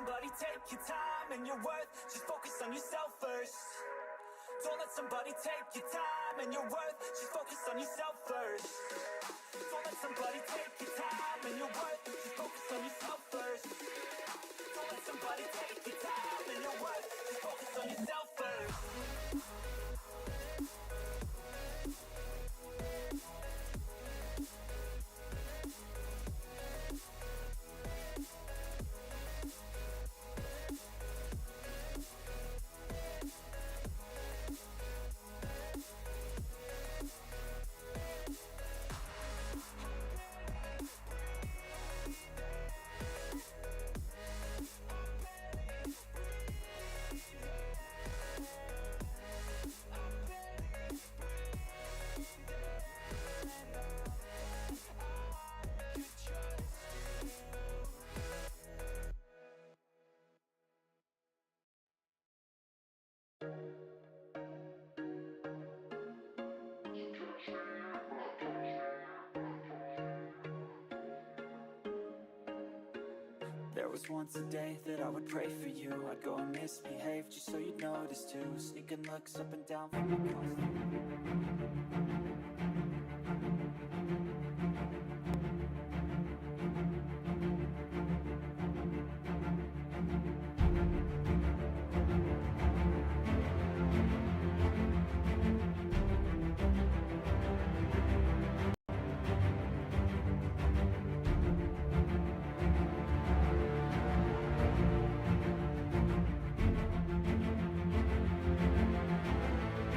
somebody take your time and your worth. Just focus on yourself first. Don't let somebody take your time and your worth. Just focus on yourself first. Don't let somebody take your time and your worth. Just focus on yourself first. Don't let somebody take your time and your worth. Just focus on yourself first. There was once a day that I would pray for you. I'd go and misbehave just so you'd notice too. Sneaking looks up and down from across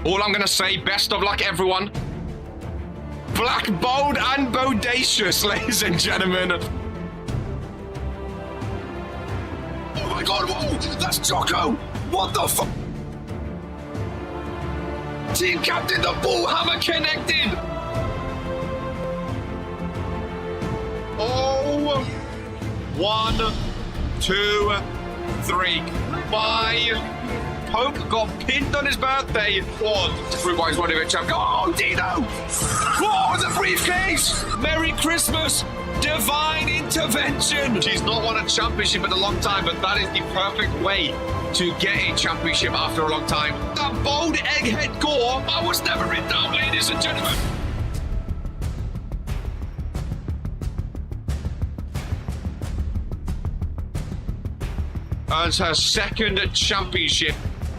All I'm going to say, best of luck, everyone. Black, bold, and bodacious, ladies and gentlemen. Oh my god, whoa! That's Jocko! What the fuck? Team captain, the ball hammer connected! Oh! 1, 2, 3. Bye! Poke got pinned on his birthday. What? Everybody's one of it, champ. Oh, Dino! Oh, the briefcase! Merry Christmas! Divine intervention! She's not won a championship in a long time, but that is the perfect way to get a championship after a long time. That bold egghead gore, I was never in doubt, ladies and gentlemen. Earns her second championship.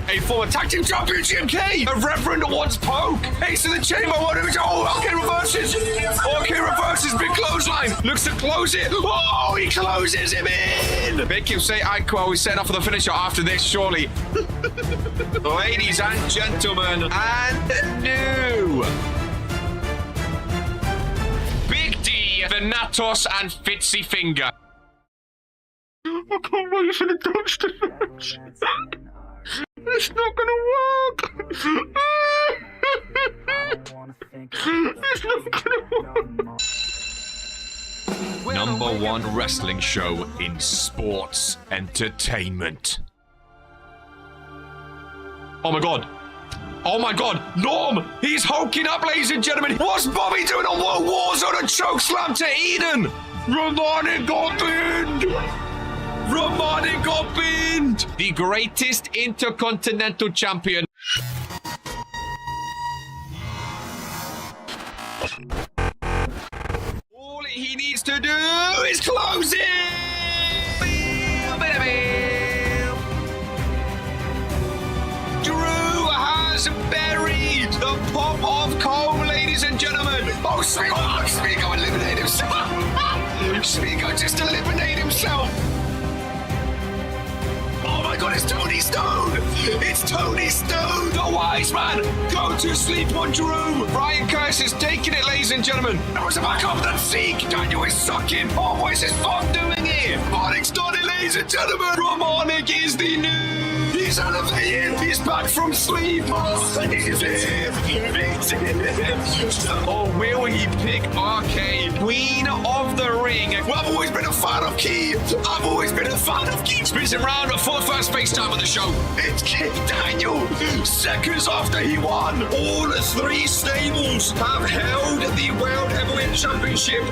A former tag team championship key. A reverend once poke. Ace of the chamber. What do we do? Oh, okay, reverses. Okay, reverses. Big clothesline. Looks to close it. Oh, he closes him in. Make him say, we set up for the finisher after this, surely. Ladies and gentlemen, and new. Big D, the Natos, and Fitzy Finger. I can't wait for the dumpster match. It's not gonna work. It's not gonna work. Number one wrestling show in sports entertainment. Oh my god. Oh my god. Norm! He's hulking up, ladies and gentlemen. What's Bobby doing on Warzone? A choke slam to Eden. Romani got pinned. Romani got pinned! The greatest intercontinental champion. All he needs to do is close it! Drew has buried the pop of Cole, ladies and gentlemen. Oh, Smigo eliminated himself. Smigo just eliminated himself. Oh my god, it's Tony Stone! It's Tony Stone! The wise man! Go to sleep on Drew! Brian Curtis is taking it, ladies and gentlemen! There was a back up that Zeke! Daniel is sucking! Oh, what is this fuck doing here? Romanic's done it, ladies and gentlemen! Romanic is the new! He's elevated! He's back from sleep! Oh, will he pick RK? Queen of the Ring! Well, I've always been a fan of Key! I've always been a fan of Key! Spins around for the first face time on the show. It's King Daniel. Seconds after he won, all three stables have held the World Heavyweight Championship.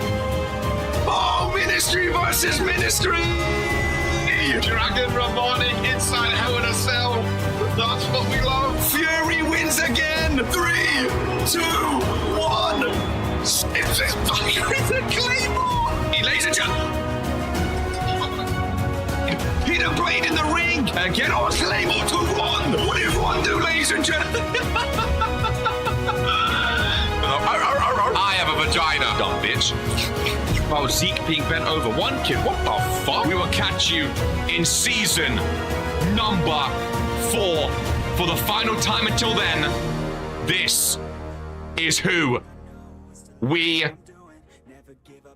Oh, Ministry versus Ministry. 3. Dragon Ramonic inside Hell in a Cell. That's what we love. Fury wins again. 3, 2, 1. It's a Claymore. Ladies and gentlemen. Hit a blade in the ring. Get on Claymore to 1. What did 1 do, ladies and gentlemen? I have a vagina. Dumb bitch. Oh, Zeke being bent over. 1 kid. What the fuck? We will catch you in season number 4 for the final time. Until then, this is who we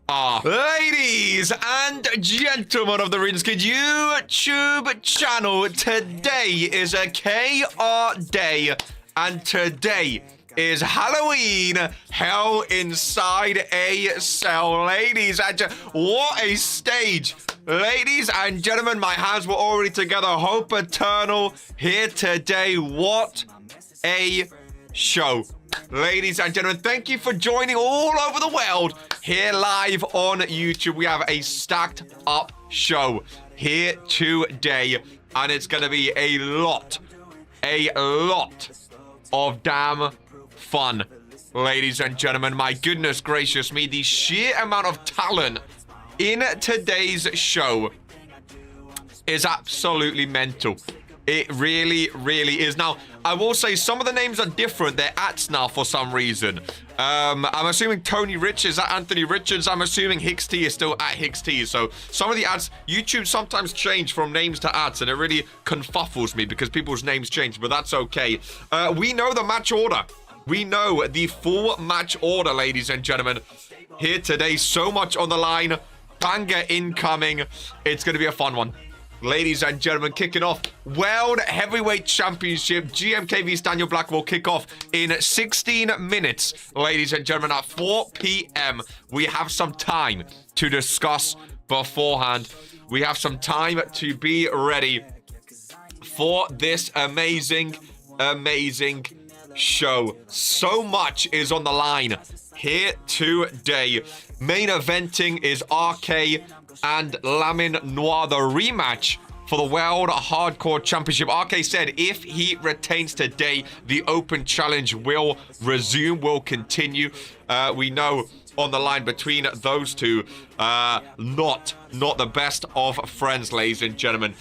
are. Ladies and gentlemen of the Regentskid YouTube channel, today is a KR day, and today is Halloween Hell Inside a Cell. Ladies and gentlemen, what a stage. Ladies and gentlemen, my hands were already together. Hope Eternal here today. What a show. Ladies and gentlemen, thank you for joining all over the world here live on YouTube. We have a stacked up show here today, and it's going to be a lot of damn fun. Ladies and gentlemen, my goodness gracious me, the sheer amount of talent in today's show is absolutely mental. It really, really is. Now, I will say some of the names are different. They're ats now for some reason. I'm assuming Tony Rich is at Anthony Richards. I'm assuming Hicks T is still at Hicks T. So some of the ads, YouTube sometimes change from names to ads, and it really confuffles me because people's names change, but that's okay. We know the match order. We know the full match order, ladies and gentlemen. Here today, so much on the line. Banger incoming. It's going to be a fun one. Ladies and gentlemen, kicking off World Heavyweight Championship. GMK vs Daniel Black will kick off in 16 minutes. Ladies and gentlemen, at 4 p.m. We have some time to discuss beforehand. We have some time to be ready for this amazing show. So much is on the line here today. Main eventing is RK and Lamin Noir, the rematch for the World Hardcore Championship. RK said if he retains today, the open challenge will resume, will continue. We know on the line between those two, not the best of friends, ladies and gentlemen.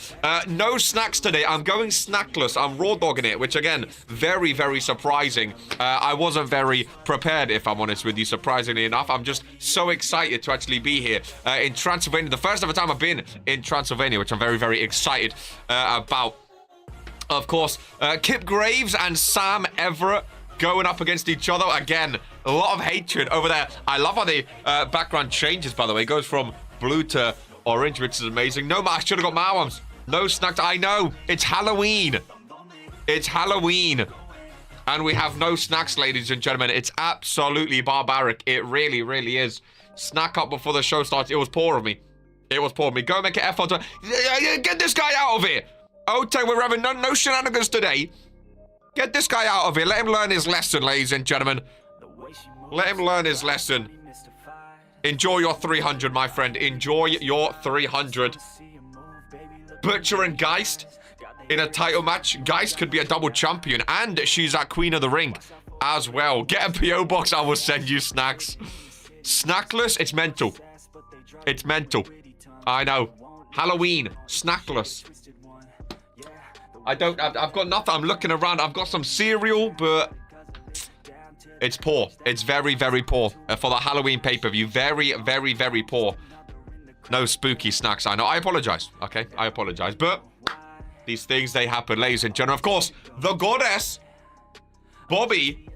No snacks today. I'm going snackless. I'm raw dogging it, which again, very, very surprising. I wasn't very prepared, if I'm honest with you, surprisingly enough. I'm just so excited to actually be here in Transylvania. The first ever time I've been in Transylvania, which I'm very, very excited about. Of course, Kip Graves and Sam Everett going up against each other. Again, a lot of hatred over there. I love how the background changes, by the way. It goes from blue to orange, which is amazing. No, I should have got my ones. No snacks. I know. It's Halloween. It's Halloween. And we have no snacks, ladies and gentlemen. It's absolutely barbaric. It really, really is. Snack up before the show starts. It was poor of me. It was poor of me. Go make an effort to get this guy out of here. Okay, we're having no shenanigans today. Get this guy out of here. Let him learn his lesson, ladies and gentlemen. Let him learn his lesson. Enjoy your 300, my friend. Enjoy your 300. Butcher and Geist in a title match. Geist could be a double champion, and she's at Queen of the Ring as well. Get a P.O. box. I will send you snacks. Snackless. It's mental. It's mental. I know. Halloween. Snackless. I've got nothing. I'm looking around. I've got some cereal, but it's poor. It's very, very poor for the Halloween pay-per-view. Very, very, very poor. No spooky snacks. I know. I apologize. Okay, I apologize. But these things, they happen, ladies and gentlemen. Of course, the goddess, Bobby,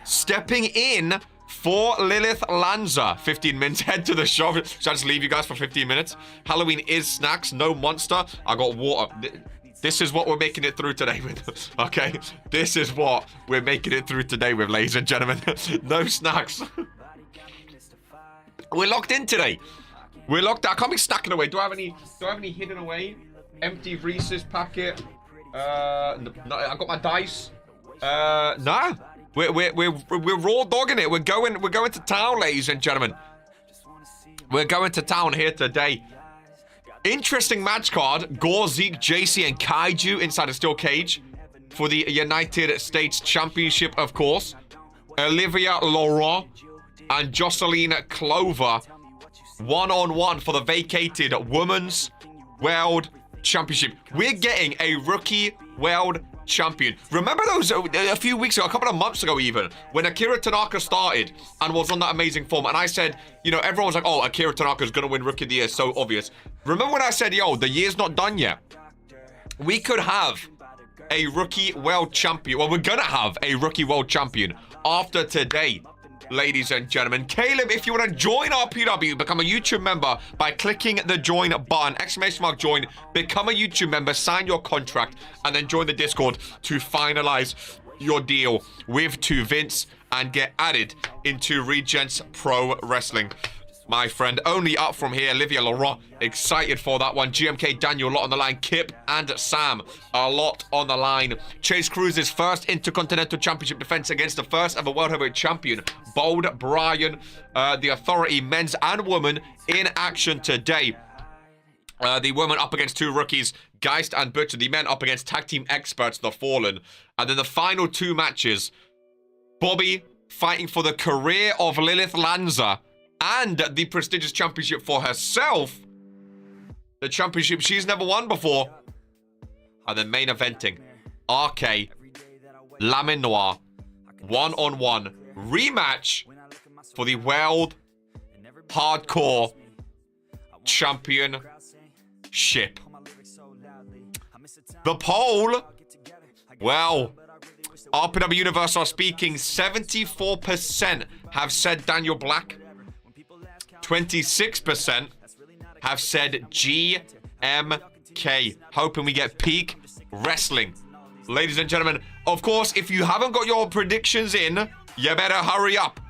stepping in for Lilith Lanza. 15 minutes. Head to the shop. Should I just leave you guys for 15 minutes? Halloween is snacks. No monster. I got water. This is what we're making it through today with, okay? This is what we're making it through today with, ladies and gentlemen. No snacks. We're locked in today. We're locked out. I can't be snacking away. Do I have any hidden away? Empty Reese's packet. No, I got my dice. Nah. We're raw dogging it. We're going to town, ladies and gentlemen. We're going to town here today. Interesting match card. Gore, Zeke, JC, and Kaiju inside a steel cage for the United States Championship, of course. Olivia Laurent and Jocelyn Clover one-on-one for the vacated Women's World Championship. We're getting a rookie world champion. Remember those a few weeks ago, a couple of months ago even, when Akira Tanaka started and was on that amazing form, and I said, you know, everyone was like, oh, Akira Tanaka's gonna win Rookie of the Year, so obvious. Remember when I said, yo, the year's not done yet? We could have a rookie world champion. Well, we're gonna have a rookie world champion after today, ladies and gentlemen. Caleb, if you want to join our PW, become a YouTube member by clicking the join button, ! join, become a YouTube member, sign your contract, and then join the Discord to finalize your deal to Vince and get added into Regents Pro Wrestling. My friend, only up from here. Olivia Laurent, excited for that one. GMK Daniel, a lot on the line. Kip and Sam, a lot on the line. Chase Cruz's first Intercontinental Championship defense against the first ever World Heavyweight Champion, Bold Brian. The Authority, men's and women, in action today. The women up against two rookies, Geist and Butcher. The men up against tag team experts, The Fallen. And then the final two matches, Bobby fighting for the career of Lilith Lanza and the prestigious championship for herself. The championship she's never won before. And then main eventing, RK, Lamin Noir, one-on-one rematch for the World Hardcore Championship. The poll, well, RPW Universe are speaking. 74% have said Daniel Black. 26% have said GMK. Hoping we get peak wrestling. Ladies and gentlemen, of course, if you haven't got your predictions in, you better hurry up.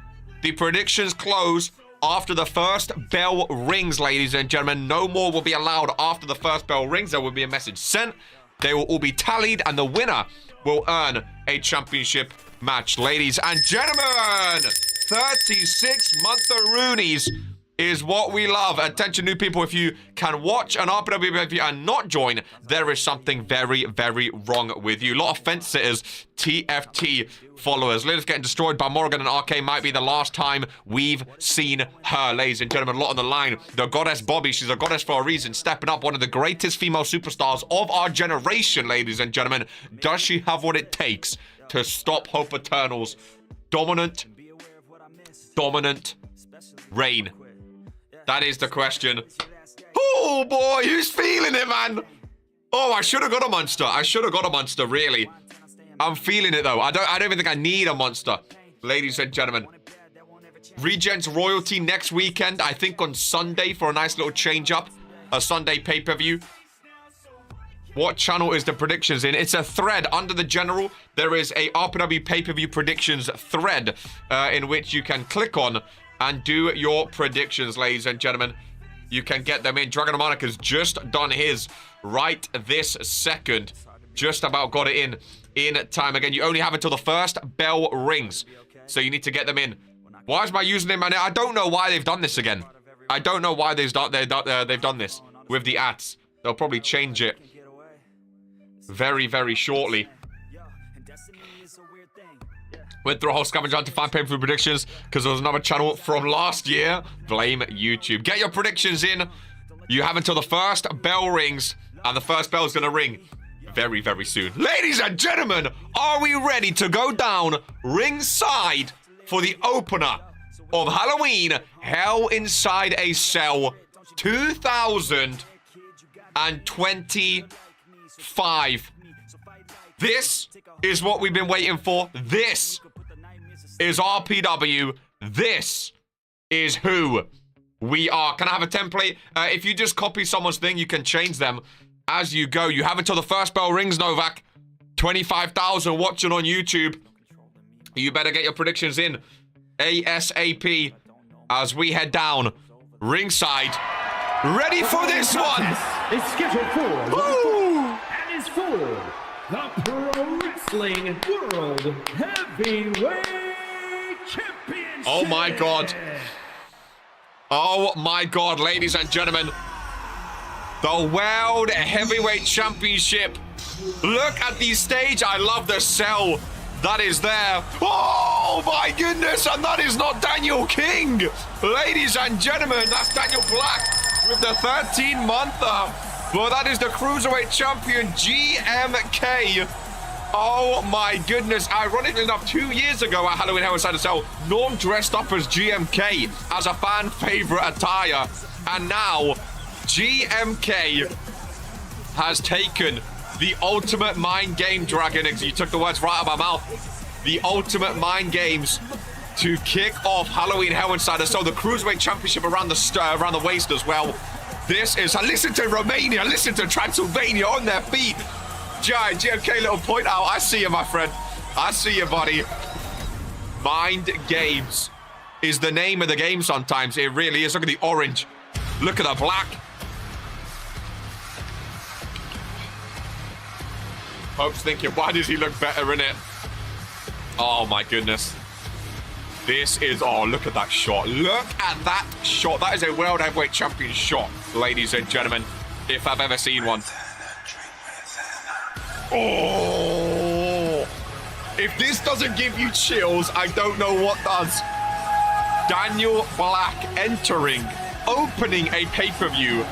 The predictions close after the first bell rings, ladies and gentlemen. No more will be allowed after the first bell rings. There will be a message sent. They will all be tallied, and the winner will earn a championship match. Ladies and gentlemen, 36 Montheroonies is what we love. Attention, new people, if you can watch an RPW pay-per-view and not join, there is something very, very wrong with you. A lot of fence sitters, TFT followers. Lilith getting destroyed by Morgan and RK might be the last time we've seen her. Ladies and gentlemen, a lot on the line. The goddess Bobby, she's a goddess for a reason, stepping up, one of the greatest female superstars of our generation, ladies and gentlemen. Does she have what it takes to stop Hope Eternal's dominant reign? That is the question. Oh, boy, who's feeling it, man? Oh, I should have got a monster. I should have got a monster, really. I'm feeling it, though. I don't even think I need a monster. Ladies and gentlemen. Regents Royalty next weekend. I think on Sunday for a nice little change-up. A Sunday pay-per-view. What channel is the predictions in? It's a thread under the general. There is a RPW pay-per-view predictions thread in which you can click on and do your predictions, ladies and gentlemen. You can get them in. Dragon of Monica's just done his right this second. Just about got it in time. Again, you only have until the first bell rings. So you need to get them in. Why is my username, man? I don't know why they've done this again. I don't know why they've done this with the ats. They'll probably change it very, very shortly. Went through a whole scavenger hunt to find pay-per-view predictions because there was another channel from last year. Blame YouTube. Get your predictions in. You have until the first bell rings, and the first bell is going to ring very, very soon. Ladies and gentlemen, are we ready to go down ringside for the opener of Halloween Hell Inside a Cell 2025? This is what we've been waiting for. This is RPW. This is who we are. Can I have a template? If you just copy someone's thing, you can change them as you go. You have until the first bell rings, Novak. 25,000 watching on YouTube. You better get your predictions in ASAP as we head down ringside. Ready for this one? It's scheduled for and is for the Pro Wrestling World Heavyweight Championship. Oh my God. Oh my God, ladies and gentlemen. the World Heavyweight Championship. Look at the stage. I love the cell that is there. Oh my goodness, and that is not Daniel King. Ladies and gentlemen, that's Daniel Black with the 13-monther. Well, that is the Cruiserweight Champion, GMK. Oh my goodness. Ironically enough, 2 years ago at Halloween Hell Inside the Cell, Norm dressed up as GMK as a fan favorite attire. And now, GMK has taken the ultimate mind game, Dragon. You took the words right out of my mouth. The ultimate mind games to kick off Halloween Hell Inside the Cell, the Cruiserweight Championship around the waist as well. This is, listen to Romania, listen to Transylvania on their feet. Giant GMK, little point out. I see you, my friend. I see you, buddy. Mind games is the name of the game sometimes. It really is. Look at the orange. Look at the black. Pope's thinking, why does he look better in it? Oh, my goodness. This is, oh, look at that shot. Look at that shot. That is a World Heavyweight Champion shot, ladies and gentlemen, if I've ever seen one. Oh, if this doesn't give you chills, I don't know what does. Daniel Black entering, opening a pay-per-view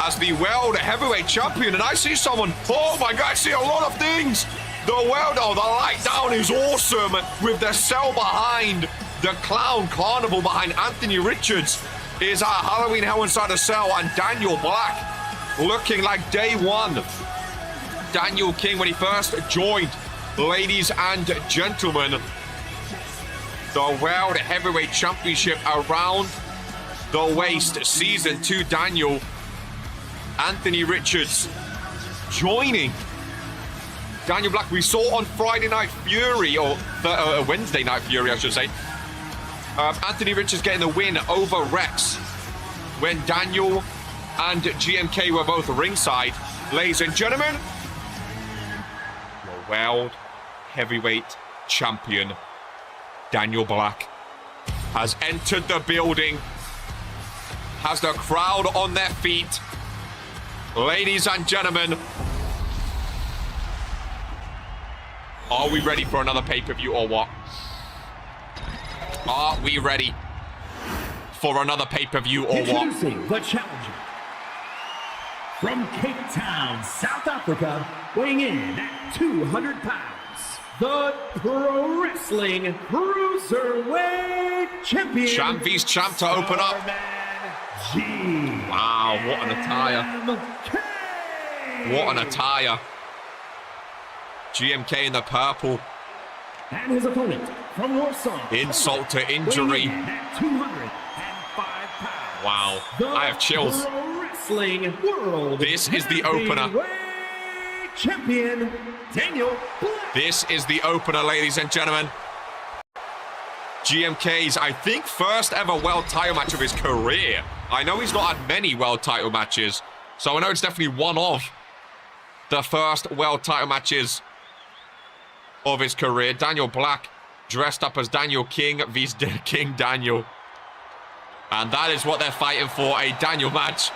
as the World Heavyweight Champion. And I see someone, oh my God, I see a lot of things. The world, oh, the light down is awesome with the cell behind, the clown carnival behind Anthony Richards is at Halloween Hell Inside the Cell, and Daniel Black looking like day one. Daniel King when he first joined, ladies and gentlemen, the World Heavyweight Championship around the waist, season 2. Daniel, Anthony Richards joining Daniel Black. We saw on Friday Night Fury, or Wednesday Night Fury, I should say, Anthony Richards getting the win over Rex when Daniel and GMK were both ringside. Ladies and gentlemen, the World Heavyweight Champion, Daniel Black, has entered the building, has the crowd on their feet. Ladies and gentlemen, are we ready for another pay-per-view or what? Are we ready for another pay-per-view or what? Introducing the challenger from Cape Town, South Africa, weighing in at 200 pounds, the Pro Wrestling Cruiserweight Champion. Champ vs. Champ to open up. Wow, what an attire. What an attire. GMK in the purple. And his opponent from Warsaw. Insult to injury. At 205 pounds. Wow, I have chills. Pro Wrestling World. This is the opener. Champion Daniel Black. This is the opener, ladies and gentlemen. GMK's, I think, first ever world title match of his career. I know he's not had many world title matches, so I know it's definitely one of the first world title matches of his career. Daniel Black dressed up as Daniel King vs. King Daniel. And that is what they're fighting for, a Daniel match.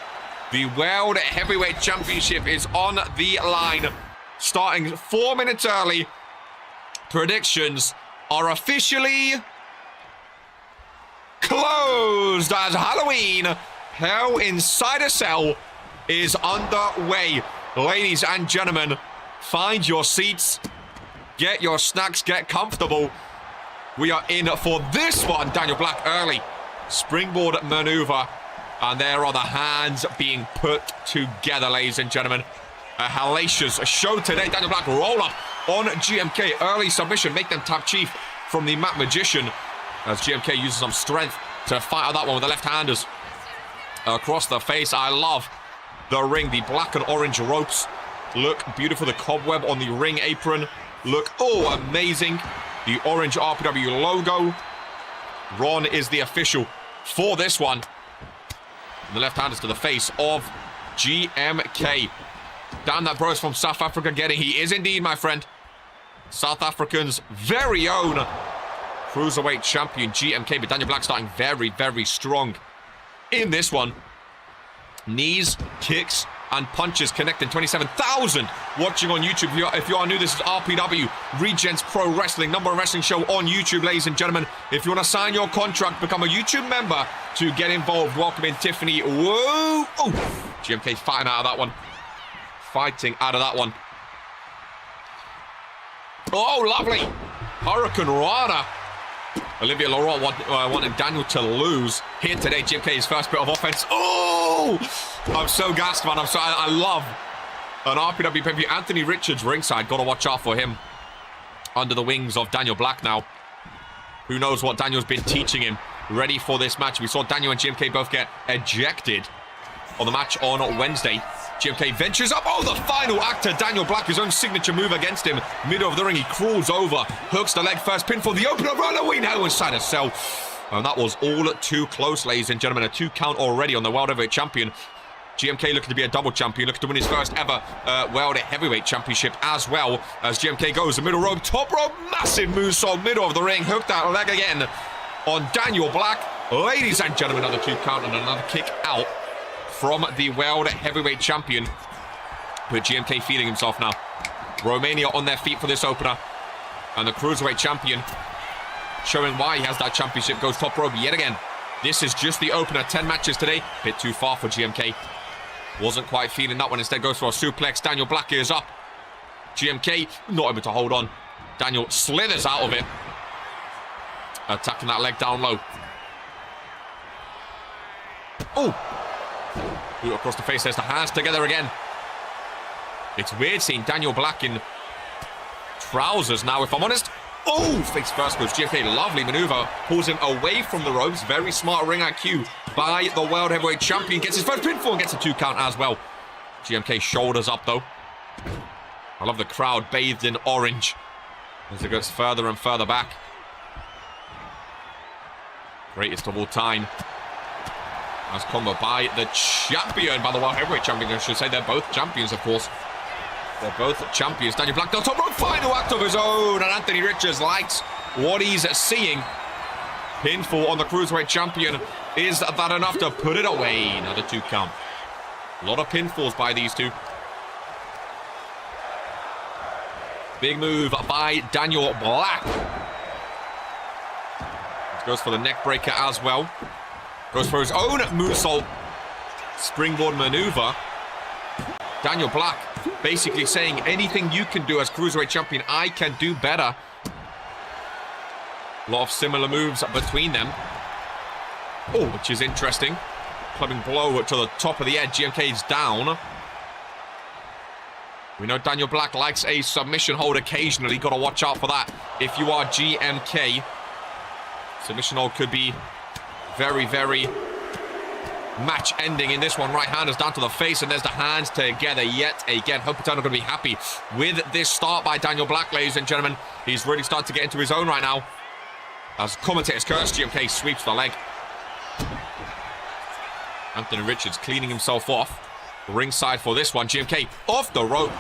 The World Heavyweight Championship is on the line. Starting 4 minutes early. Predictions are officially closed as Halloween Hell Inside a Cell is underway. Ladies and gentlemen, find your seats. Get your snacks, get comfortable. We are in for this one. Daniel Black early. Springboard maneuver. And there are the hands being put together, ladies and gentlemen. A hellacious show today. Daniel Black roll up on GMK. Early submission. Make them tap chief from the Mat Magician. As GMK uses some strength to fight out that one with the left-handers. Across the face. I love the ring. The black and orange ropes look beautiful. The cobweb on the ring apron look, oh, amazing. The orange RPW logo. Ron is the official for this one. And the left-handers to the face of GMK. Damn, that bro is from South Africa getting, he is indeed, my friend. South African's very own Cruiserweight Champion GMK. But Daniel Black starting very, very strong in this one. Knees, kicks, and punches connecting. 27,000 watching on YouTube. If you are new, this is RPW, Regents Pro Wrestling, number one wrestling show on YouTube, ladies and gentlemen. If you want to sign your contract, become a YouTube member to get involved. Welcome in Tiffany. Whoa! Oh, GMK fighting out of that one. Fighting out of that one. Oh, lovely. Hurricane Rana. Olivia Laurent wanting Daniel to lose. Here today, GMK's first bit of offense. Oh! I'm so gassed, man. I love an RPW pay-per-view. Anthony Richards ringside. Got to watch out for him. Under the wings of Daniel Black now. Who knows what Daniel's been teaching him. Ready for this match. We saw Daniel and GMK both get ejected on the match on Wednesday. GMK ventures up. Oh, the final actor, Daniel Black, his own signature move against him. Middle of the ring, he crawls over, hooks the leg first, pinfall, the opener runner. We now inside a cell. And that was all too close, ladies and gentlemen. A 2 count already on the World Heavyweight Champion. GMK looking to be a double champion, looking to win his first ever World Heavyweight Championship as well. As GMK goes, the middle rope, top rope, massive moonsault, middle of the ring, hooked that leg again on Daniel Black. Ladies and gentlemen, another 2 count and another kick out from the World Heavyweight Champion. But GMK feeling himself now. Romania on their feet for this opener. And the Cruiserweight Champion showing why he has that championship. Goes top rope yet again. This is just the opener. 10 matches today. Bit too far for GMK. Wasn't quite feeling that one. Instead goes for a suplex. Daniel Black is up. GMK not able to hold on. Daniel slithers out of it. Attacking that leg down low. Oh! Boot across the face. There's the hands together again. It's weird seeing Daniel Black in trousers now, if I'm honest. Oh, face first goes GMK. Lovely maneuver. Pulls him away from the ropes. Very smart ring IQ by the World Heavyweight Champion. Gets his first pinfall and gets a 2 count as well. GMK shoulders up, though. I love the crowd bathed in orange as it goes further and further back. Greatest of all time. Nice combo by the champion, by the World Heavyweight Champion, I should say. They're both champions, of course. They're both champions. Daniel Black, the top rope, final act of his own. And Anthony Richards likes what he's seeing. Pinfall on the Cruiserweight Champion. Is that enough to put it away? Another 2 count. A lot of pinfalls by these two. Big move by Daniel Black. Goes for the neck breaker as well. Goes for his own moonsault springboard maneuver. Daniel Black basically saying anything you can do as Cruiserweight Champion, I can do better. A lot of similar moves between them. Oh, which is interesting. Clubbing blow to the top of the head. GMK's down. We know Daniel Black likes a submission hold occasionally. Got to watch out for that. If you are GMK, submission hold could be very, very match ending in this one. Right hand is down to the face, and there's the hands together yet again. Hope Eternal going to be happy with this start by Daniel Black, ladies and gentlemen. He's really starting to get into his own right now. As commentators curse, GMK sweeps the leg. Anthony Richards cleaning himself off. Ringside for this one. GMK off the rope.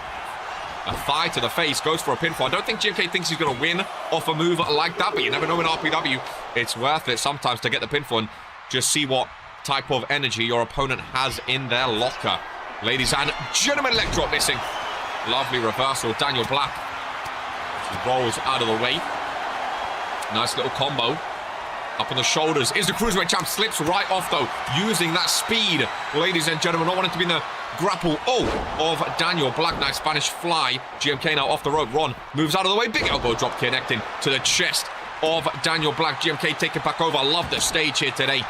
A thigh to the face, goes for a pinfall. I don't think GMK thinks he's going to win off a move like that, but you never know in RPW. It's worth it sometimes to get the pinfall and just see what type of energy your opponent has in their locker. Ladies and gentlemen, leg drop missing. Lovely reversal. Daniel Black. He rolls out of the way. Nice little combo. Up on the shoulders. Is the Cruiserweight champ. Slips right off, though. Using that speed. Ladies and gentlemen, not wanting to be in the grapple of Daniel Black. Nice Spanish fly. GMK now off the rope. Ron moves out of the way. Big elbow drop connecting to the chest of Daniel Black. GMK take it back over. I love the stage here today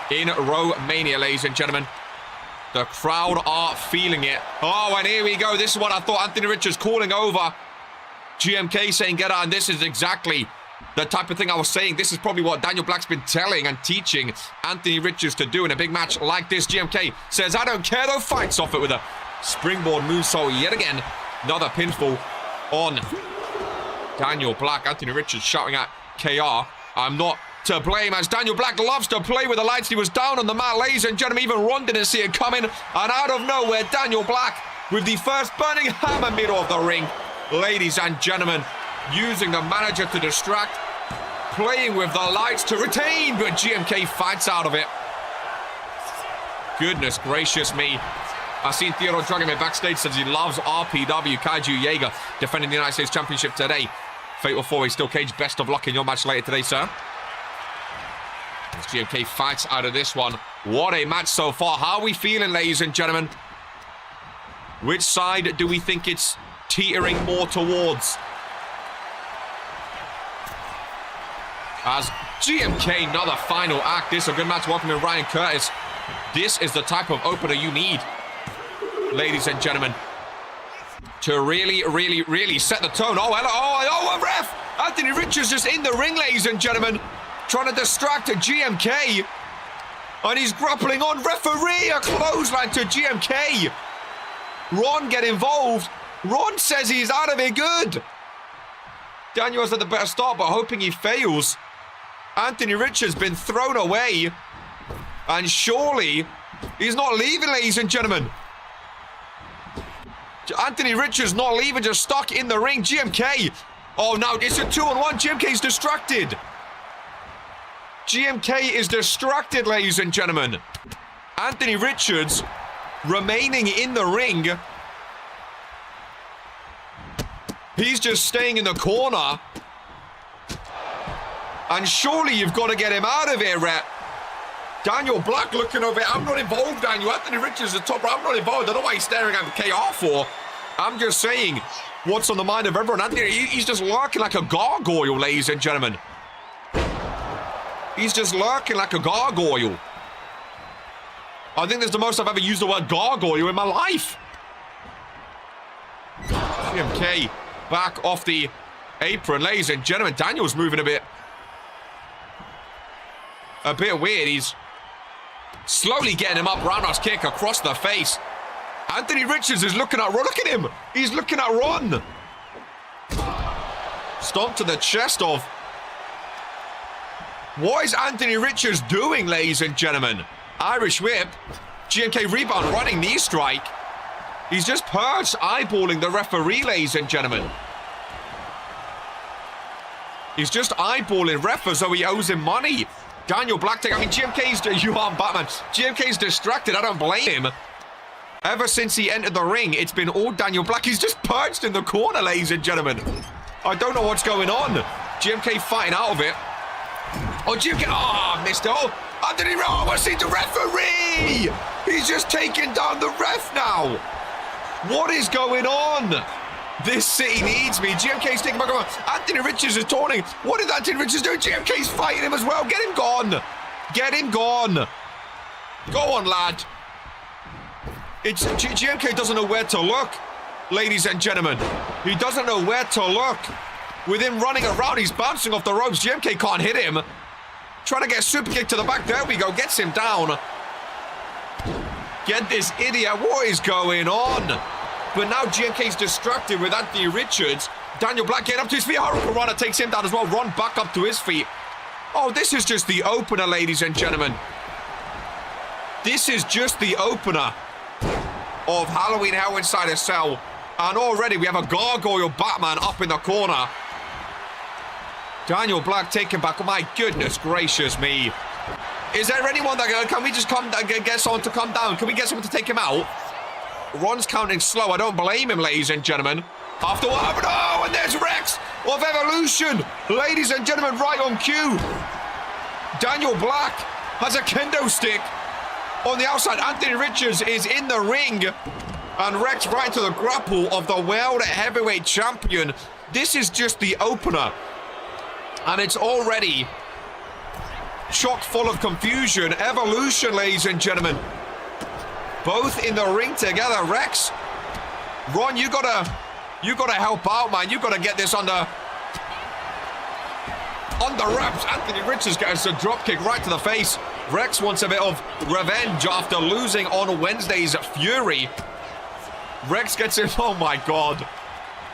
in Romania, ladies and gentlemen. The crowd are feeling it. Oh, and here we go. This is what I thought. Anthony Richards calling over GMK, saying get out. And this is exactly the type of thing I was saying. This is probably what Daniel Black's been telling and teaching Anthony Richards to do in a big match like this. GMK says, I don't care, though. Fights off it with a springboard moonsault yet again. Another pinfall on Daniel Black. Anthony Richards shouting at KR, I'm not to blame, as Daniel Black loves to play with the lights. He was down on the mat, ladies and gentlemen. Even Ron didn't see it coming. And out of nowhere, Daniel Black with the first burning hammer middle of the ring. Ladies and gentlemen, using the manager to distract, playing with the lights to retain, but GMK fights out of it. Goodness gracious me. I seen Theodore Dragon backstage, says he loves RPW, Kaiju Jaeger, defending the United States Championship today. Fatal 4-way Steel Cage, best of luck in your match later today, sir. As GMK fights out of this one. What a match so far. How are we feeling, ladies and gentlemen? Which side do we think it's teetering more towards? As GMK, another final act. This is a good match. Welcome in Ryan Curtis. This is the type of opener you need, ladies and gentlemen, to really set the tone. Oh, hello. Oh, a ref. Anthony Richards just in the ring, ladies and gentlemen, trying to distract a GMK. And he's grappling on. Referee, a clothesline to GMK. Ron get involved. Ron says he's out of it good. Daniel's at the better start, but hoping he fails. Anthony Richards been thrown away. And surely he's not leaving, ladies and gentlemen. Anthony Richards not leaving, just stuck in the ring. GMK. Oh, now it's a 2-on-1. GMK's distracted. GMK is distracted, ladies and gentlemen. Anthony Richards remaining in the ring. He's just staying in the corner. And surely you've got to get him out of here, Rep. Daniel Black looking over it. I'm not involved, Daniel. Anthony Richards is the top. I'm not involved. I don't know why he's staring at KR for. I'm just saying what's on the mind of everyone. Anthony, he's just lurking like a gargoyle, ladies and gentlemen. He's just lurking like a gargoyle. I think that's the most I've ever used the word gargoyle in my life. GMK back off the apron, ladies and gentlemen. Daniel's moving a bit weird. He's slowly getting him up. Roundhouse kick across the face. Anthony Richards is looking at Ron. Look at him. He's looking at Ron. Stomp to the chest of. What is Anthony Richards doing, ladies and gentlemen? Irish whip. GMK rebound, running knee strike. He's just perched, eyeballing the referee, ladies and gentlemen. He's just eyeballing ref as though he owes him money. Daniel Black take. I mean, GMK's. You aren't Batman. GMK's distracted. I don't blame him. Ever since he entered the ring, it's been all Daniel Black. He's just perched in the corner, ladies and gentlemen. I don't know what's going on. GMK fighting out of it. Oh, GMK. Oh, missed it. Oh, Anthony. Oh, I see the referee. He's just taking down the ref now. What is going on? This city needs me. GMK's taking back over. Anthony Richards is taunting. What is Anthony Richards doing? GMK's fighting him as well. Get him gone. Get him gone. Go on, lad. It's GMK doesn't know where to look, ladies and gentlemen. He doesn't know where to look. With him running around, he's bouncing off the ropes. GMK can't hit him. Trying to get a super kick to the back. There we go. Gets him down. Get this idiot. What is going on? But now GMK's distracted with Anthony Richards. Daniel Black getting up to his feet. Hurricane Rana takes him down as well. Ron back up to his feet. Oh, this is just the opener, ladies and gentlemen. This is just the opener of Halloween Hell Inside a Cell. And already we have a gargoyle Batman up in the corner. Daniel Black taken back. Oh, my goodness gracious me. Is there anyone that can we just get someone to come down? Can we get someone to take him out? Ron's counting slow. I don't blame him, ladies and gentlemen. After what happened, oh, and there's Rex of Evolution. Ladies and gentlemen, right on cue. Daniel Black has a kendo stick on the outside. Anthony Richards is in the ring. And Rex right to the grapple of the World Heavyweight Champion. This is just the opener. And it's already chock full of confusion. Evolution, ladies and gentlemen. Both in the ring together. Rex, Ron, you gotta help out, man. You gotta get this on the wraps. Anthony Richards gets a drop kick right to the face. Rex wants a bit of revenge after losing on Wednesday's Fury. Rex gets it. Oh my God.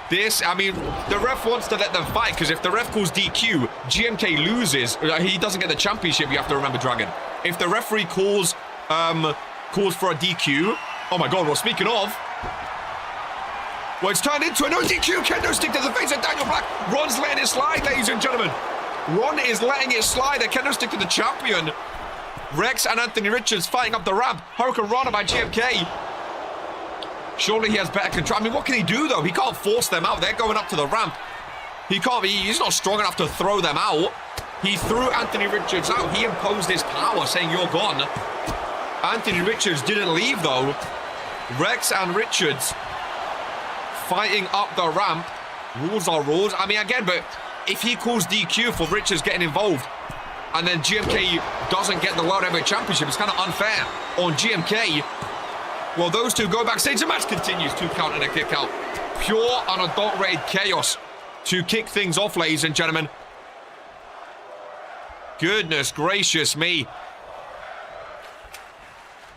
This, I mean, the ref wants to let them fight because if the ref calls DQ, GMK loses. He doesn't get the championship, you have to remember, Dragon. If the referee calls for a DQ, oh my God, well, speaking of, well, it's turned into a no DQ, kendo stick to the face of Daniel Black. Ron's letting it slide, ladies and gentlemen. Ron is letting it slide, a kendo stick to the champion. Rex and Anthony Richards fighting up the ramp. Hurricane Rana by GMK. Surely he has better control. I mean, what can he do, though? He can't force them out. They're going up to the ramp. He's not strong enough to throw them out. He threw Anthony Richards out. He imposed his power, saying, you're gone. Anthony Richards didn't leave, though. Rex and Richards fighting up the ramp. Rules are rules. I mean, again, but if he calls DQ for Richards getting involved, and then GMK doesn't get the World Heavyweight Championship, it's kind of unfair on GMK. Well, those two go backstage. The match continues. 2 count and a kick out. Pure, unadulterated chaos to kick things off, ladies and gentlemen. Goodness gracious me.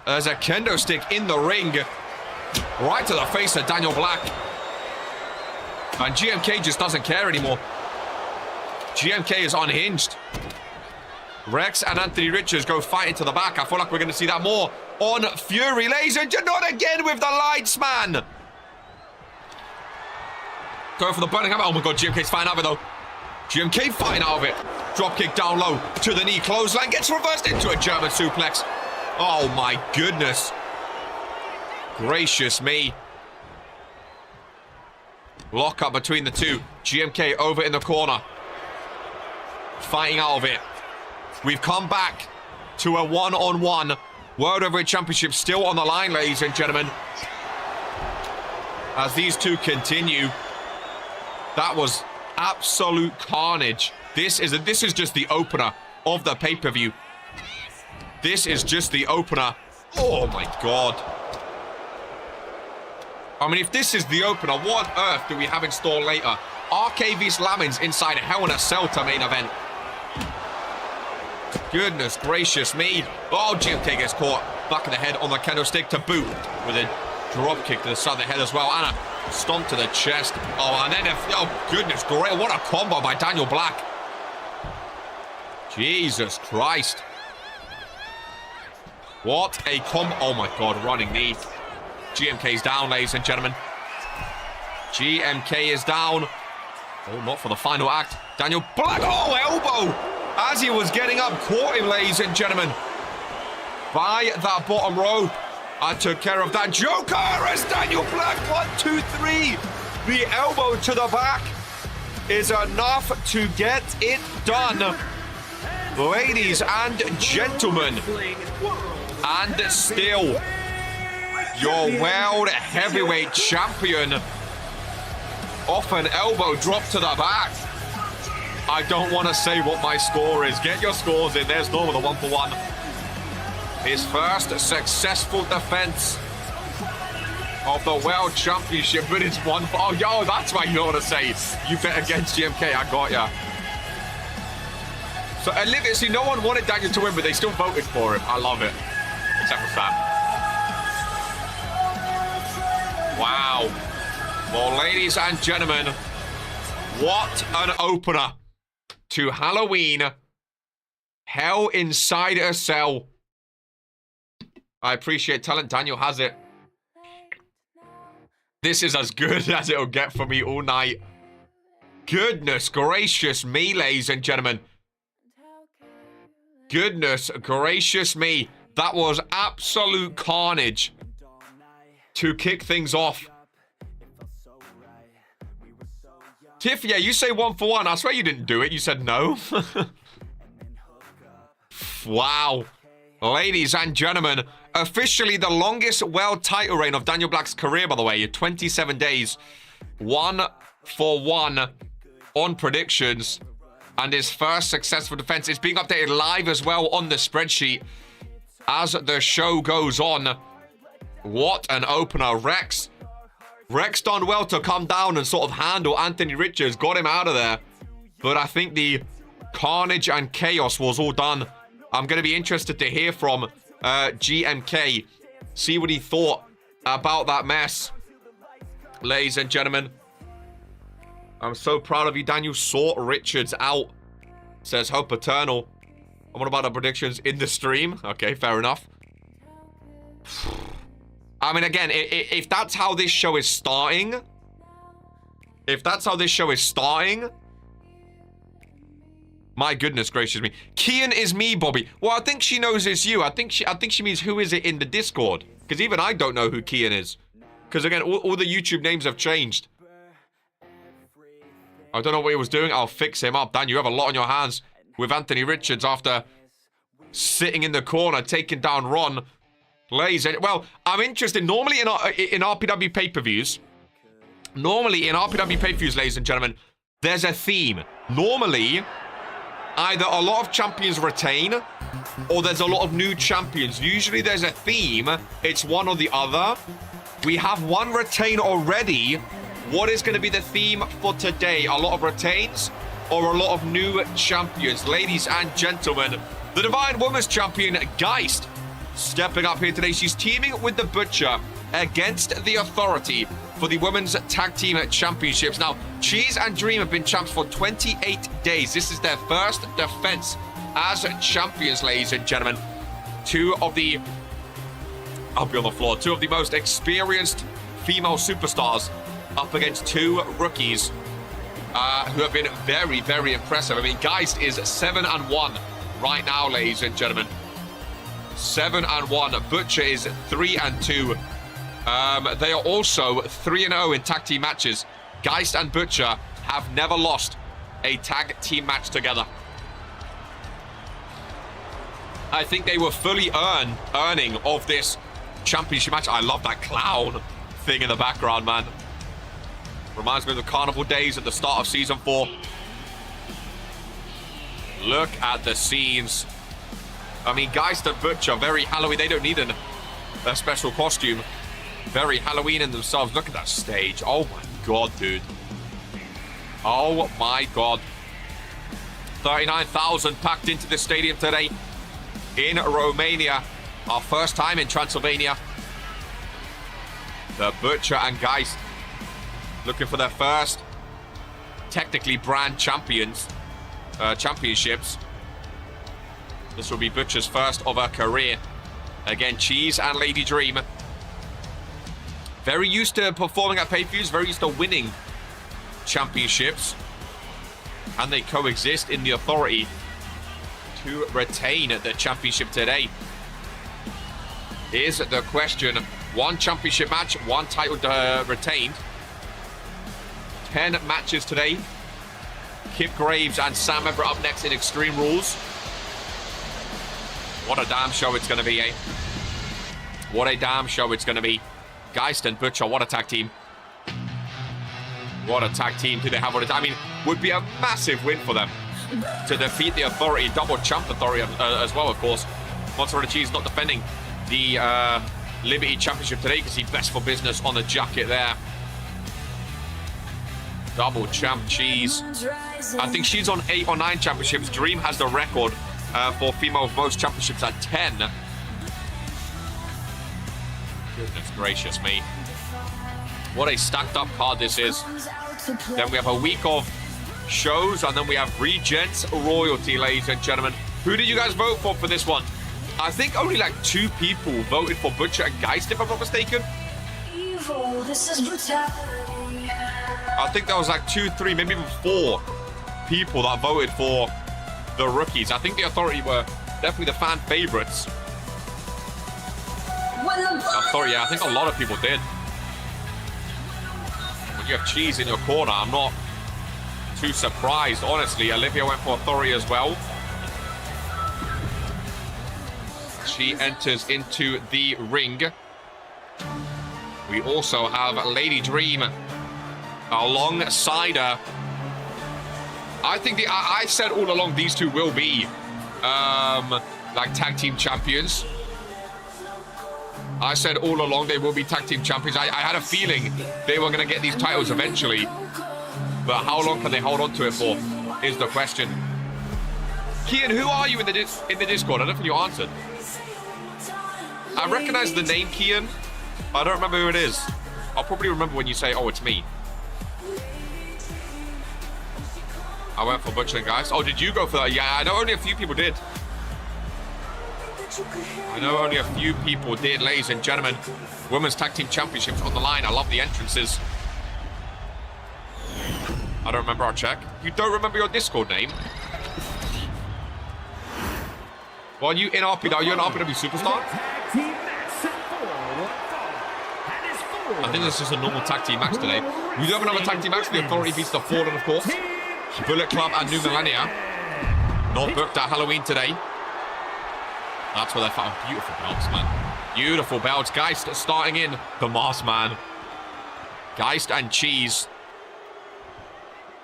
There's a kendo stick in the ring. Right to the face of Daniel Black. And GMK just doesn't care anymore. GMK is unhinged. Rex and Anthony Richards go fighting to the back. I feel like we're going to see that more on Fury. Ladies and gentlemen, not again with the lights, man. Going for the burning hammer. Oh my god, GMK's fighting out of it, though. GMK fighting out of it. Drop kick down low to the knee. Clothesline gets reversed into a German suplex. Oh my goodness. Gracious me. Lock up between the two. GMK over in the corner. Fighting out of it. We've come back to a one-on-one. World Heavyweight Championship still on the line, ladies and gentlemen. As these two continue. That was absolute carnage. This is just the opener of the pay-per-view. This is just the opener. Oh my god. I mean, if this is the opener, what on earth do we have in store later? RK vs. Lamins inside Hell in a Cell to main event. Goodness gracious me. Oh, GMK gets caught back of the head on the kendo stick to boot with a drop kick to the side of the head as well. And a stomp to the chest. Oh, and then oh, goodness great. What a combo by Daniel Black. Jesus Christ. What a combo. Oh my god, running knee. GMK's down, ladies and gentlemen. GMK is down. Oh, not for the final act. Daniel Black. Oh, elbow. As he was getting up, caught him, ladies and gentlemen. By that bottom row. I took care of that. Joker as Daniel Black. 1, 2, 3. The elbow to the back is enough to get it done. Ladies and gentlemen. And still, your World Heavyweight Champion off an elbow drop to the back. I don't want to say what my score is. Get your scores in. There's Norman, the 1-for-1. His first successful defense of the World Championship, but it's 1 for... Oh, yo, that's why you know what to say. You bet against GMK. I got ya. So, see, no one wanted Daniel to win, but they still voted for him. I love it. Except for Sam. Wow. Well, ladies and gentlemen, what an opener to Halloween. Hell Inside a Cell. I appreciate talent. Daniel has it. This is as good as it'll get for me all night. Goodness gracious me, ladies and gentlemen. Goodness gracious me. That was absolute carnage to kick things off. Tiff, yeah, you say 1-for-1. I swear you didn't do it. You said no. Wow. Ladies and gentlemen, officially the longest world title reign of Daniel Black's career, by the way. 27 days. 1-for-1 on predictions. And his first successful defense is being updated live as well on the spreadsheet as the show goes on. What an opener. Rex done well to come down and sort of handle Anthony Richards. Got him out of there. But I think the carnage and chaos was all done. I'm going to be interested to hear from GMK. See what he thought about that mess. Ladies and gentlemen. I'm so proud of you, Daniel. Sort Richards out. Says Hope Eternal. And what about the predictions in the stream? Okay, fair enough. I mean, again, if that's how this show is starting, My goodness gracious me. Kian is me, Bobby. Well, I think she knows it's you. I think she means who is it in the Discord. Because even I don't know who Kian is. Because again, all the YouTube names have changed. I don't know what he was doing. I'll fix him up. Dan, you have a lot on your hands with Anthony Richards after sitting in the corner, taking down Ron. Well, I'm interested. Normally in RPW pay-per-views, ladies and gentlemen, there's a theme. Normally, either a lot of champions retain, or there's a lot of new champions. Usually there's a theme. It's one or the other. We have one retain already. What is going to be the theme for today? A lot of retains or a lot of new champions? Ladies and gentlemen, the Divine Women's Champion, Geist, stepping up here today. She's teaming with the Butcher against the Authority for the Women's Tag Team Championships. Now, Cheese and Dream have been champs for 28 days. This is their first defense as champions, ladies and gentlemen. I'll be on the floor. Two of the most experienced female superstars up against two rookies who have been very, very impressive. I mean, Geist is 7-1 right now, ladies and gentlemen. 7-1. Butcher is 3-2. They are also 3-0 in tag team matches. Geist and Butcher have never lost a tag team match together. I think they were fully earning of this championship match. I love that clown thing in the background, man. Reminds me of the carnival days at the start of season 4. Look at the scenes. I mean, Geist and Butcher, very Halloween. They don't need a special costume. Very Halloween in themselves. Look at that stage. Oh my god, dude. Oh my god. 39,000 packed into the stadium today in Romania. Our first time in Transylvania. The Butcher and Geist looking for their first, technically, brand championships. This will be Butcher's first of her career. Again, Cheese and Lady Dream. Very used to performing at pay-per-views, very used to winning championships. And they coexist in the Authority to retain the championship today. Here's the question. One championship match, one title retained. 10 matches today. Kip Graves and Sam Everett up next in Extreme Rules. What a damn show it's going to be, eh? What a damn show it's going to be. Geist and Butcher, what a tag team. What a tag team do they have? I mean, would be a massive win for them to defeat the Authority, double champ Authority as well, of course. Mozzarella Cheese not defending the Liberty Championship today. You can see Best for Business on the jacket there. Double champ Cheese. I think she's on 8 or 9 championships. Dream has the record for female most championships at 10. Goodness gracious me. What a stacked up card this is. Then we have a week of shows, and then we have Regents Royalty, ladies and gentlemen. Who did you guys vote for this one? I think only like 2 people voted for Butcher and Geist, if I'm not mistaken. Evil, this is brutality. I think there was like 2, 3, maybe even 4 people that voted for the rookies. I think the Authority were definitely the fan favorites. Authority, yeah, I think a lot of people did. When you have Cheese in your corner, I'm not too surprised, honestly. Olivia went for Authority as well. She enters into the ring. We also have Lady Dream alongside her. I think I said all along these two will be like tag team champions. I said all along they will be tag team champions. I had a feeling they were going to get these titles eventually. But how long can they hold on to it for is the question. Kian, who are you in the Discord? I don't think you answered. I recognize the name Kian. I don't remember who it is. I'll probably remember when you say, oh, it's me. I went for Butcher and Geist. Oh, did you go for that? Yeah, I know only a few people did. I know only a few people did, ladies and gentlemen. Women's Tag Team Championships on the line. I love the entrances. I don't remember. I'll check. You don't remember your Discord name? Well, are you in RPW? You're an RPW superstar? Tag team match set for one fall. And it's for I think this is just a normal tag team match today. We do have another tag team match. The Authority beats the Fallen, of course. Bullet Club and New Millennia. Not booked at Halloween today. That's where they're found. Beautiful belts, man. Beautiful belts. Geist starting in. The Masked Man. Geist and Cheese.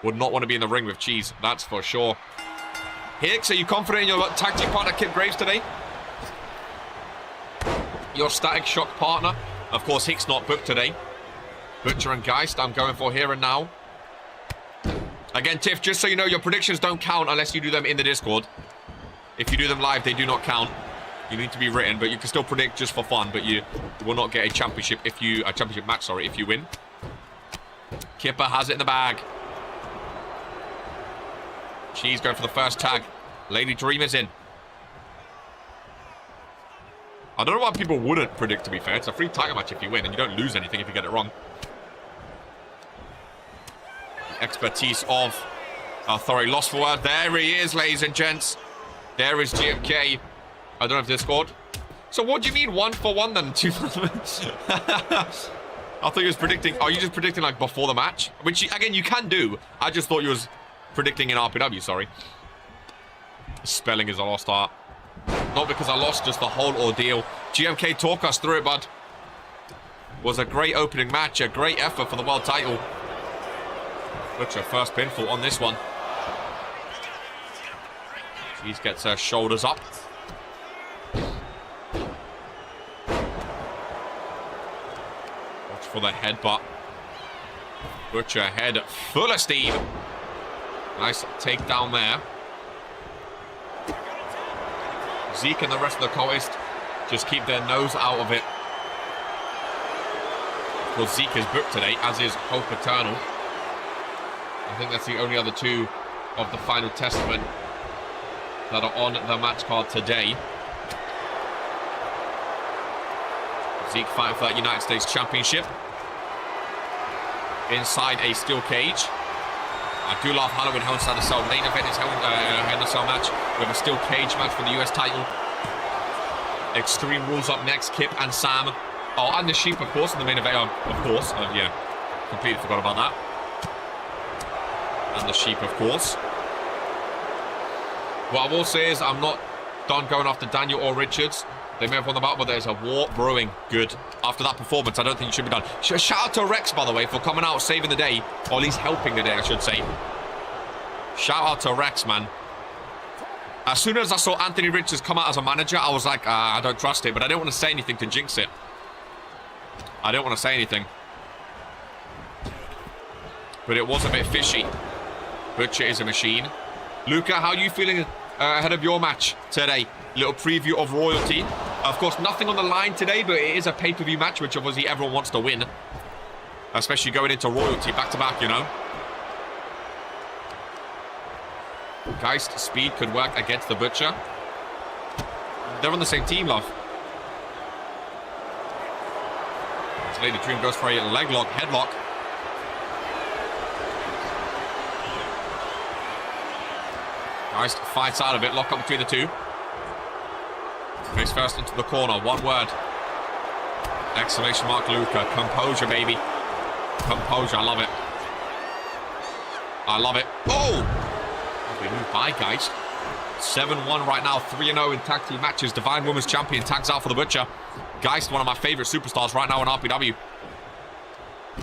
Would not want to be in the ring with Cheese. That's for sure. Hicks, are you confident in your tag team partner, Kip Graves, today? Your Static Shock partner. Of course, Hicks not booked today. Butcher and Geist, I'm going for here and now. Again, Tiff, just so you know, your predictions don't count unless you do them in the Discord. If you do them live, they do not count. You need to be written, but you can still predict just for fun, but you will not get a championship match, sorry, if you win. Kipper has it in the bag. She's going for the first tag. Lady Dream is in. I don't know why people wouldn't predict, to be fair. It's a free title match if you win, and you don't lose anything if you get it wrong. The expertise of Authority. Lost for word. There he is, ladies and gents. There is GMK. I don't have Discord. So what do you mean 1 for 1 then? I thought you was predicting. Are you just predicting like before the match? Which, again, you can do. I just thought you was predicting in RPW, sorry. Spelling is a lost art. Not because I lost, just the whole ordeal. GMK, talk us through it, bud. Was a great opening match, a great effort for the world title. Butcher first pinfall on this one. She gets her shoulders up. Watch for the headbutt. Butcher head full of steam. Nice takedown there. Zeke and the rest of the coast just keep their nose out of it. Well, Zeke is booked today, as is Hope Eternal. I think that's the only other two of the Final Testament that are on the match card today. Zeke fighting for that United States Championship. Inside a steel cage. I do love Halloween Hell in a Cell main event is Hell in a Cell match with a steel cage match for the US title. Extreme Rules up next, Kip and Sam. Oh, and the Sheep, of course, in the main event. Of course, yeah, completely forgot about that. And the Sheep, of course. What I will say is I'm not done going after Daniel or Richards. They may have won the battle, but there's a war brewing. Good. After that performance, I don't think you should be done. Shout out to Rex, by the way, for coming out, saving the day. Or at least helping the day, I should say. Shout out to Rex, man. As soon as I saw Anthony Richards come out as a manager, I was like, I don't trust it. But I didn't want to say anything to jinx it. I didn't want to say anything. But it was a bit fishy. Butcher is a machine. Luca, how are you feeling ahead of your match today? Little preview of Royalty. Of course, nothing on the line today, but it is a pay-per-view match, which obviously everyone wants to win. Especially going into Royalty back-to-back, you know. Geist speed could work against the Butcher. They're on the same team, love. This Lady Dream goes for a leg lock, headlock. Geist fights out of it, lock up between the two. Face first into the corner, one word. Exclamation mark, Luca. Composure, baby. Composure, I love it. I love it. Oh! We move by, Geist. 7-1 right now, 3-0 in tag team matches. Divine Women's Champion tags out for the Butcher. Geist, one of my favorite superstars right now in RPW.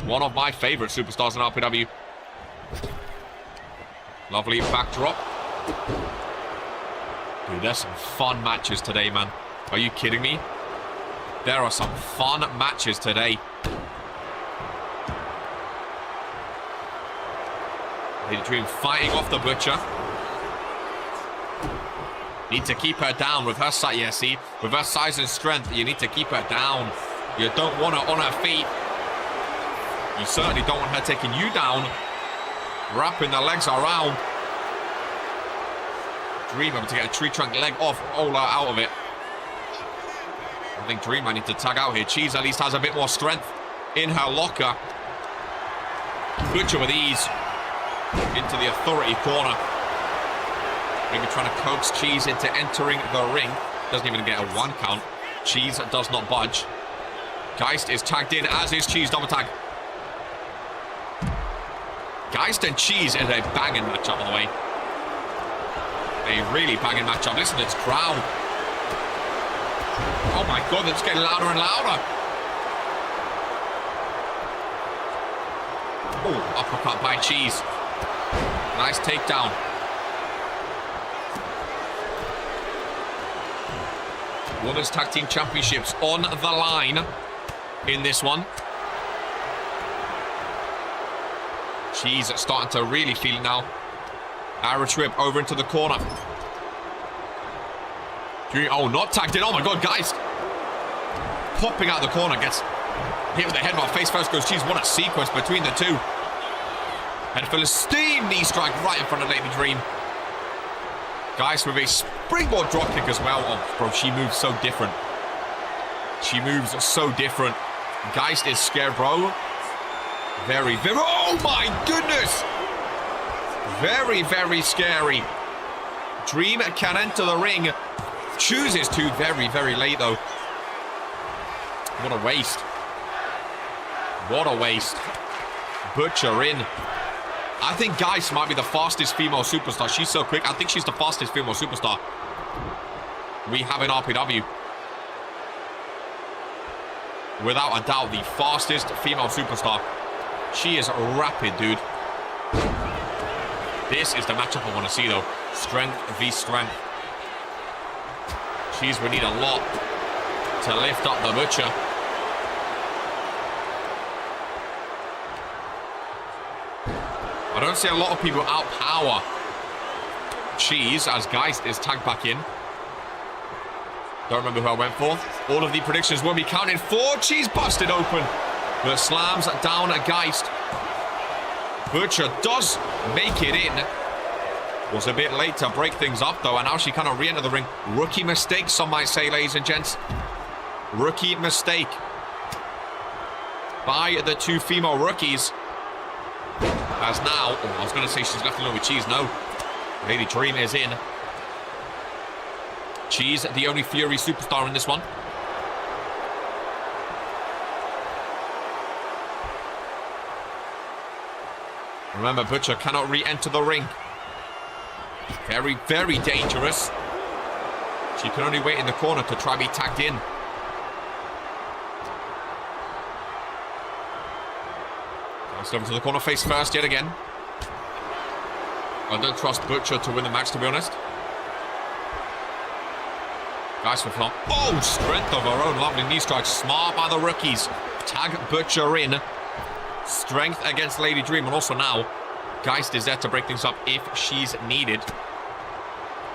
One of my favorite superstars in RPW. Lovely backdrop. Dude, there's some fun matches today, man. Are you kidding me? There are some fun matches today. Lady Dream fighting off the Butcher. Need to keep her down with her size. Yeah, see? With her size and strength, you need to keep her down. You don't want her on her feet. You certainly don't want her taking you down. Wrapping the legs around. Dream able to get a tree trunk leg off, all out of it. I think Dream might need to tag out here. Cheese at least has a bit more strength in her locker. Butcher with ease into the Authority corner. Maybe trying to coax Cheese into entering the ring. Doesn't even get a 1 count. Cheese does not budge. Geist is tagged in, as is Cheese. Double tag. Geist and Cheese is a banging matchup, by the way. A really banging matchup. Listen to this crowd. Oh my god, it's getting louder and louder. Oh, uppercut by Cheese. Nice takedown. Women's Tag Team Championships on the line in this one. She's starting to really feel it now. Irish whip over into the corner. Oh, not tagged in. Oh my god, guys. Popping out the corner, gets hit with the head while face first goes Cheese. What a sequence between the two. Head full of steam. Knee strike right in front of Lady Dream. Guys with a springboard drop kick as well. Oh, bro, she moves so different. She moves so different. Geist is scared, bro. Very, very... Oh, my goodness! Very, very scary. Dream can enter the ring. Chooses to very, very late, though. What a waste. What a waste. Butcher in. I think Geist might be the fastest female superstar. She's so quick. I think she's the fastest female superstar we have in RPW. Without a doubt, the fastest female superstar. She is rapid, dude. This is the matchup I want to see, though. Strength v strength. Cheese would need a lot to lift up the Butcher. I don't see a lot of people outpower Cheese as Geist is tagged back in. Don't remember who I went for. All of the predictions will be counted for. Cheese busted open, but slams down a Geist. Butcher does make it in. Was a bit late to break things up, though, and now she kind of re-entered the ring. Rookie mistake, some might say, ladies and gents. Rookie mistake by the two female rookies. As now, oh, I was going to say she's left alone with Cheese. No. Lady Dream is in. Cheese, the only Fury superstar in this one. Remember, Butcher cannot re-enter the ring. Very, very dangerous. She can only wait in the corner to try to be tagged in. Goes over to the corner face first yet again. I don't trust Butcher to win the match, to be honest. Guys for flop. Oh, strength of her own. Lovely knee strike. Smart by the rookies. Tag Butcher in. Strength against Lady Dream. And also now, Geist is there to break things up if she's needed.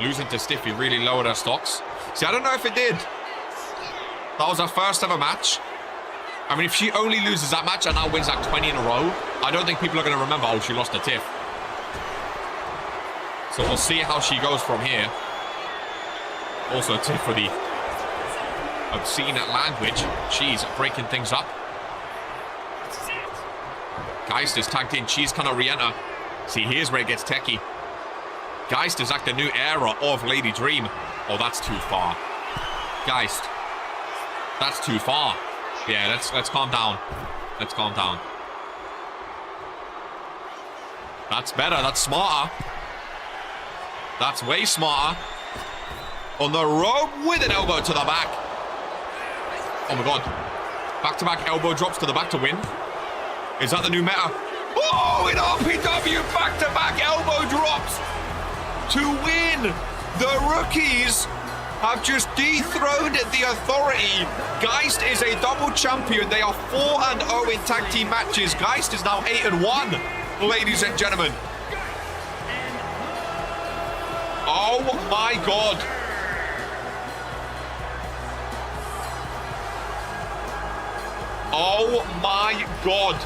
Losing to Stiffy really lowered her stocks. See, I don't know if it did. That was her first ever match. I mean, if she only loses that match and now wins like 20 in a row, I don't think people are going to remember, oh, she lost to Tiff. So we'll see how she goes from here. Also, Tiff for the obscene language. She's breaking things up. Geist is tagged in. Cheese cannot re-enter. See, here's where it gets techie. Geist is like the new era of Lady Dream. Oh, that's too far. Geist. That's too far. Yeah, let's calm down. Let's calm down. That's better. That's smarter. That's way smarter. On the rope with an elbow to the back. Oh my god. Back-to-back elbow drops to the back to win. Is that the new meta? Oh, in RPW, back-to-back elbow drops to win. The rookies have just dethroned the authority. Geist is a double champion. They are 4-0 in tag team matches. Geist is now 8-1, ladies and gentlemen. Oh my god. Oh my god.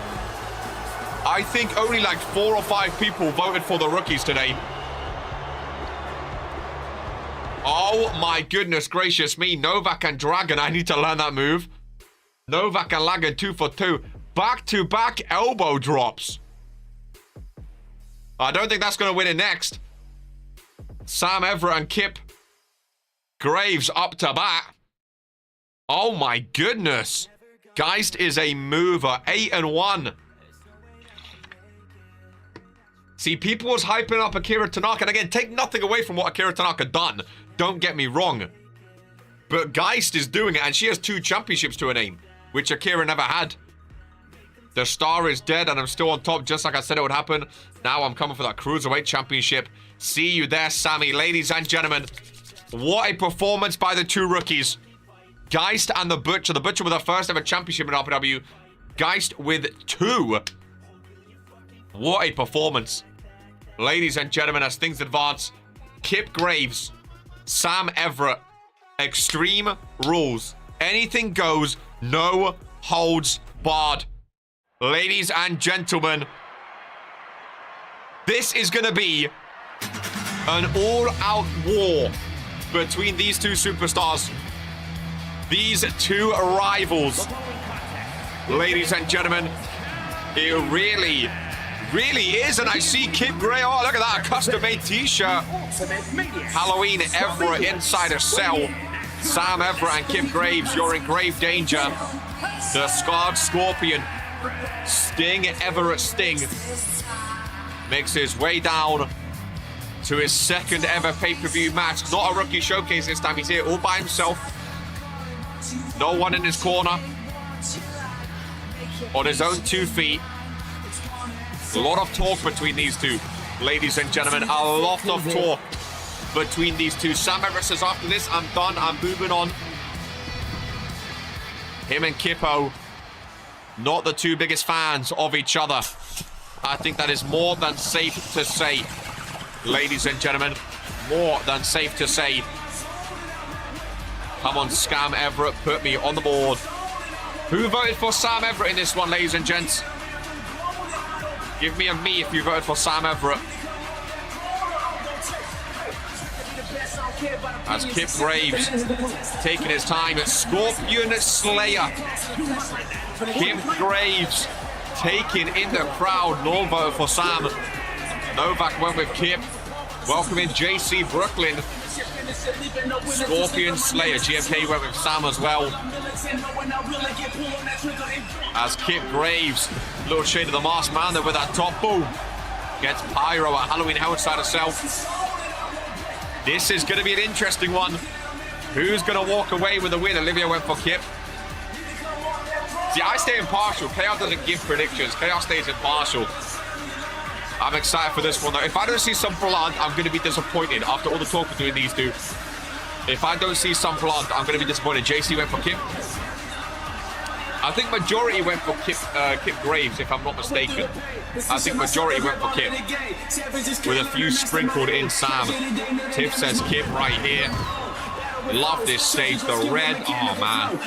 I think only like 4 or 5 people voted for the rookies today. Oh my goodness gracious me. Novak and Dragon. I need to learn that move. Novak and Lagan 2 for 2. Back-to-back elbow drops. I don't think that's going to win it next. Sam Everett and Kip Graves up to bat. Oh my goodness. Geist is a mover. 8-1. See, people was hyping up Akira Tanaka. And again, take nothing away from what Akira Tanaka done. Don't get me wrong. But Geist is doing it. And she has 2 championships to her name, which Akira never had. The star is dead and I'm still on top, just like I said it would happen. Now I'm coming for that Cruiserweight Championship. See you there, Sammy. Ladies and gentlemen, what a performance by the 2 rookies. Geist and the Butcher. The Butcher with her first ever championship in RPW. Geist with 2. What a performance. Ladies and gentlemen, as things advance, Kip Graves, Sam Everett, Extreme Rules. Anything goes, no holds barred. Ladies and gentlemen, this is going to be an all-out war between these 2 superstars. These 2 rivals. Ladies and gentlemen, it really is. And I see Kip Gray. Oh, look at that. A custom-made t-shirt. Halloween Everett inside a cell. Sam Everett and Kip Graves, you're in grave danger. The Scarred Scorpion. Sting Everett Sting makes his way down to his 2nd ever pay-per-view match. Not a rookie showcase this time. He's here all by himself. No one in his corner. On his own 2 feet. A lot of talk between these 2. Ladies and gentlemen, a lot of talk between these 2. Sam Everett says, after this, I'm done. I'm moving on. Him and Kippo, not the 2 biggest fans of each other. I think that is more than safe to say. Ladies and gentlemen, more than safe to say. Come on, Scam Everett, put me on the board. Who voted for Sam Everett in this one, ladies and gents? Give me a me if you voted for Sam Everett. As Kip Graves taking his time at Scorpion Slayer. Kip Graves taking in the crowd. No vote for Sam. Novak went with Kip. Welcome in JC Brooklyn. Scorpion Slayer. GMK went with Sam as well. As Kip Graves, little shade of the masked man there with that top boom. Gets Pyro at Halloween Hell inside herself. This is going to be an interesting one. Who's going to walk away with the win? Olivia went for Kip. See, I stay impartial. Chaos doesn't give predictions. Chaos stays impartial. I'm excited for this one, though. If I don't see some blood, I'm going to be disappointed after all the talk between these 2. If I don't see some blood, I'm going to be disappointed. JC went for Kip. I think majority went for Kip Graves, if I'm not mistaken. I think majority went for Kip, with a few sprinkled in Sam. Tiff says Kip right here. Love this stage, the red. Oh, man.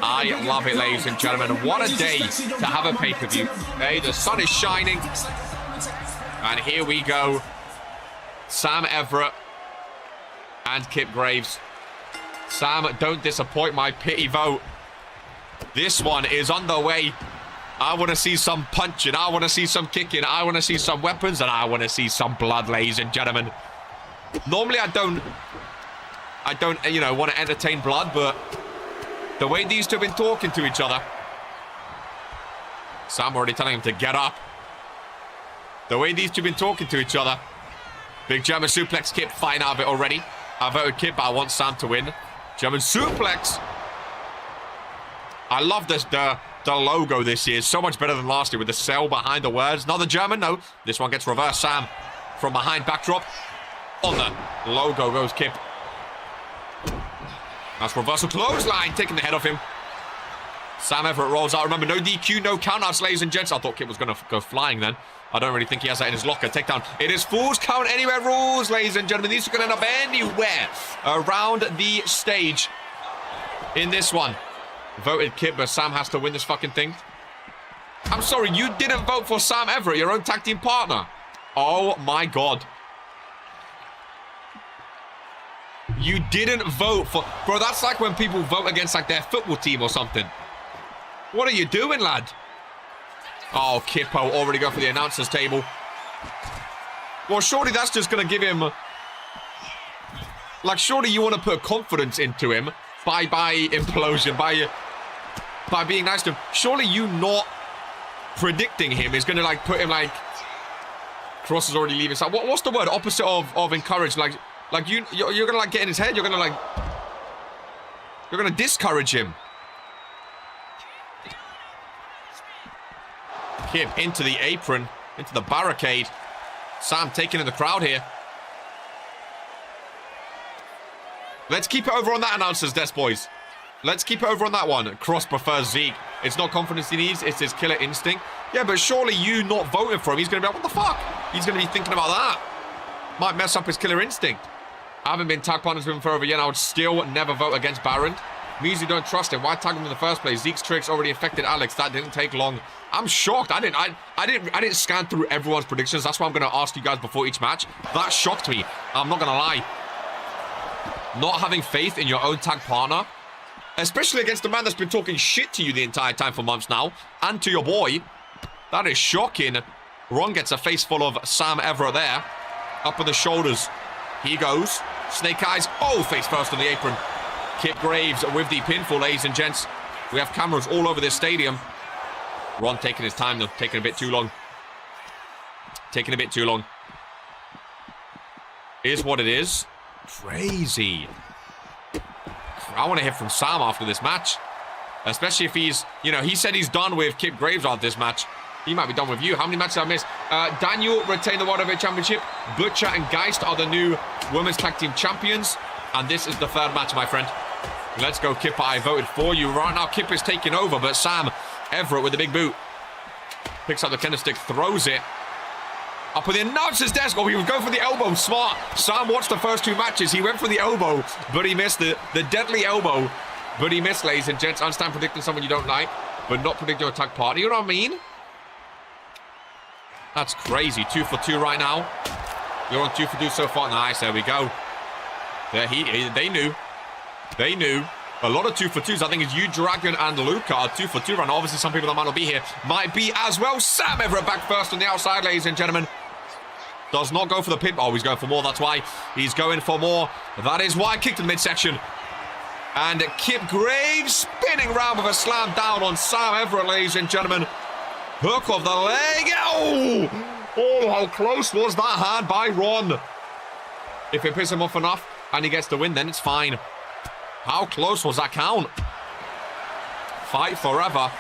I love it, ladies and gentlemen. What a day to have a pay-per-view. Hey, the sun is shining. And here we go. Sam Everett and Kip Graves. Sam, don't disappoint my pity vote. This one is underway. I want to see some punching. I want to see some kicking. I want to see some weapons. And I want to see some blood, ladies and gentlemen. Normally, I don't, you know, want to entertain blood, but the way these 2 have been talking to each other. Sam already telling him to get up. The way these 2 have been talking to each other. Big German suplex. Kip fighting out of it already. I voted Kip, but I want Sam to win. German suplex. I love this, the logo this year. So much better than last year with the cell behind the words. Not the German, no. This one gets reversed. Sam from behind backdrop. On the logo goes Kip. That's reversal clothesline, taking the head off him. Sam Everett rolls out. Remember, no DQ, no countouts, ladies and gents. I thought Kip was going to go flying then. I don't really think he has that in his locker. Takedown. It is Falls Count Anywhere rules, ladies and gentlemen. These are going to end up anywhere around the stage in this one. Voted Kip, but Sam has to win this fucking thing. I'm sorry, you didn't vote for Sam Everett, your own tag team partner. Oh my God. You didn't vote for... Bro, that's like when people vote against like their football team or something. What are you doing, lad? Oh, Kippo already go for the announcer's table. Well, surely that's just going to give him Like, surely you want to put confidence into him by implosion, by being nice to him. Surely you not predicting him is going to, like, put him, like... Cross is already leaving. So what's the word? Opposite of encourage. Like you're going to, like, get in his head. You're going to, like... You're going to discourage him. Kip into the apron. Into the barricade. Sam taking in the crowd here. Let's keep it over on that announcer's desk, boys. Let's keep it over on that one. Cross prefers Zeke. It's not confidence he needs. It's his killer instinct. Yeah, but surely you not voting for him, he's going to be like, what the fuck? He's going to be thinking about that. Might mess up his killer instinct. I haven't been tag partners with him for over a year, and I would still never vote against Baron. Means you don't trust him. Why tag him in the first place? Zeke's tricks already affected Alex. That didn't take long. I'm shocked. I didn't scan through everyone's predictions. That's why I'm going to ask you guys before each match. That shocked me. I'm not going to lie. Not having faith in your own tag partner, especially against a man that's been talking shit to you the entire time for months now, and to your boy, that is shocking. Ron gets a face full of Sam Everett there. Up on the shoulders. He goes. Snake eyes. Oh, face first on the apron. Kip Graves with the pinfall, ladies and gents. We have cameras all over this stadium. Ron taking his time, though. Taking a bit too long. Taking a bit too long. Is what it is. Crazy. I want to hear from Sam after this match. Especially if he's, you know, he said he's done with Kip Graves after this match. He might be done with you. How many matches have I missed? Daniel retained the World Heavyweight Championship. Butcher and Geist are the new Women's Tag Team Champions. And this is the third match, my friend. Let's go, Kip. I voted for you. Right now, Kip is taking over, but Sam Everett with the big boot. Picks up the candlestick, throws it. Up on the announcer's desk. Oh, he was going for the elbow. Smart. Sam watched the first two matches. He went for the elbow, but he missed the deadly elbow. But he missed, ladies and gents. I understand predicting someone you don't like, but not predicting your tag partner. You know what I mean? That's crazy. 2 for 2 right now. You're on 2 for 2 so far. Nice. There we go. There they knew. They knew. A lot of 2 for 2s. I think it's you, Dragon, and Luca are 2 for 2 right now. Obviously, some people that might not be here might be as well. Sam Everett back first on the outside, ladies and gentlemen. Does not go for the pin. Oh, he's going for more. That's why he's going for more. That is why. Kicked in midsection. And Kip Graves spinning around with a slam down on Sam Everett, ladies and gentlemen. Hook of the leg. Oh, how close was that hand by Ron? If it pisses him off enough and he gets the win, then it's fine. How close was that count? Fight forever.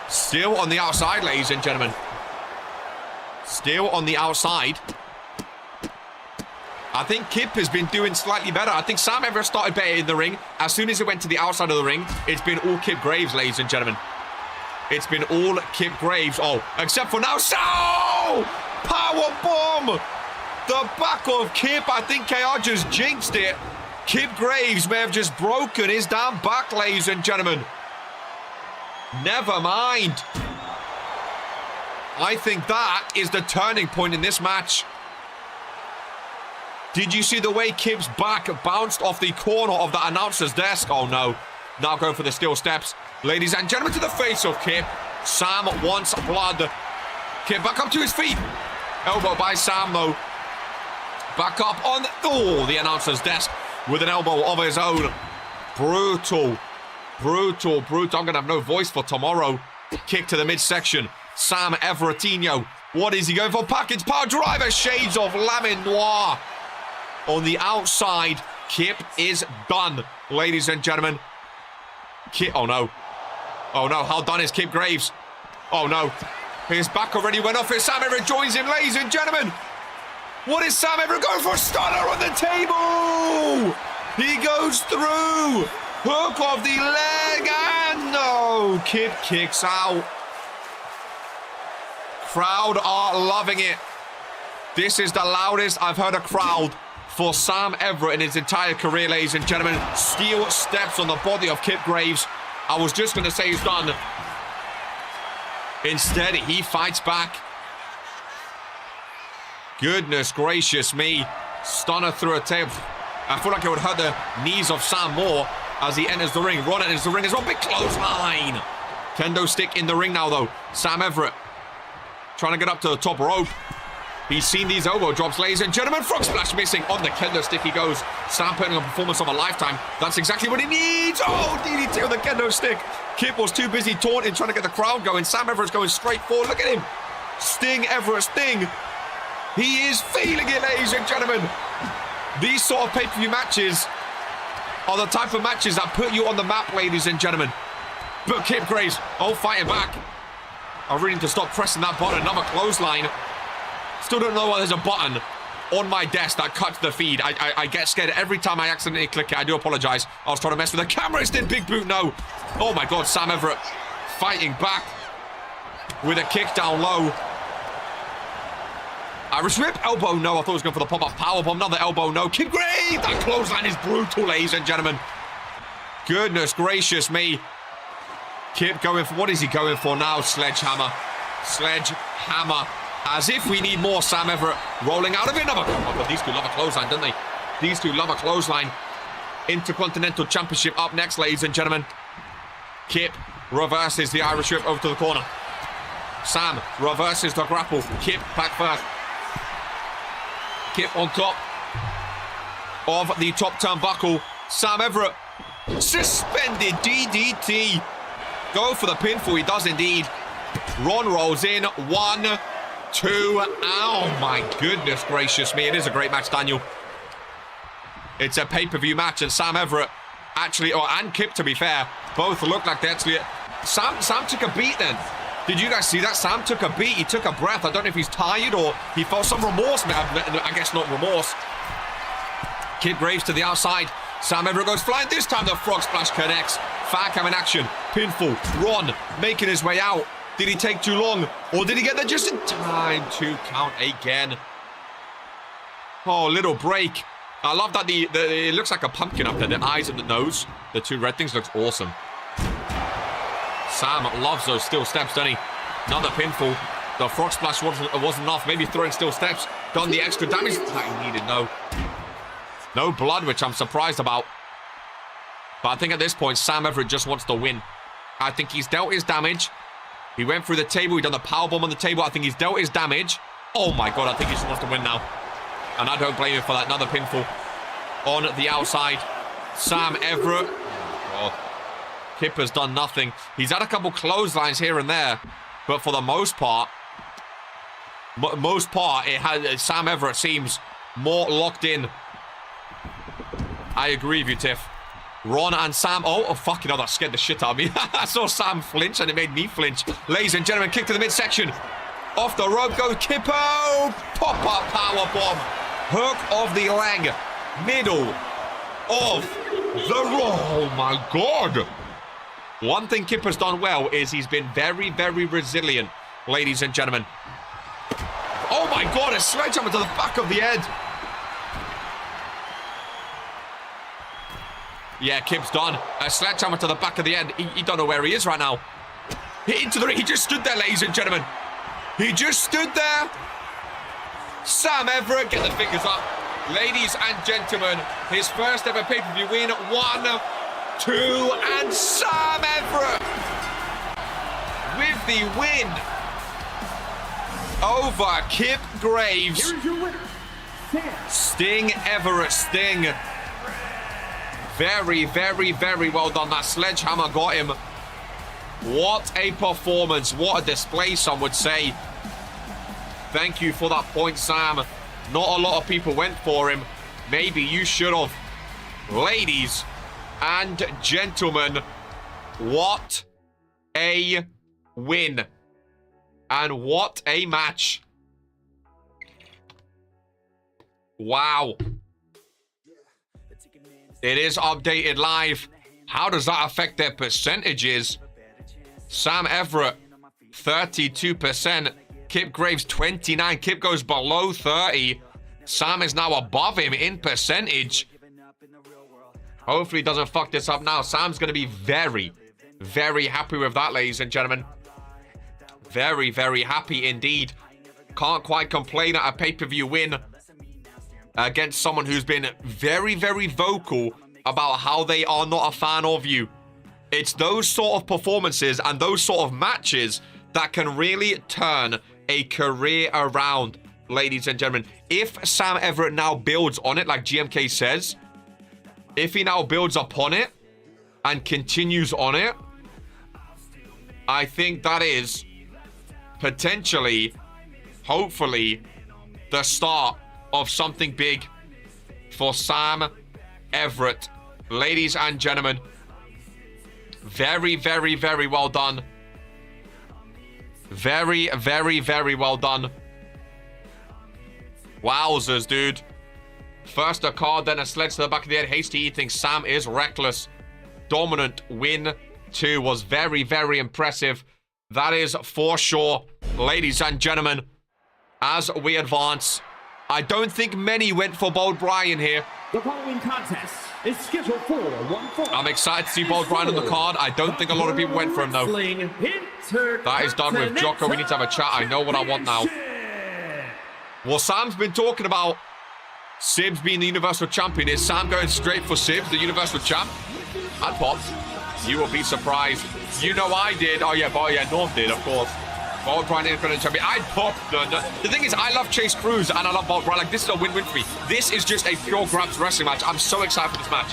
Still on the outside, ladies and gentlemen. Still on the outside. I think Kip has been doing slightly better. I think Sam Everett started better in the ring. As soon as it went to the outside of the ring, it's been all Kip Graves, ladies and gentlemen. It's been all Kip Graves. Oh, except for now. So! Power bomb! The back of Kip. I think KR just jinxed it. Kip Graves may have just broken his damn back, ladies and gentlemen. Never mind. I think that is the turning point in this match. Did you see the way Kip's back bounced off the corner of the announcer's desk? Oh, no. Now going for the steel steps. Ladies and gentlemen, to the face of Kip. Sam wants blood. Kip back up to his feet. Elbow by Sam, though. Back up on the announcer's desk with an elbow of his own. Brutal. Brutal, brutal. I'm going to have no voice for tomorrow. Kick to the midsection. Sam Everettinho. What is he going for? Package power driver. Shades of Lamin Noir. On the outside, Kip is done, ladies and gentlemen. Kip, oh no. Oh no, how done is Kip Graves? Oh no. His back already went off. His Sam Everett joins him, ladies and gentlemen. What is Sam Everett going for? Stunner on the table. He goes through. Hook of the leg, and no. Kip kicks out. Crowd are loving it. This is the loudest I've heard a crowd for Sam Everett in his entire career, ladies and gentlemen. Steel steps on the body of Kip Graves. I was just going to say he's done. Instead, he fights back. Goodness gracious me. Stunner through a table. I feel like it would hurt the knees of Sam more as he enters the ring. Ron enters the ring as well. Big clothesline. Kendo stick in the ring now, though. Sam Everett trying to get up to the top rope. He's seen these elbow drops, ladies and gentlemen. Frog splash missing. On the kendo stick he goes. Sam putting on a performance of a lifetime. That's exactly what he needs. Oh, DDT on the kendo stick. Kip was too busy taunting, trying to get the crowd going. Sam Everett's going straight forward. Look at him. Sting Everett, Sting. He is feeling it, ladies and gentlemen. These sort of pay-per-view matches are the type of matches that put you on the map, ladies and gentlemen. But Kip Graves, fighting back. I really need to stop pressing that button. Another clothesline. Still don't know why there's a button on my desk that cuts the feed. I get scared every time I accidentally click it. I do apologize. I was trying to mess with the camera. It's did big boot. No. Oh my God. Sam Everett fighting back with a kick down low. Irish whip. Elbow no. I thought he was going for the pop-up powerbomb. Another elbow no. Kip Grave. That clothesline is brutal, ladies and gentlemen. Goodness gracious me. Kip going for, what is he going for now? Sledgehammer. Sledgehammer. As if we need more. Sam Everett rolling out of it. Another, oh my God, these two love a clothesline, don't they? These two love a clothesline. Intercontinental Championship up next, ladies and gentlemen. Kip reverses the Irish whip over to the corner. Sam reverses the grapple. Kip back first. Kip on top of the top turnbuckle. Sam Everett suspended DDT. Go for the pinfall. He does indeed. Ron rolls in. 1, 2. Oh my goodness gracious me. It is a great match, Daniel. It's a pay-per-view match, and Sam Everett actually, and Kip to be fair, both look like they actually. Sam took a beat then. Did you guys see that? Sam took a beat. He took a breath. I don't know if he's tired or he felt some remorse. I guess not remorse. Kip Graves to the outside. Sam Everett goes flying. This time the frog splash connects. Farcam in action. Pinfall. Ron making his way out. Did he take too long? Or did he get there just in time to count again? Oh, little break. I love that it looks like a pumpkin up there. The eyes and the nose. The two red things looks awesome. Sam loves those steel steps, doesn't he? Another pinfall. The frog splash wasn't enough. Maybe throwing steel steps. Done the extra damage that he needed. No blood, which I'm surprised about. But I think at this point, Sam Everett just wants to win. I think he's dealt his damage. He went through the table. He done the powerbomb on the table. I think he's dealt his damage. Oh my God, I think he just wants to win now. And I don't blame him for that. Another pinfall on the outside. Sam Everett. Oh, Kip has done nothing. He's had a couple clotheslines here and there. But for the most part, Sam Everett seems more locked in. I agree with you, Tiff. Ron and Sam. Oh, fucking hell, that scared the shit out of me. I saw Sam flinch and it made me flinch. Ladies and gentlemen, kick to the midsection. Off the rope goes Kippo. Pop-up powerbomb. Hook of the leg. Middle of the row. Oh my God. One thing Kip has done well is he's been very, very resilient, ladies and gentlemen. Oh my God, a sledgehammer to the back of the head. Yeah, Kip's done. A sledgehammer to the back of the head. He don't know where he is right now. Hit into the ring. He just stood there, ladies and gentlemen. He just stood there. Sam Everett, get the fingers up. Ladies and gentlemen, his first ever pay-per-view win. 1, 2, and Sam Everett with the win over Kip Graves. Here's your winner, Sam. Sting Everett. Sting. Very, very, very well done. That sledgehammer got him. What a performance. What a display, some would say. Thank you for that point, Sam. Not a lot of people went for him. Maybe you should have. Ladies and gentlemen, what a win. And what a match. Wow. It is updated live. How does that affect their percentages? Sam Everett, 32%. Kip Graves, 29. Kip goes below 30. Sam is now above him in percentage. Hopefully he doesn't fuck this up now. Sam's going to be very, very happy with that, ladies and gentlemen. Very, very happy indeed. Can't quite complain at a pay-per-view win against someone who's been very, very vocal about how they are not a fan of you. It's those sort of performances and those sort of matches that can really turn a career around. ladies and gentlemen. If Sam Everett now builds on it, like GMK says, if he now builds upon it and continues on it, I think that is potentially, hopefully, the start of something big for Sam Everett. Ladies and gentlemen, very, very, very well done. Very, very, very well done. Wowzers, dude. First a card, then a sledge to the back of the head. Hasty eating. Sam is reckless. Dominant win 2 was very, very impressive. That is for sure. Ladies and gentlemen, as we advance, I don't think many went for Bold Brian here. The following contest is scheduled for one fall. I'm excited to see Bold Brian on the card. I don't think a lot of people went for him, though. That is done with Jocko. We need to have a chat. I know what I want now. Well, Sam's been talking about Sibs being the Universal Champion. Is Sam going straight for Sibs, the Universal Champ? I'd pop. You will be surprised. You know I did. Oh, yeah, Norm did, of course. Bold Brian Independent Champion. I'd pop. The thing is, I love Chase Cruz and I love Bold Brian. Like, this is a win-win for me. This is just a pure grabs wrestling match. I'm so excited for this match.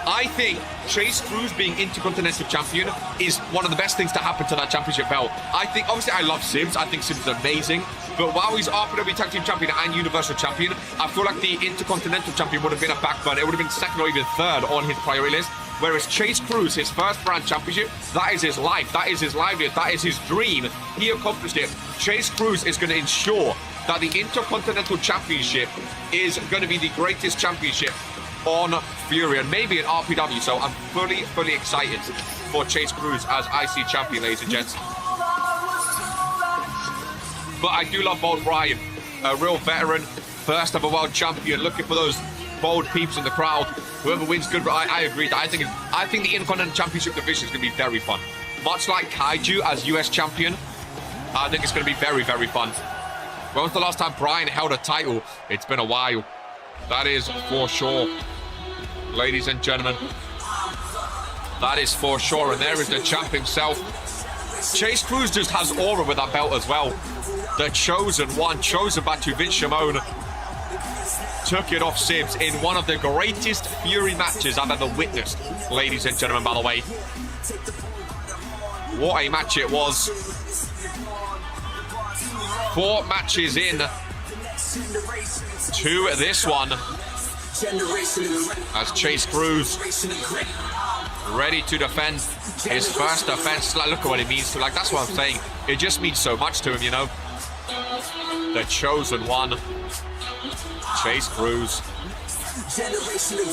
I think Chase Cruz being Intercontinental Champion is one of the best things to happen to that championship belt. I think, obviously, I love Sibs. I think Sibs is amazing. But while he's RPW Tag Team Champion and Universal Champion, I feel like the Intercontinental Champion would have been a backburner. It would have been second or even third on his priority list. Whereas Chase Cruz, his first brand championship, that is his life. That is his livelihood. That is his dream. He accomplished it. Chase Cruz is going to ensure that the Intercontinental Championship is going to be the greatest championship on Fury and maybe an RPW. So I'm fully excited for Chase Cruz as IC champion, ladies and gents. But I do love Bold Brian, a real veteran, first ever world champion, looking for those bold peeps in the crowd. Whoever wins, good. But I agree. I think the Intercontinental Championship division is going to be very fun. Much like Kaiju as US champion, I think it's going to be very, very fun. When was the last time Brian held a title? It's been a while. That is for sure. Ladies and gentlemen, that is for sure. And there is the champ himself. Chase Cruz just has aura with that belt as well. The Chosen One, chosen by Vince Shimon, took it off Sibs in one of the greatest Fury matches I've ever witnessed, ladies and gentlemen, by the way. What a match it was. 4 matches in to this one. As Chase Cruz ready to defend his first defense. Like, look at what it means to, like, that's what I'm saying. It just means so much to him, you know. The Chosen One, Chase Cruz.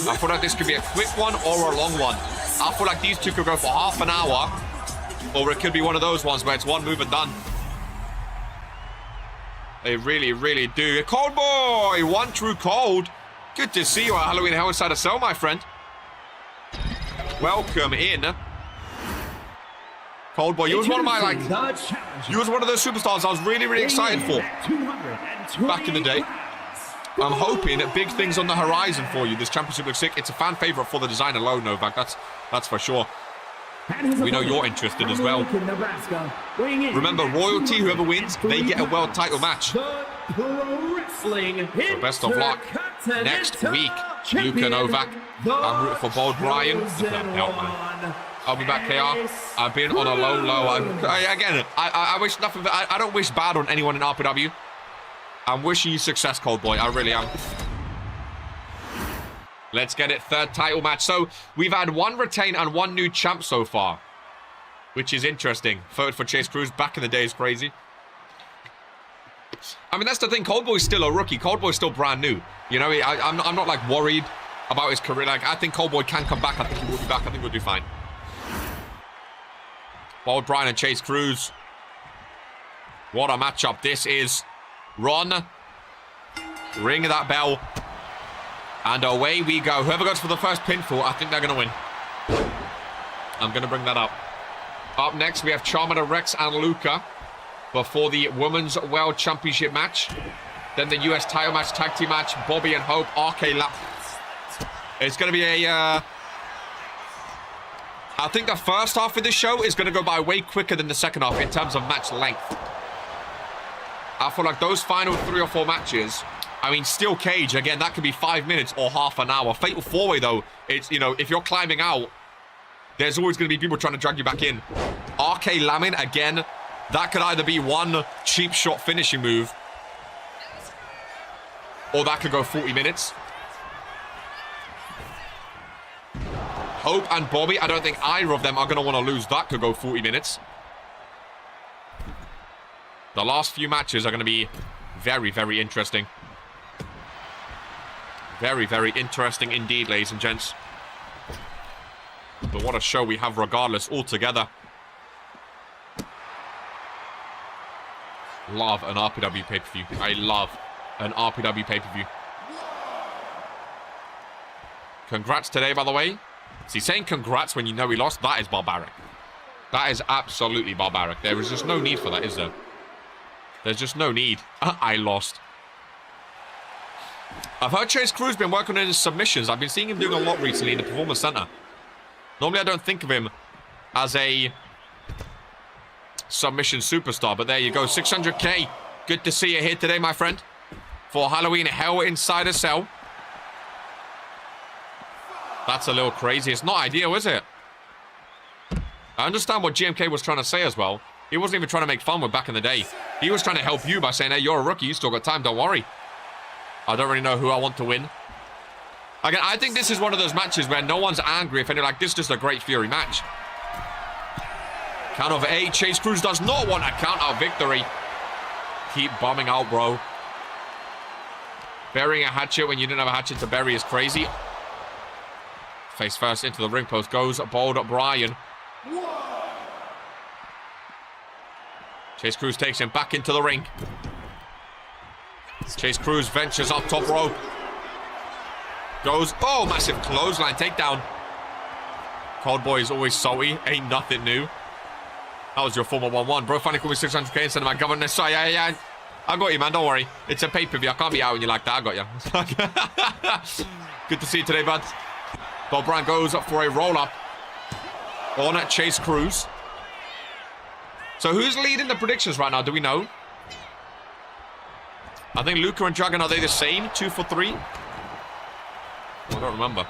I feel like this could be a quick one or a long one. I feel like these two could go for half an hour, or it could be one of those ones where it's one move and done. They really, really do. Cold Boy, one true cold. Good to see you at Halloween Hell Inside a Cell, my friend. Welcome in. Cold Boy, you was one of my, like, you was one of those superstars I was really, really excited for back in the day. I'm hoping that big things on the horizon for you. This championship looks sick. It's a fan favorite for the design alone, Novak. That's for sure. We know you're interested as well. Remember, royalty, whoever wins, they get a world title match. So best of luck next week, Luka Novak. I'm rooting for Bold Brian. Help, man. I'll be back, KR. I've been on a low. I wish nothing. I don't wish bad on anyone in RPW. I'm wishing you success, Cold Boy. I really am. Let's get it. Third title match. So we've had 1 retain and 1 new champ so far, which is interesting. Third for Chase Cruz. Back in the day is crazy. I mean, that's the thing. Cold Boy's still a rookie. Cold Boy's still brand new. You know, I'm not like worried about his career. Like, I think Cold Boy can come back. I think he will be back. I think we'll do fine. Bold Brian and Chase Cruz. What a matchup this is. Ron, ring that bell. And away we go. Whoever goes for the first pinfall, I think they're going to win. I'm going to bring that up. Up next, we have Charmander, Rex, and Luca before the Women's World Championship match. Then the US title match, tag team match, Bobby and Hope, RK Lap. It's going to be a... I think the first half of this show is going to go by way quicker than the second half in terms of match length. I feel like those final 3 or 4 matches, I mean, steel cage, again, that could be 5 minutes or half an hour. Fatal 4-way, though, it's, you know, if you're climbing out, there's always going to be people trying to drag you back in. RK Lamin, again, that could either be one cheap shot finishing move, or that could go 40 minutes. Hope and Bobby, I don't think either of them are going to want to lose. That could go 40 minutes. The last few matches are going to be very, very interesting. Very, very interesting indeed, ladies and gents. But what a show we have regardless altogether. Love an RPW pay-per-view. I love an RPW pay-per-view. Congrats today, by the way. See, saying congrats when you know we lost, that is barbaric. That is absolutely barbaric. There is just no need for that, is there? There's just no need. I lost. I've heard Chase Cruz been working on his submissions. I've been seeing him doing a lot recently in the Performance Center. Normally, I don't think of him as a submission superstar, but there you go. 600K. Good to see you here today, my friend, for Halloween Hell Inside a Cell. That's a little crazy. It's not ideal, is it? I understand what GMK was trying to say as well. He wasn't even trying to make fun with back in the day. He was trying to help you by saying, hey, you're a rookie. You still got time. Don't worry. I don't really know who I want to win. Again, I think this is one of those matches where no one's angry if any like this is just a great Fury match. Count of 8. Chase Cruz does not want a count out victory. Keep bombing out, bro. Burying a hatchet when you didn't have a hatchet to bury is crazy. Face first into the ring post goes Bold Brian. Chase Cruz takes him back into the ring. Chase Cruz ventures up top rope. Goes, oh, massive clothesline takedown. Cold Boy is always salty. Ain't nothing new. That was your former 1-1. Bro, finally called me 600K instead of my governor. So, yeah. I got you, man. Don't worry. It's a pay-per-view. I can't be out when you like that. I got you. Good to see you today, bud. Bob Bryan goes up for a roll-up on Chase Cruz. So who's leading the predictions right now? Do we know? I think Luca and Dragon, are they the same? 2 for 3? I don't remember.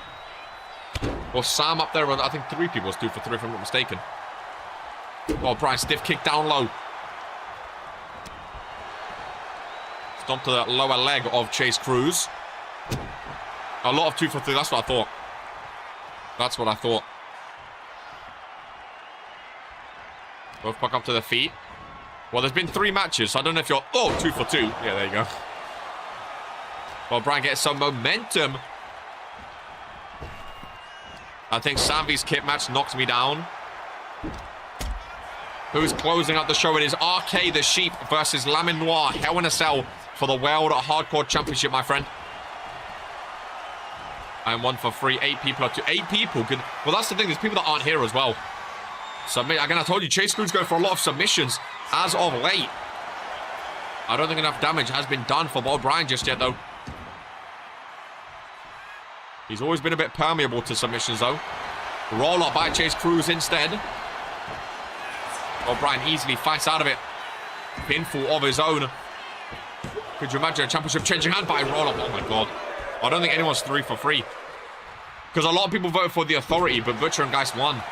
Well, Sam up there, I think 3 people was 2 for 3 if I'm not mistaken. Oh, Brian, stiff kick down low. Stomp to the lower leg of Chase Cruz. A lot of 2 for 3, that's what I thought. That's what I thought. Both back up to their feet. Well, there's been 3 matches, so I don't know if you're... Oh, 2 for 2. Yeah, there you go. Well, Brian gets some momentum. I think Samvi's kit match knocked me down. Who's closing out the show? It is RK the Sheep versus Lamin Noir. Hell in a Cell for the World Hardcore Championship, my friend. And 1 for 3. 8 people up to 8 people. Good. Well, that's the thing. There's people that aren't here as well. Submit. Again, I told you, Chase Cruz going for a lot of submissions as of late. I don't think enough damage has been done for Bob Bryan just yet, though. He's always been a bit permeable to submissions, though. Roll up by Chase Cruz instead. Bob Bryan easily fights out of it. Pinfall of his own. Could you imagine a championship changing hand by roll up? Oh my god. I don't think anyone's 3 for 3. Because a lot of people voted for the Authority, but Butcher and Geist won.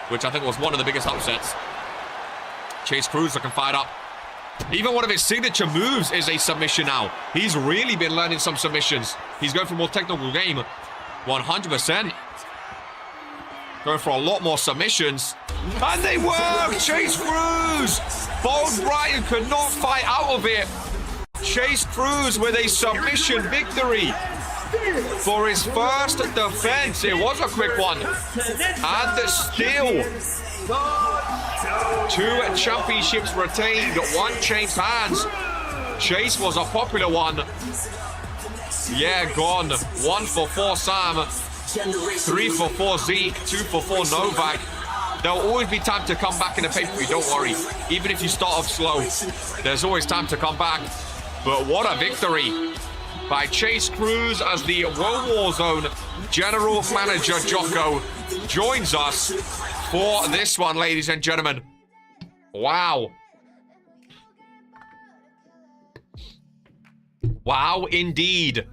Which I think was one of the biggest upsets. Chase Cruz looking fired up. Even one of his signature moves is a submission now. He's really been learning some submissions. He's going for a more technical game. 100%. Going for a lot more submissions. And they work! Chase Cruz! Bold Brian could not fight out of it. Chase Cruz with a submission victory. For his first defense. It was a quick one. And still, 2 championships retained, 1 changed hands. Chase was a popular one. Yeah, gone. 1 for 4 Sam. 3 for 4 Zeke. 2 for 4 Novak. There'll always be time to come back in a pay-per-view, don't worry. Even if you start off slow, there's always time to come back. But what a victory by Chase Cruz as the World War Zone General Manager Jocko joins us for this one, ladies and gentlemen. Wow. Wow, indeed.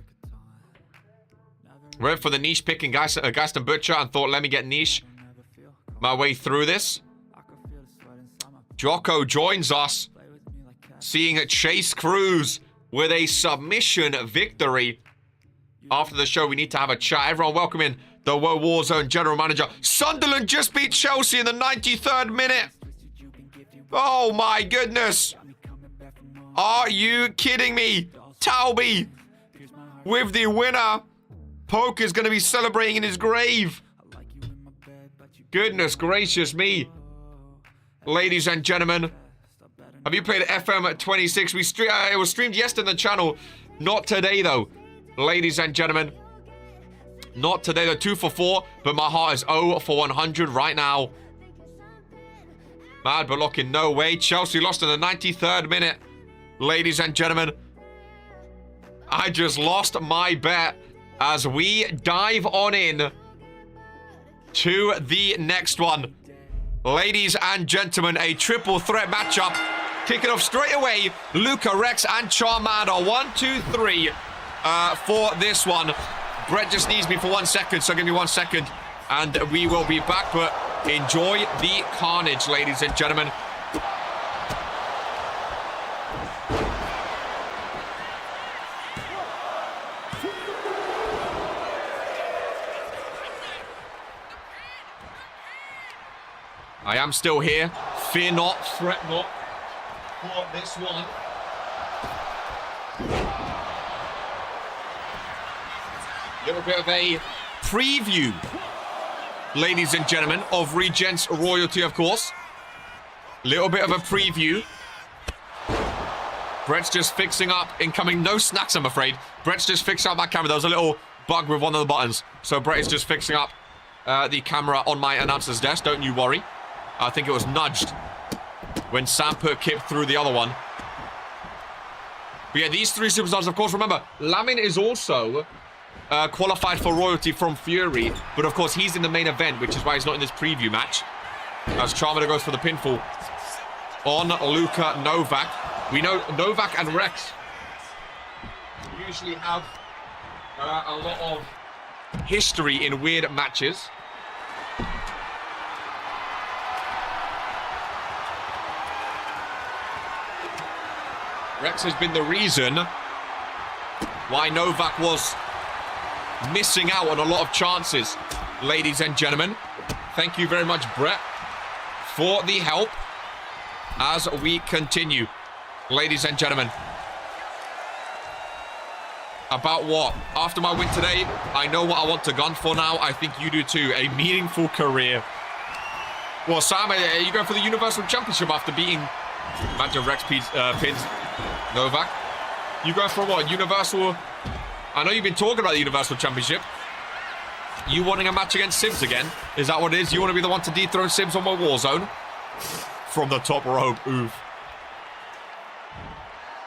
Went for the niche pick in Gaston Butcher and thought, let me get niche my way through this. Jocko joins us, seeing Chase Cruz with a submission victory. After the show, we need to have a chat. Everyone welcome in the World Warzone General Manager. Sunderland just beat Chelsea in the 93rd minute. Oh my goodness. Are you kidding me? Talby with the winner. Poke is going to be celebrating in his grave. Goodness gracious me. Ladies and gentlemen, have you played FM at 26? It was streamed yesterday on the channel. Not today, though. Ladies and gentlemen, not today. They're 2 for 4, but my heart is 0 for 100 right now. Mad but in no way. Chelsea lost in the 93rd minute. Ladies and gentlemen, I just lost my bet as we dive on in to the next one. Ladies and gentlemen, a triple threat matchup. Kicking off straight away. Luca, Rex, and Charmander. 1, 2, 3 for this one. Brett just needs me for 1 second, so give me 1 second. And we will be back, but enjoy the carnage, ladies and gentlemen. I am still here. Fear not, fret not for this one. Little bit of a preview, ladies and gentlemen, of Regents Royalty, of course. Little bit of a preview. Brett's just fixing up incoming. No snacks, I'm afraid. Brett's just fixing up my camera. There was a little bug with one of the buttons. So Brett is just fixing up the camera on my announcer's desk. Don't you worry. I think it was nudged when Sam put Kip through the other one. But yeah, these 3 superstars, of course, remember, Lamin is also qualified for Royalty from Fury. But, of course, he's in the main event, which is why he's not in this preview match. As Charmander goes for the pinfall on Luka Novak. We know Novak and Rex usually have a lot of history in weird matches. Rex has been the reason why Novak was missing out on a lot of chances, ladies and gentlemen. Thank you very much, Brett, for the help as we continue, ladies and gentlemen. About what? After my win today, I know what I want to gun for now. I think you do too. A meaningful career. Well, Sam, are you going for the Universal Championship after beating... Imagine Rex pins Novak. You going for what? Universal... I know you've been talking about the Universal Championship. You wanting a match against Sibs again? Is that what it is? You want to be the one to dethrone Sibs on my Warzone? From the top rope. Oof.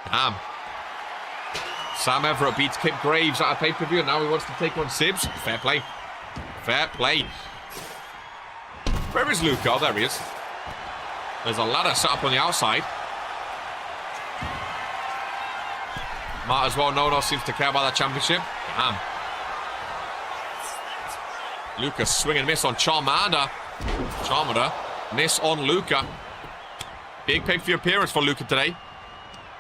Damn. Sam Everett beats Kip Graves at a pay-per-view, and now he wants to take on Sibs. Fair play. Fair play. Where is Luca? Oh, there he is. There's a ladder set up on the outside. Might as well. No one else seems to care about that championship. Damn. Luca swing and miss on Charmander. Charmander miss on Luca. Big pay-per-view appearance for Luca today.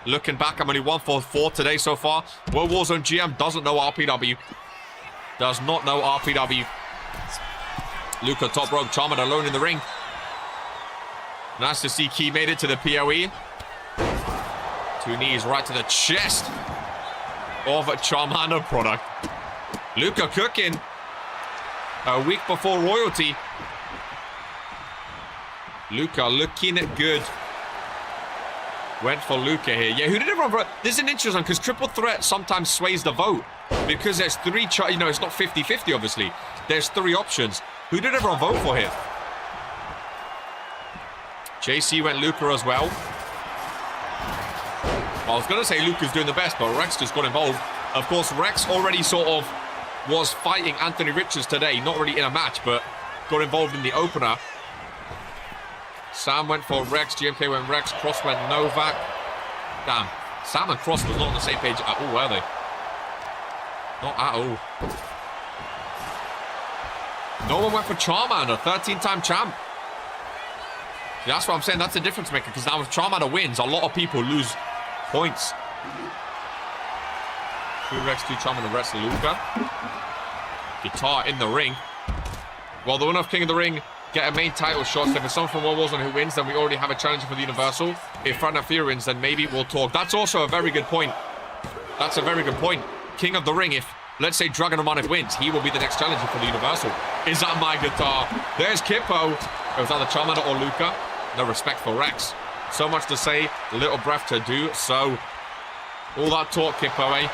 Looking back, I'm only 1 for 4 today so far. World Warzone GM doesn't know RPW. Does not know RPW. Luca top rope. Charmander alone in the ring. Nice to see Key made it to the PoE. 2 knees right to the chest of Charmander product. Luca cooking a week before Royalty. Luca looking good. Went for Luca here. Yeah, who did everyone vote? This is an interesting one because triple threat sometimes sways the vote because there's 3, you know, it's not 50-50 obviously. There's 3 options. Who did everyone vote for here? JC went Luca as well. I was going to say Luca's doing the best, but Rex just got involved. Of course, Rex already sort of was fighting Anthony Richards today. Not really in a match, but got involved in the opener. Sam went for Rex. GMK went Rex. Cross went Novak. Damn. Sam and Cross was not on the same page at all, were they? Not at all. No one went for Charmander, 13-time champ. Yeah, that's what I'm saying. That's a difference maker. Because now if Charmander wins, a lot of people lose points. 2 Rex, 2 Charmander, Rex, Luca. Guitar in the ring. Well, the winner of King of the Ring get a main title shot. So if it's someone from World War Z who wins, then we already have a challenger for the Universal. If Fran Fear wins, then maybe we'll talk. That's also a very good point. That's a very good point. King of the Ring, if, let's say, Dragon Romanic wins, he will be the next challenger for the Universal. Is that my guitar? There's Kippo. It was either Charmander or Luca. No respect for Rex. So much to say, little breath to do. So, all that talk, Kippo, eh?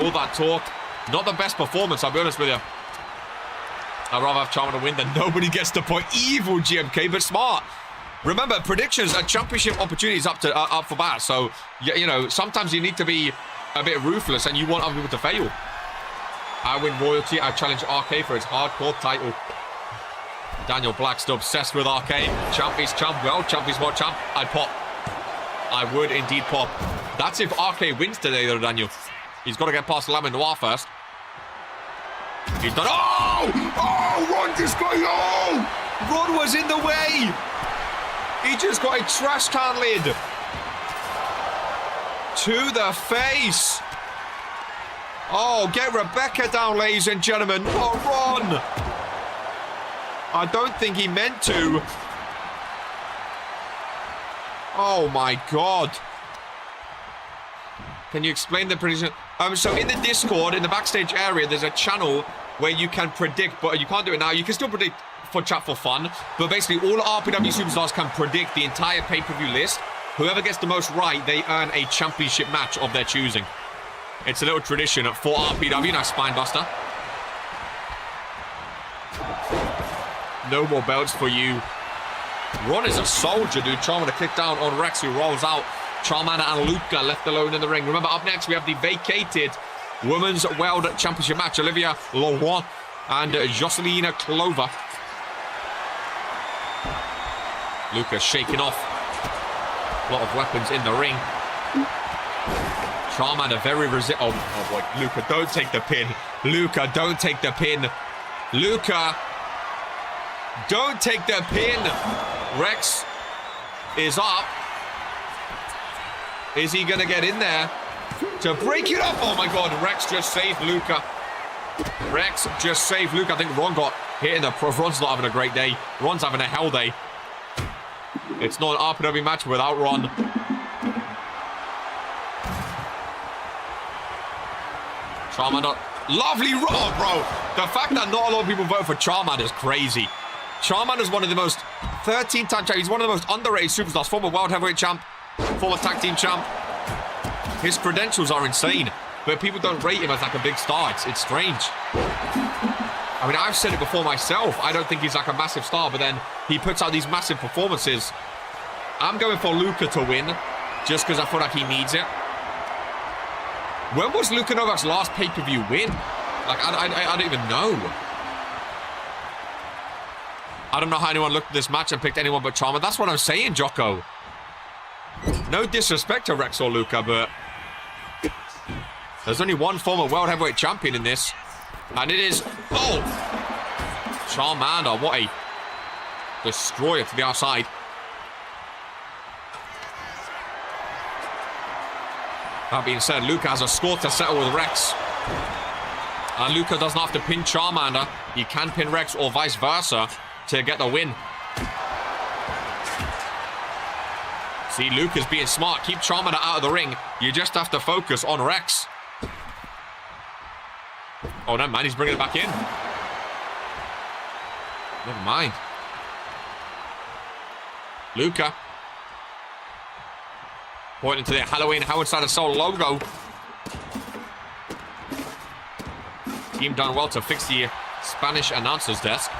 All that talk. Not the best performance, I'll be honest with you. I'd rather have Charmander win than nobody gets the point. Evil GMK, but smart. Remember, predictions are championship opportunities up for bat. So, you know, sometimes you need to be a bit ruthless and you want other people to fail. I win royalty. I challenge RK for his hardcore title. Daniel Black still obsessed with RK. Champ is champ. Well, champ is what champ? I'd pop. I would indeed pop. That's if RK wins today, though, Daniel. He's got to get past Lamb Noir first. He's done. Oh! Oh! Ron just got. Oh! Ron was in the way. He just got a trash can lid to the face. Oh, get Rebecca down, ladies and gentlemen. Oh, Ron. I don't think he meant to. Oh, my God. Can you explain the prediction? So in the Discord, in the backstage area, there's a channel where you can predict, but you can't do it now. You can still predict for chat for fun, but basically all RPW superstars can predict the entire pay-per-view list. Whoever gets the most right, they earn a championship match of their choosing. It's a little tradition for RPW. Nice spine buster. No more belts for you. Ron is a soldier, dude. Charmander kick down on Rex, who rolls out. Charmander and Luca left alone in the ring. Remember, up next, we have the vacated Women's World Championship match. Olivia Leroy and Jocelyn Clover. Luca shaking off. A lot of weapons in the ring. Charmander very resistant. Oh boy, Luca, don't take the pin. Luca, don't take the pin. Luca, don't take the pin. Rex is up. Is he going to get in there to break it up? Oh my God, Rex just saved Luca. Rex just saved Luca. I think Ron got hit in the... Ron's not having a great day. Ron's having a hell day. It's not an RPW match without Ron. Charmander. Lovely Ron, bro. The fact that not a lot of people vote for Charmander is crazy. Charmander's one of the most 13-time champ. He's one of the most underrated superstars. Former World Heavyweight champ. Former tag team champ. His credentials are insane. But people don't rate him as like a big star. It's strange. I mean, I've said it before myself. I don't think he's like a massive star. But then he puts out these massive performances. I'm going for Luca to win. Just because I feel like he needs it. When was Luka Novak's last pay-per-view win? Like, I don't even know. I don't know how anyone looked at this match and picked anyone but Charmander. That's what I'm saying, Jocko. No disrespect to Rex or Luca, but there's only one former World Heavyweight Champion in this. And it is... Oh! Charmander, what a destroyer to the outside. That being said, Luca has a score to settle with Rex. And Luca doesn't have to pin Charmander. He can pin Rex or vice versa to get the win. See, Luca's being smart. Keep Charmander out of the ring. You just have to focus on Rex. Oh, no, man. He's bringing it back in. Never mind. Luca. Pointing to the Halloween Howard Side of Soul logo. Team done well to fix the Spanish announcer's desk.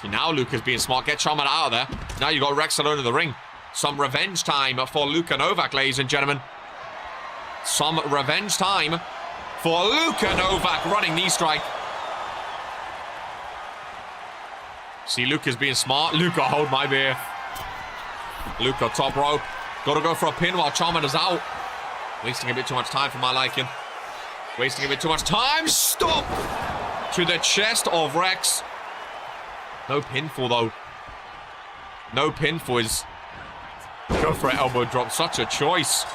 See, now Luca's being smart. Get Charmander out of there. Now you got Rex alone in the ring. Some revenge time for Luka Novak, ladies and gentlemen. Some revenge time for Luka Novak. Running knee strike. See, Luca's being smart. Luca, hold my beer. Luca, top rope. Gotta go for a pin while Charmander's out. Wasting a bit too much time for my liking. Wasting a bit too much time. Stop! To the chest of Rex. No pinfall, though. No pinfall is... Go for an elbow drop. Such a choice.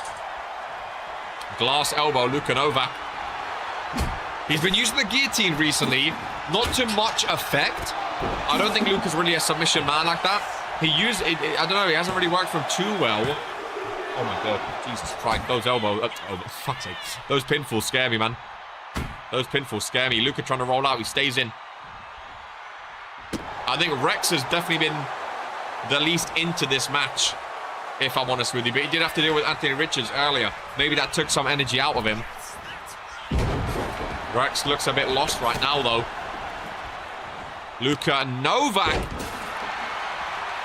Glass elbow, Luka Novak. He's been using the guillotine recently. Not to much effect. I don't think Luka's really a submission man like that. He used it, I don't know, he hasn't really worked for him too well. Oh my god, Jesus Christ, those elbows, oh, fuck's sake. Those pinfalls scare me, man. Those pinfalls scare me. Luka trying to roll out, he stays in. I think Rex has definitely been the least into this match, if I'm honest with you. But he did have to deal with Anthony Richards earlier. Maybe that took some energy out of him. Rex looks a bit lost right now, though. Luka Novak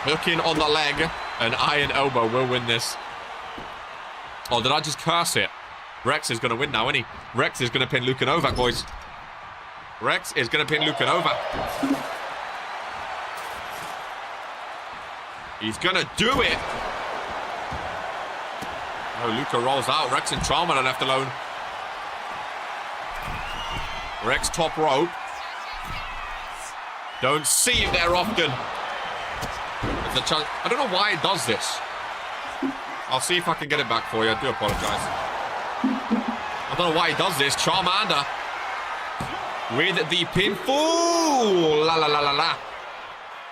hooking on the leg. An iron elbow will win this. Oh, did I just curse it? Rex is going to win now, isn't he? Rex is going to pin Luka Novak, boys. Rex is going to pin Luka Novak. He's going to do it. Oh, Luka rolls out. Rex and Charman are left alone. Rex top rope. Don't see him there often. I don't know why it does this. I'll see if I can get it back for you. I do apologize. I don't know why he does this. Charmander with the pinfall. La la la la la.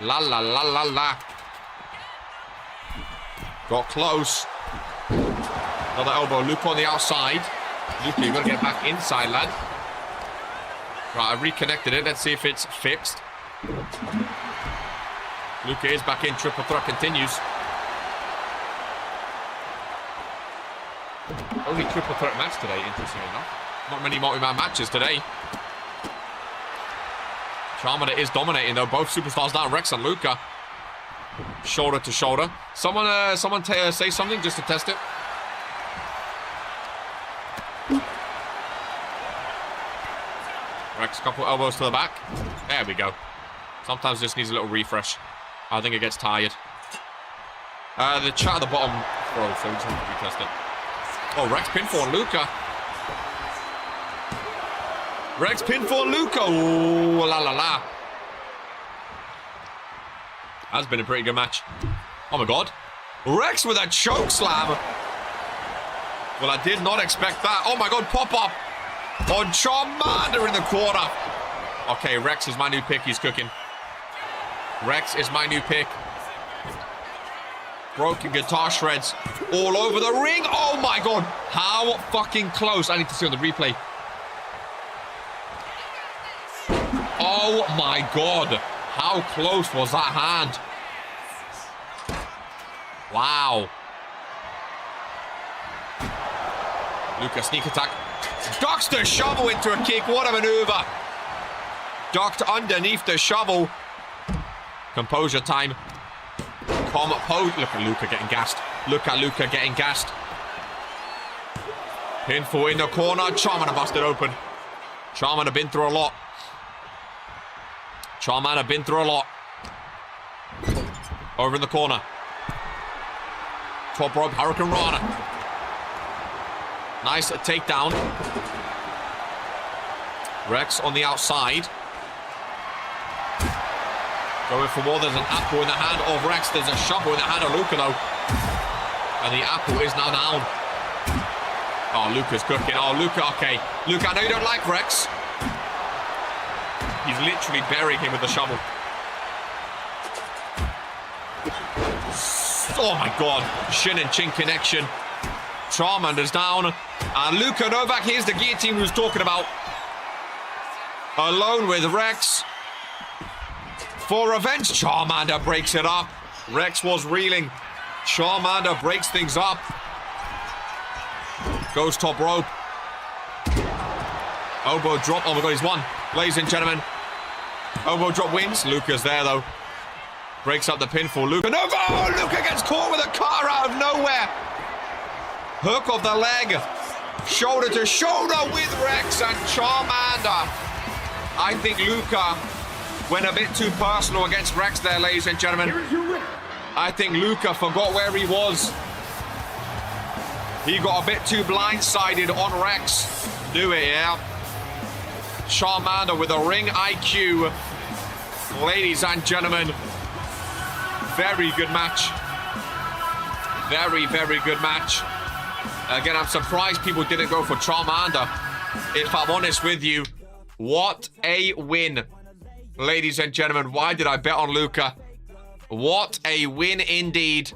La la la la la. Got close. Another elbow. Luke on the outside. Luke, you've got to get back inside, lad. Right, I reconnected it. Let's see if it's fixed. Luka is back in. Triple threat continues. Only triple threat match today, interestingly enough. Not many multi-man matches today. Charmander is dominating, though. Both superstars down, Rex and Luka. Shoulder to shoulder. Someone say something just to test it. Rex, couple elbows to the back. There we go. Sometimes just needs a little refresh. I think it gets tired. The chat at the bottom froze, so we just have to retest it. Oh, Rex pinfall on Luka. Rex pinfall on Luka. Ooh, la la la. Has been a pretty good match. Oh my god. Rex with a choke slam. Well, I did not expect that. Oh my god, pop up on Charmander in the corner. Okay, Rex is my new pick. He's cooking. Rex is my new pick. Broken guitar shreds all over the ring. Oh my god. How fucking close. I need to see on the replay. Oh my god. How close was that hand? Wow. Luka sneak attack. Ducks the shovel into a kick. What a maneuver. Ducked underneath the shovel. Composure time. Look at Luka getting gassed. Look at Luka getting gassed. Pinfall in the corner. Charmander busted open. Charmander been through a lot. Charmander been through a lot. Over in the corner. Top rope Hurricane Rana. Nice takedown. Rex on the outside. Going for more. There's an apple in the hand of Rex. There's a shovel in the hand of Luka, though. And the apple is now down. Oh, Luka's cooking. Oh, Luka, okay. Luka, I know you don't like Rex. He's literally burying him with the shovel. Oh, my God. Shin and chin connection. Charmander's down. And Luka Novak, here's the guillotine we was talking about. Alone with Rex. For revenge, Charmander breaks it up. Rex was reeling. Charmander breaks things up. Goes top rope. Elbow drop. Oh my god, he's won. Ladies and gentlemen. Elbow drop wins. Luka's there though. Breaks up the pinfall. Luka. No! Oh, Luka gets caught with a car out of nowhere. Hook of the leg. Shoulder to shoulder with Rex and Charmander. I think Luka went a bit too personal against Rex there, ladies and gentlemen. I think Luca forgot where he was. He got a bit too blindsided on Rex. Do it, yeah. Charmander with a ring IQ. Ladies and gentlemen, very good match. Very, very good match. Again, I'm surprised people didn't go for Charmander. If I'm honest with you, what a win. Ladies and gentlemen, why did I bet on Luca? What a win indeed.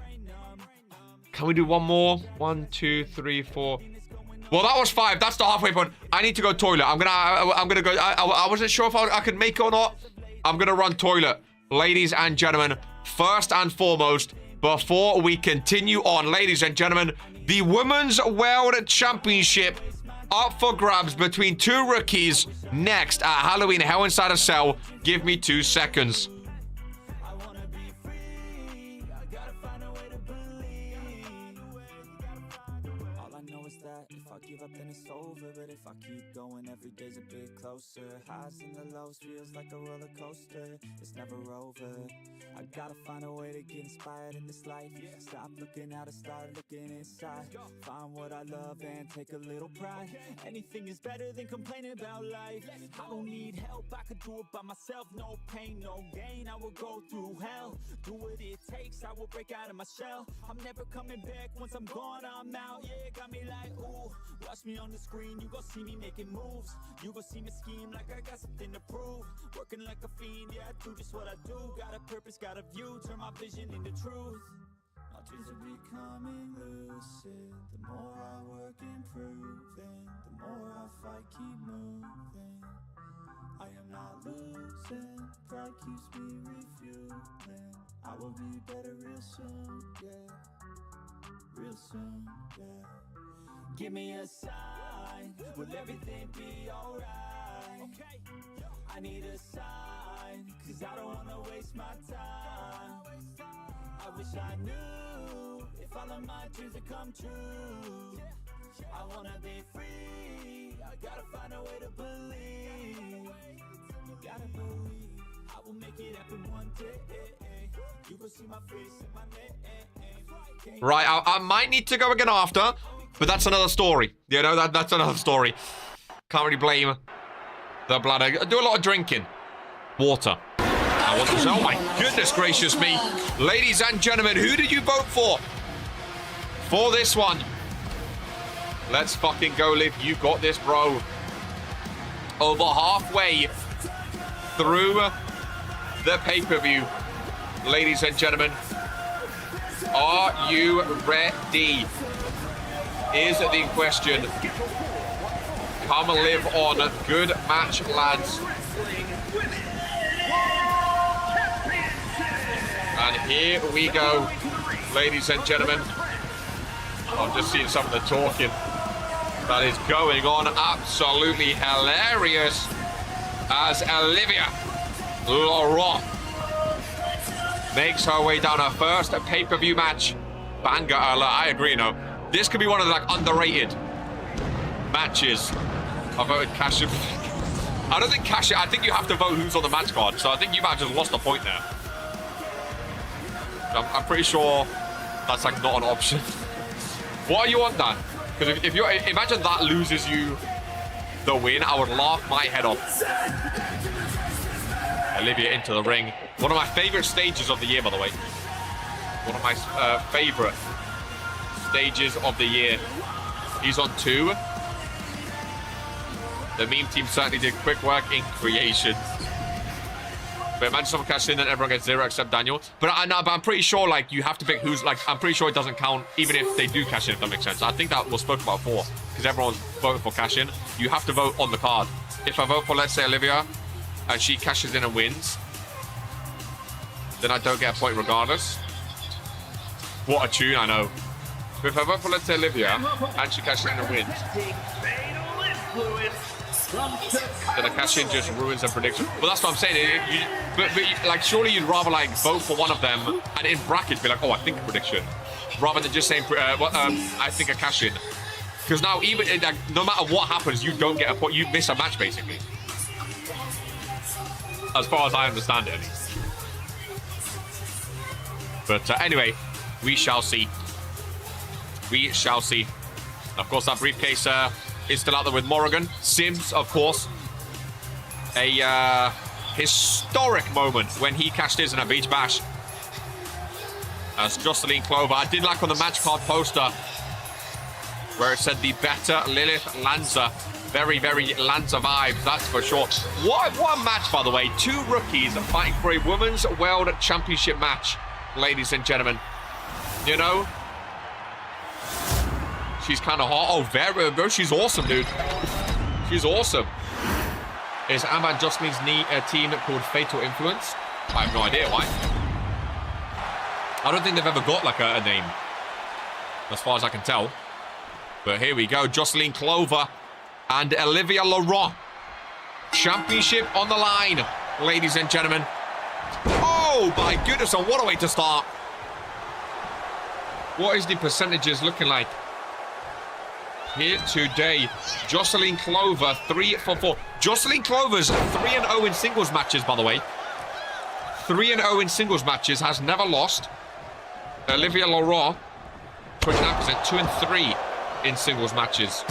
Can we do one more? 1, 2, 3, 4. Well, that was 5. That's the halfway point. I need to go toilet. I'm gonna go. I wasn't sure if I could make it or not. I'm gonna run toilet. Ladies and gentlemen, first and foremost, before we continue on, ladies and gentlemen, the Women's World Championship up for grabs between 2 rookies next at Halloween Hell Inside a Cell. Give me 2 seconds. Every day's a bit closer. Highs and the lows, feels like a roller coaster. It's never over. I gotta find a way to get inspired in this life. Stop looking out and start looking inside. Find what I love and take a little pride. Anything is better than complaining about life. I don't need help, I could do it by myself. No pain, no gain, I will go through hell. Do what it takes, I will break out of my shell. I'm never coming back, once I'm gone, I'm out. Yeah, got me like, ooh. Watch me on the screen, you gon' see me making moves. You gon' see me scheme like I got something to prove. Working like a fiend, yeah, I do just what I do. Got a purpose, got a view, turn my vision into truth. My dreams are becoming lucid. The more I work improving, the more I fight, keep moving. I am not losing, pride keeps me refueling. I will be better real soon, yeah. Real soon, yeah. Give me a sign, will everything be alright? I need a sign, cause I don't wanna waste my time. I wish I knew if all of my dreams would come true. I wanna be free, I gotta find a way to believe. Gotta believe, I will make it happen one day. You will see my face and my name. Right, I might need to go again after. But that's another story. You know, that's another story. Can't really blame the bladder. I do a lot of drinking. Water. Oh my goodness gracious me. Ladies and gentlemen, who did you vote for? For this one. Let's fucking go, Liv. You got this, bro. Over halfway through the pay-per-view. Ladies and gentlemen, are you ready? Is the question. Come live on. Good match, lads. And here we go, ladies and gentlemen. I'm just seeing some of the talking that is going on. Absolutely hilarious as Olivia Laurent makes her way down her first pay-per-view match. Banger alert. I agree, no. This could be one of the underrated matches. I voted Cash. I don't think Cash. I think you have to vote who's on the match card. So I think you might have just lost a point there. I'm pretty sure that's like not an option. What are you on that? Because if you imagine that loses you the win, I would laugh my head off. Olivia into the ring. One of my favorite stages of the year, by the way. One of my favorite stages of the year. He's on 2. The meme team certainly did quick work in creation. But imagine someone cashed in and everyone gets 0 except Daniel. But I'm pretty sure like you have to pick who's like, I'm pretty sure it doesn't count even if they do cash in, if that makes sense. I think that was spoken about before because everyone's voting for cash in. You have to vote on the card. If I vote for, let's say, Olivia and she cashes in and wins, then I don't get a point regardless. What a tune, I know. But if I vote for, let's say, Olivia, and she cashes in and wins, then a cash in just ruins the prediction. Well, that's what I'm saying. But like, surely you'd rather like vote for one of them and in brackets be like, oh, I think a prediction, rather than just saying, I think a cash in. Because now, even like, no matter what happens, you don't get a point. You miss a match, basically. As far as I understand it, at least. But anyway, we shall see. We shall see. Of course, that briefcase is still out there with Morrigan. Sims, of course. A historic moment when he cashed his in a beach bash. As Jocelyn Clover. I did like on the match card poster where it said the better Lilith Lanza. Very, very Lanza vibes, that's for sure. What a match, by the way. Two rookies fighting for a Women's World Championship match, ladies and gentlemen. You know? She's kind of hot. Oh, very, she's awesome, dude. She's awesome. Is Amber and Jocelyn's team called Fatal Influence? I have no idea why. I don't think they've ever got like a name, as far as I can tell. But here we go. Jocelyn Clover and Olivia Laurent. Championship on the line, ladies and gentlemen. Oh, my goodness. And what a way to start. What is the percentages looking like here today? Jocelyn Clover, 3 for 4. Jocelyn Clover's 3-0 in singles matches, by the way. 3-0 in singles matches, has never lost. Olivia Laurent, 29%, 2-3 in singles matches.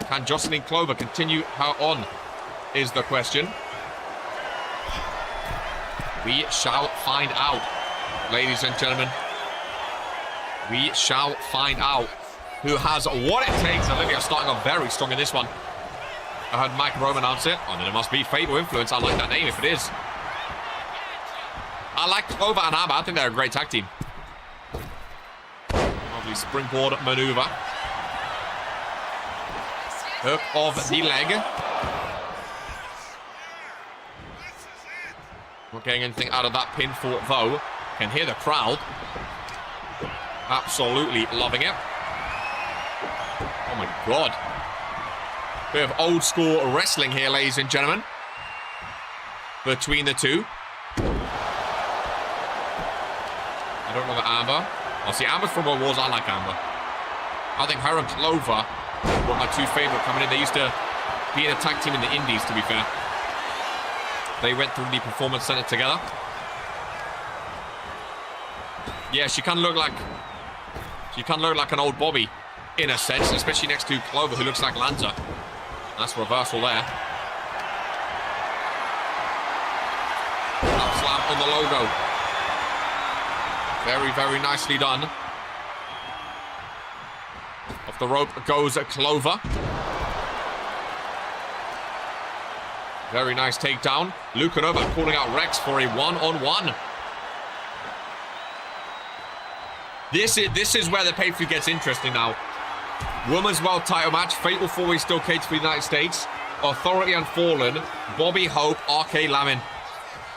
Can Jocelyn Clover continue her on, is the question. We shall find out, ladies and gentlemen. We shall find out who has what it takes. Olivia starting off very strong in this one. I heard Mike Rome announce it. Oh, then it must be Fatal Influence. I like that name if it is. I like Clover and Amber. I think they're a great tag team. Lovely springboard maneuver. Hook of the leg. Not getting anything out of that pinfall though. Can hear the crowd. Absolutely loving it. Oh my god. Bit of old school wrestling here, ladies and gentlemen. Between the two. I don't know the Amber. I'll see Amber's from World Wars. I like Amber. I think her and Clover were my two favorite coming in. They used to be in a tag team in the Indies, to be fair. They went through the Performance Center together. Yeah, she can look like an old Bobby in a sense, especially next to Clover, who looks like Lanza. That's reversal there. Up slam on the logo. Very, very nicely done. Off the rope goes Clover. Very nice takedown. Lukanova calling out Rex for a one-on-one. This is where the pay-per-view gets interesting now. Women's World title match. Fatal 4-way still cage for the United States. Authority and Fallen. Bobby Hope, RK Lamin.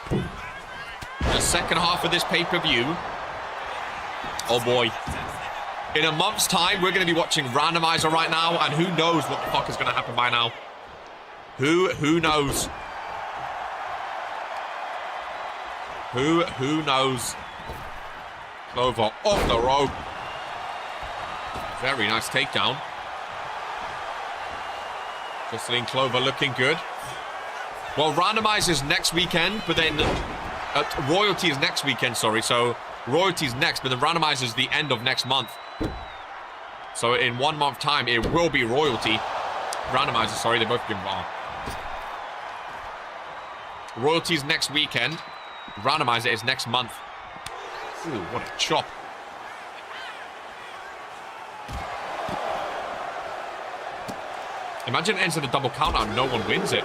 The second half of this pay-per-view. Oh boy. In a month's time, we're going to be watching Randomizer right now, and who knows what the fuck is going to happen by now. Who knows? Who knows? Clover off the rope. Very nice takedown. Jocelyn Clover looking good. Well, Randomizer is next weekend, but then Royalty is next weekend, sorry. So Royalty is next, but the Randomizer is the end of next month. So in 1 month time, it will be Royalty. Randomizer, sorry, they both been wrong. Royalty's next weekend. Randomizer is next month. Ooh, what a chop. Imagine it ends in a double count out and no one wins it.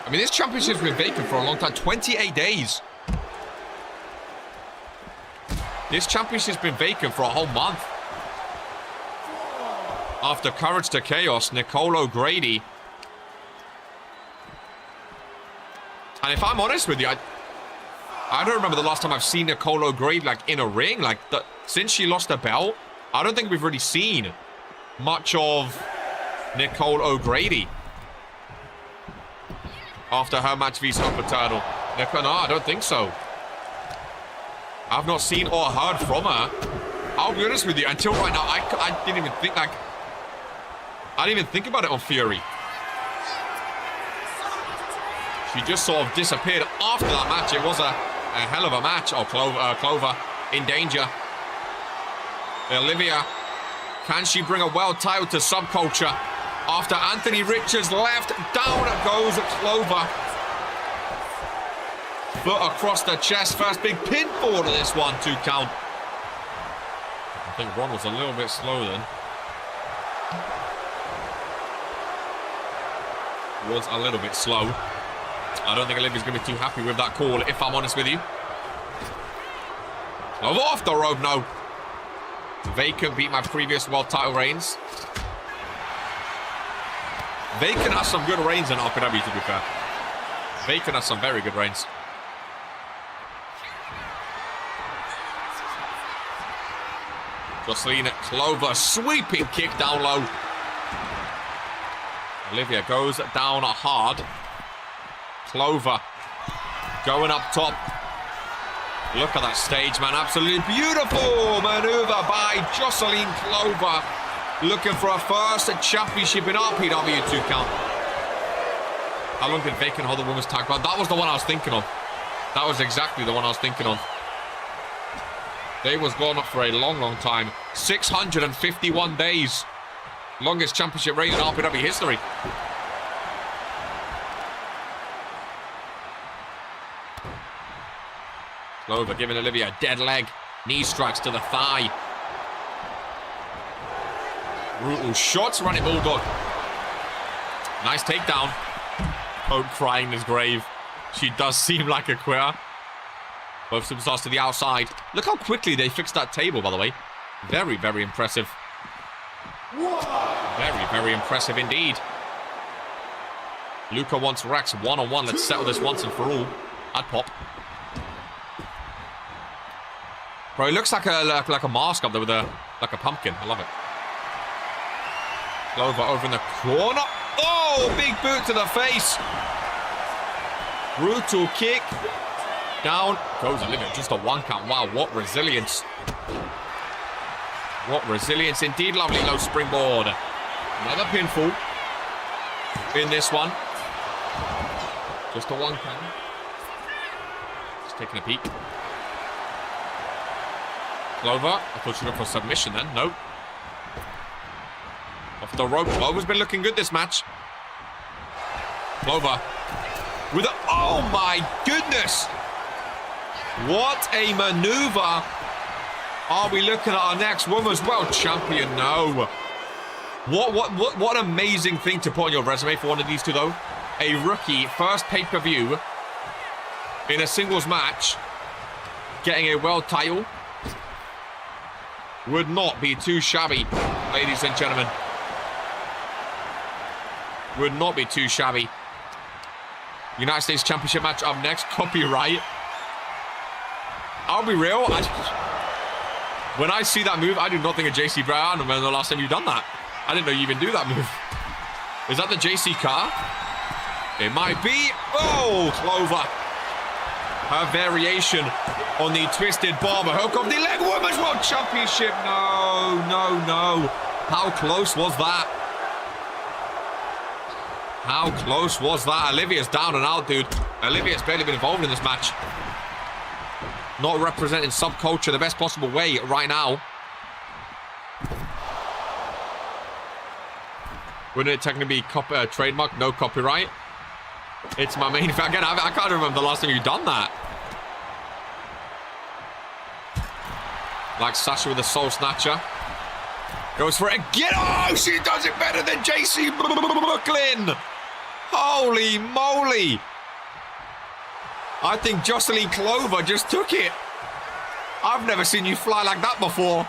I mean, this championship's been vacant for a long time. 28 days. This championship's been vacant for a whole month. After Courage to Chaos, Nicole O'Grady. And if I'm honest with you, I don't remember the last time I've seen Nicole O'Grady like in a ring. Like since she lost the belt, I don't think we've really seen much of Nicole O'Grady after her match vs Hope Eternal. No, I don't think so. I've not seen or heard from her. I'll be honest with you, until right now, I didn't even think like... I didn't even think about it on Fury. She just sort of disappeared after that match. It was a a hell of a match. Oh, Clover in danger. Olivia, can she bring a world title to Subculture? After Anthony Richards left, down goes Clover. Foot across the chest. First big pinfall to this one. 2 count. I think Ron was a little bit slow then. Was a little bit slow. I don't think Olivia's going to be too happy with that call, if I'm honest with you. Oh, off the rope, no. Vacant beat my previous world title reigns. Vacant has some good reigns in RPW, to be fair. Vacant has some very good reigns. Jocelyn Clover, sweeping kick down low. Olivia goes down hard. Clover going up top. Look at that stage, man. Absolutely beautiful maneuver by Jocelyn Clover. Looking for a first championship in RPW 2 count. How long did Vacant hold the women's tag belt? That was the one I was thinking of. That was exactly the one I was thinking of. They was gone up for a long, long time. 651 days. Longest championship reign in RPW history. Clover giving Olivia a dead leg. Knee strikes to the thigh. Brutal shots, running bulldog. Nice takedown. Pope crying in his grave. She does seem like a quitter. Both superstars to the outside. Look how quickly they fixed that table, by the way. Very, very impressive. Very, very impressive indeed. Luca wants Rex one-on-one. Let's settle this once and for all. I'd pop. Bro, it looks like a mask up there with like a pumpkin. I love it. Clover over in the corner. Oh, big boot to the face. Brutal kick. Down goes Olivia. Just a 1 count. Wow, what resilience. What resilience indeed. Lovely low springboard. Another pinfall in this one. Just a 1 count. Just taking a peek. Clover. I thought she went for submission then. Nope. Off the rope. Clover's been looking good this match. Clover. With a... Oh my goodness. What a maneuver. Are we looking at our next women's world champion? No. What an amazing thing to put on your resume for one of these two, though. A rookie, first pay-per-view in a singles match, getting a world title. Would not be too shabby, ladies and gentlemen. Would not be too shabby. United States Championship match up next. Copyright. I'll be real. When I see that move, I do not think of JC Brown. When the last time you've done that? I didn't know you even do that move. Is that the JC car? It might be. Oh, Clover. Her variation on the twisted bomber. Hook of the leg. Women's World Championship. No, no, no. How close was that? How close was that? Olivia's down and out, dude. Olivia's barely been involved in this match. Not representing Subculture the best possible way right now. Wouldn't it technically be trademark? No copyright. It's my main... Again, I can't remember the last time you've done that. Like Sasha with the Soul Snatcher. Goes for it again. Oh, she does it better than JC Brooklyn. Holy moly. I think Jocelyn Clover just took it. I've never seen you fly like that before.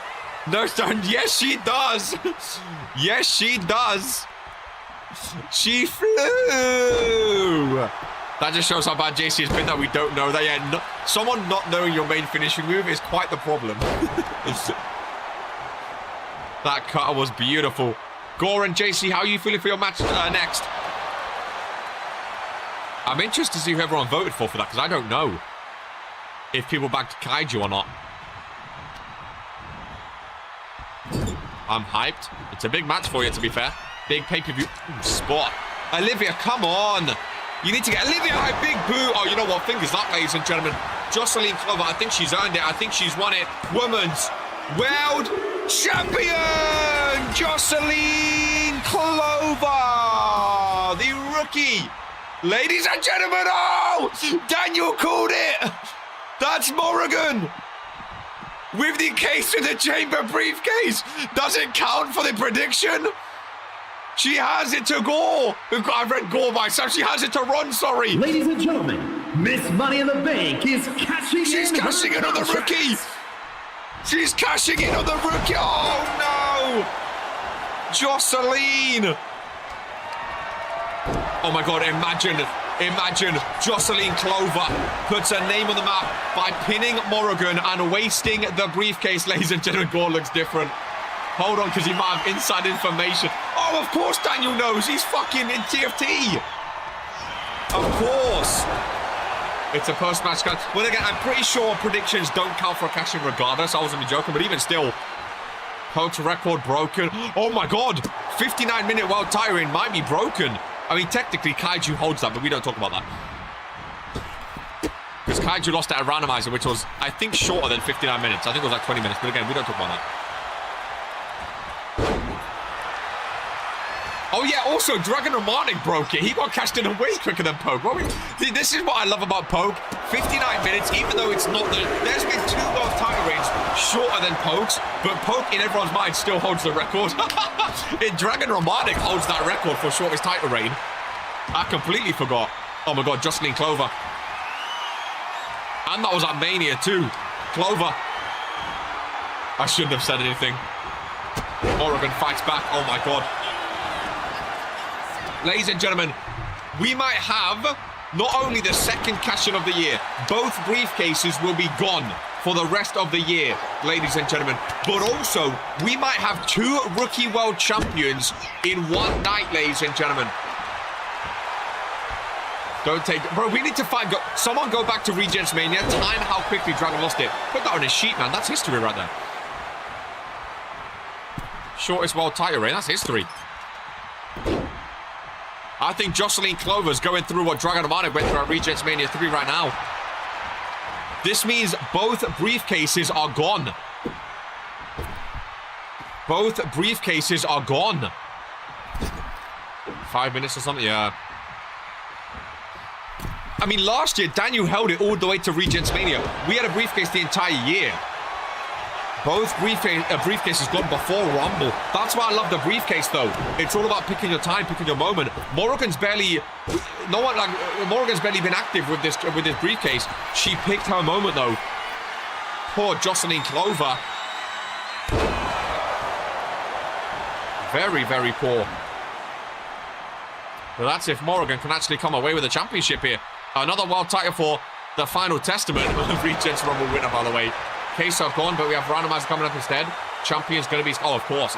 No, son. Yes, she does. Yes, she does. She flew. That just shows how bad JC has been that we don't know that. Yeah, someone not knowing your main finishing move is quite the problem. That cutter was beautiful. Gore and JC, how are you feeling for your match next? I'm interested to see who everyone voted for that, because I don't know if people backed Kaiju or not. I'm hyped. It's a big match for you, to be fair. Big pay-per-view spot. Olivia, come on. You need to get Olivia a big boot. Oh, you know what? Fingers up, ladies and gentlemen. Jocelyn Clover, I think she's earned it. I think she's won it. Women's World Champion, Jocelyn Clover, the rookie. Ladies and gentlemen, oh, Daniel called it. That's Morrigan with the case in the chamber briefcase. Does it count for the prediction? She has it to Gore. I've read Gore myself. She has it to Ron, sorry. Ladies and gentlemen, Miss Money in the Bank is cashing in. She's cashing in on the rookie. She's cashing in on the rookie. Oh, no. Jocelyn. Oh, my God. Imagine Jocelyn Clover puts her name on the map by pinning Morrigan and wasting the briefcase. Ladies and gentlemen, Gore looks different. Hold on, because he might have inside information. Oh, of course Daniel knows. He's fucking in TFT. Of course. It's a post-match count. Well, again, I'm pretty sure predictions don't count for a cash-in regardless. I wasn't joking, but even still, Poke's record broken. Oh, my God. 59-minute world title reign might be broken. I mean, technically, Kaiju holds that, but we don't talk about that. Because Kaiju lost at a randomizer, which was, I think, shorter than 59 minutes. I think it was like 20 minutes. But again, we don't talk about that. Oh, yeah, also, Dragon Romanic broke it. He got cashed in way quicker than Poke. This is what I love about Poke. 59 minutes, even though it's not the... There's been 2 world title reigns shorter than Poke's, but Poke, in everyone's mind, still holds the record. Dragon Romanic holds that record for shortest title reign. I completely forgot. Oh, my God, Jocelyn Clover. And that was at Mania, too. Clover. I shouldn't have said anything. Morrigan fights back. Oh, my God. Ladies and gentlemen, we might have not only the second cash-in of the year, both briefcases will be gone for the rest of the year, ladies and gentlemen. But also, we might have 2 rookie world champions in one night, ladies and gentlemen. Don't take... Bro, we need to find... Someone go back to Regents Mania, time how quickly Dragon lost it. Put that on his sheet, man. That's history right there. Shortest world title reign. That's history. I think Jocelyn Clover's going through what Dragon Romanic went through at Regents Mania 3 right now. This means both briefcases are gone. Both briefcases are gone. 5 minutes or something, yeah. I mean, last year, Daniel held it all the way to Regents Mania. We had a briefcase the entire year. Both briefcases gone before Rumble. That's why I love the briefcase, though. It's all about picking your time, picking your moment. Morrigan's barely been active with this briefcase. She picked her moment, though. Poor Jocelyn Clover. Very, very poor. But that's if Morrigan can actually come away with a championship here. Another world title for the final testament of Regents Rumble winner, by the way. Queso gone, but we have Randomizer coming up instead. Champion's going to be... Oh, of course.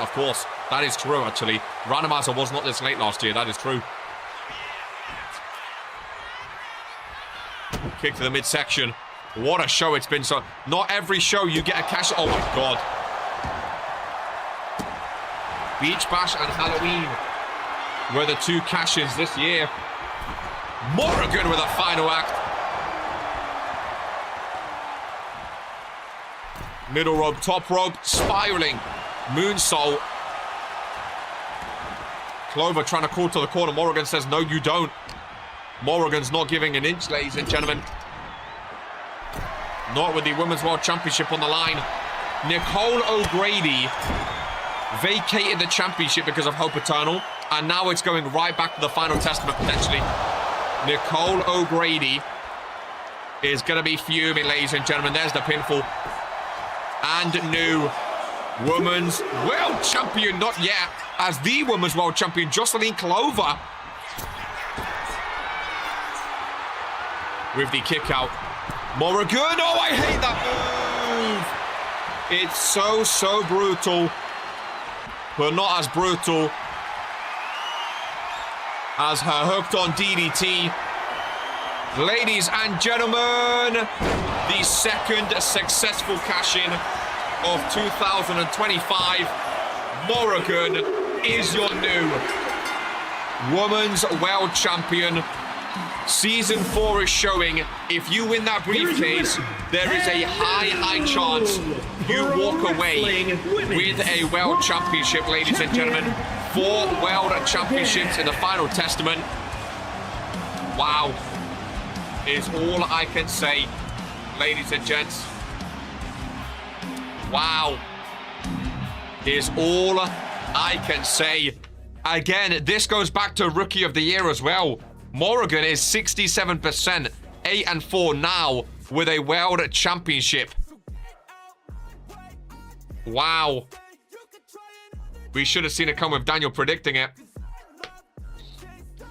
That is true, actually. Randomizer was not this late last year. That is true. Kick to the midsection. What a show it's been. So, not every show you get a cash... Oh, my God. Beach Bash and Halloween were the 2 cash-ins this year. Morrigan with a final act. Middle rope, top rope, spiraling. Moonsault. Clover trying to call to the corner. Morrigan says, no, you don't. Morrigan's not giving an inch, ladies and gentlemen. Not with the Women's World Championship on the line. Nicole O'Grady vacated the championship because of Hope Eternal. And now it's going right back to the final testament, potentially. Nicole O'Grady is going to be fuming, ladies and gentlemen. There's the pinfall. And new Women's World Champion, not yet, as the Women's World Champion, Jocelyn Clover. With the kick out. Morrigan, oh, I hate that move. It's so brutal, but not as brutal as her hooked on DDT. Ladies and gentlemen, the second successful cash-in of 2025. Morrigan is your new Women's World Champion. Season 4 is showing if you win that briefcase, there is a high chance you walk away with a World Championship, ladies and gentlemen. 4 World Championships in the final testament. Wow. Is all I can say, ladies and gents. Wow. Is all I can say. Again, this goes back to Rookie of the Year as well. Morrigan is 67%, 8-4 now with a World Championship. Wow. We should have seen it come with Daniel predicting it.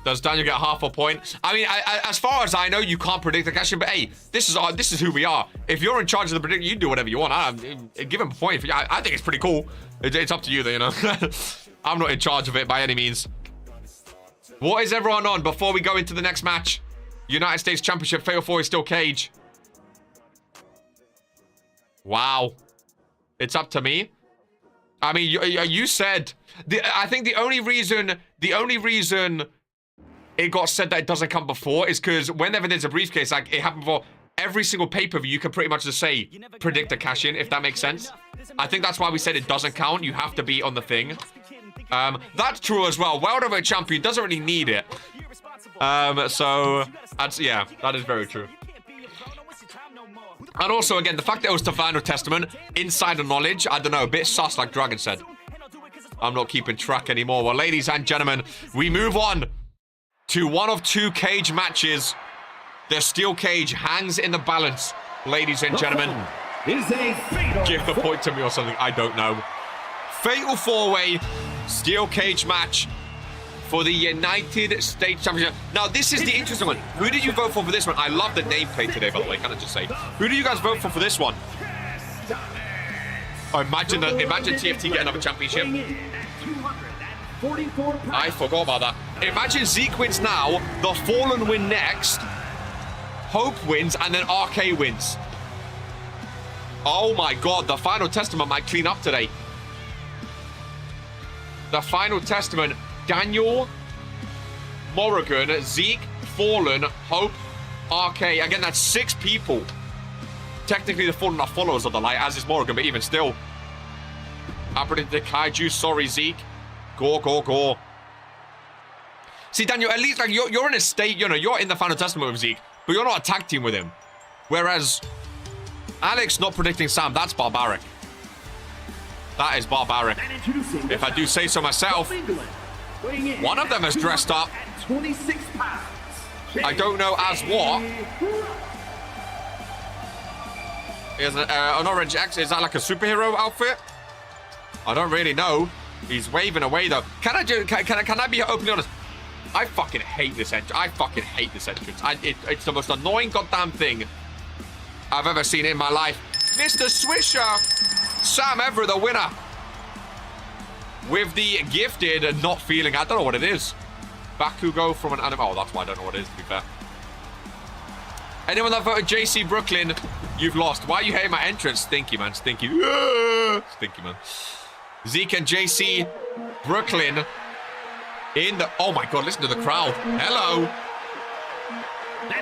Does Daniel get half a point? I mean, as far as I know, you can't predict the cash in, but hey, this is who we are. If you're in charge of the prediction, you do whatever you want. Give him a point. I think it's pretty cool. It's up to you, though, you know. I'm not in charge of it by any means. What is everyone on before we go into the next match? United States Championship, Fatal 4 is still Cage. Wow. It's up to me. I mean, you said... I think the only reason it got said that it doesn't come before is because whenever there's a briefcase, like it happened before, every single pay-per-view, you can pretty much just say, predict a cash-in, if that makes sense. I think that's why we said it doesn't count. You have to be on the thing. That's true as well. World Heavyweight Champion doesn't really need it. So, yeah, that is very true. And also, again, the fact that it was the final testament, insider knowledge, I don't know, a bit sus, like Dragon said. I'm not keeping track anymore. Well, ladies and gentlemen, we move on to one of 2 cage matches. The steel cage hangs in the balance, ladies and gentlemen. Give the point to me or something, I don't know. Fatal 4-way steel cage match for the United States Championship. Now, this is the interesting one. Who did you vote for this one? I love the nameplate today, by the way. Can I just say? Who do you guys vote for this one? Oh, imagine TFT get another championship. I forgot about that. Imagine Zeke wins now, the Fallen win next, Hope wins, and then RK wins. Oh my god, the final testament might clean up today. The final testament, Daniel, Morrigan, Zeke, Fallen, Hope, RK. Again, that's 6 people. Technically, the Fallen are followers of the light, as is Morrigan, but even still. I predicted Kaiju. Sorry, Zeke. Go. See, Daniel, at least like you're in a state, you know, you're in the final testament with Zeke, but you're not a tag team with him. Whereas Alex not predicting Sam, that's barbaric. That is barbaric. If I do say so myself. One of them is dressed up. I don't know as what. Is an orange X? Is that like a superhero outfit? I don't really know. He's waving away though. Can I be openly honest? I fucking hate this entrance. It's the most annoying goddamn thing I've ever seen in my life. Mr. Swisher, Sam Everett, the winner. With the gifted not feeling. I don't know what it is. Bakugo from an anime. Oh, that's why I don't know what it is, to be fair. Anyone that voted JC Brooklyn, you've lost. Why are you hating my entrance? Stinky, man. Stinky. Stinky, man. Zeke and JC Brooklyn in the... Oh, my God. Listen to the crowd. Hello.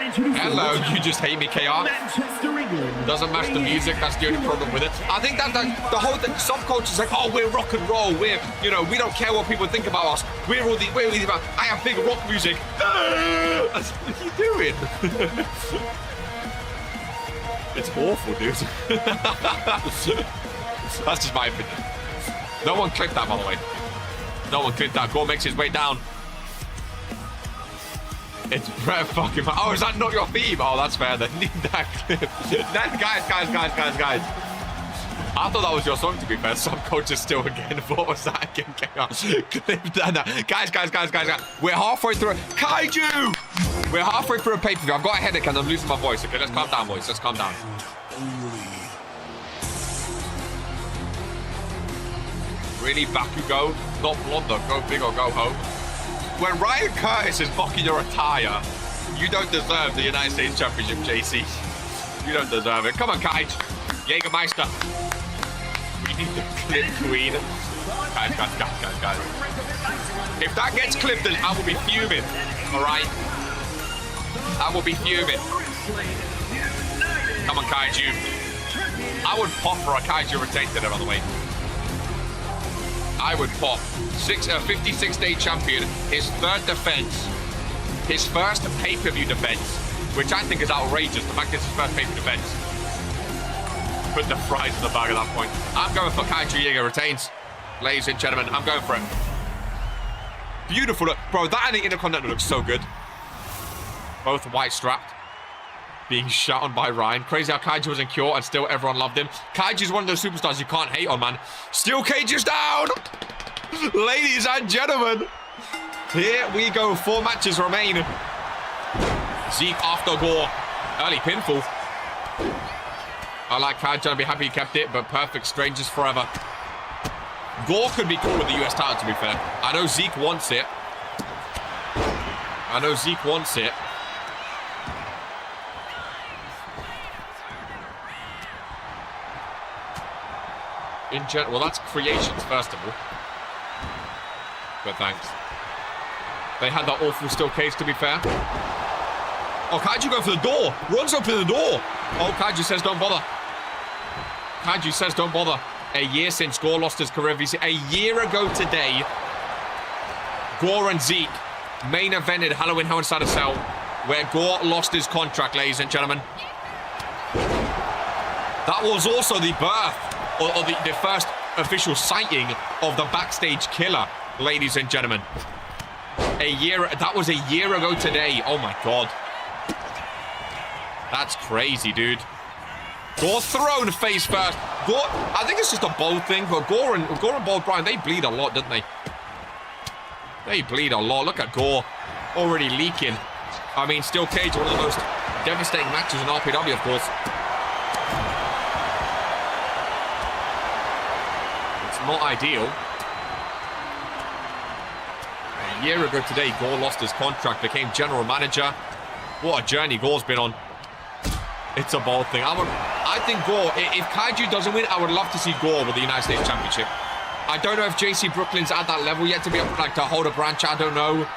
Hello. You just hate me, KR. Doesn't match the music. That's the only problem with it. I think that the whole thing, subculture's like, oh, we're rock and roll. We're, you know, we don't care what people think about us. We're all the... I have big rock music. What are you doing? It's awful, dude. That's just my opinion. No one clicked that, by the way. No one clicked that. Gore makes his way down. It's Brett fucking... Oh, is that not your theme? Oh, that's fair. Then need that clip. Guys. I thought that was your song, to be fair. Subculture still again. What was that again? Clip that. Guys. We're halfway through... Kaiju! We're halfway through a pay-per-view. I've got a headache and I'm losing my voice. Okay, let's calm down, boys. Let's calm down. Really, Bakugo? Not Blondo. Go big or go home. When Ryan Curtis is mocking your attire, you don't deserve the United States Championship, JC. You don't deserve it. Come on, Kaij. Jägermeister. We need the clip queen. Guys. If that gets clipped, then I will be fuming. All right. I will be fuming. Come on, Kaiju. I would pop for a Kaiju retain today, by the way. I would pop. 56-day champion, his third defense, his first pay-per-view defense, which I think is outrageous. The fact it's his first pay-per-view defense. Put the fries in the bag at that point. I'm going for Kaiju Jaeger retains. Ladies and gentlemen, I'm going for it. Beautiful look. Bro, that and the Intercontinental looks so good. Both white strapped. Being shot on by Ryan. Crazy how Kaiju was in Cure and still everyone loved him. Kaiju's one of those superstars you can't hate on, man. Steel cage is down! Ladies and gentlemen, here we go. 4 matches remain. Zeke after Gore. Early pinfall. I like Kaiju. I'd be happy he kept it, but perfect strangers forever. Gore could be cool with the US title, to be fair. I know Zeke wants it. In general, well, that's creations, first of all. But thanks. They had that awful steel cage, to be fair. Oh, Kaiju going for the door. Runs up in the door. Oh, Kaiju says don't bother. Kaiju says don't bother. A year since Gore lost his career VC. A year ago today, Gore and Zeke main evented Halloween Hell Inside a Cell, where Gore lost his contract, ladies and gentlemen. That was also the birth, or the first official sighting of the backstage killer, ladies and gentlemen. That was a year ago today. Oh my God. That's crazy, dude. Gore thrown face first. Gore, I think it's just a bold thing, but Gore and Bold Brian, they bleed a lot, don't they? They bleed a lot. Look at Gore already leaking. I mean, steel cage, one of the most devastating matches in RPW, of course. Not ideal. A year ago today, Gore lost his contract, became general manager. What a journey Gore's been on. It's a bold thing. I think Gore, if Kaiju doesn't win, I would love to see Gore with the United States Championship. I don't know if JC Brooklyn's at that level yet to be able to hold a branch. I don't know.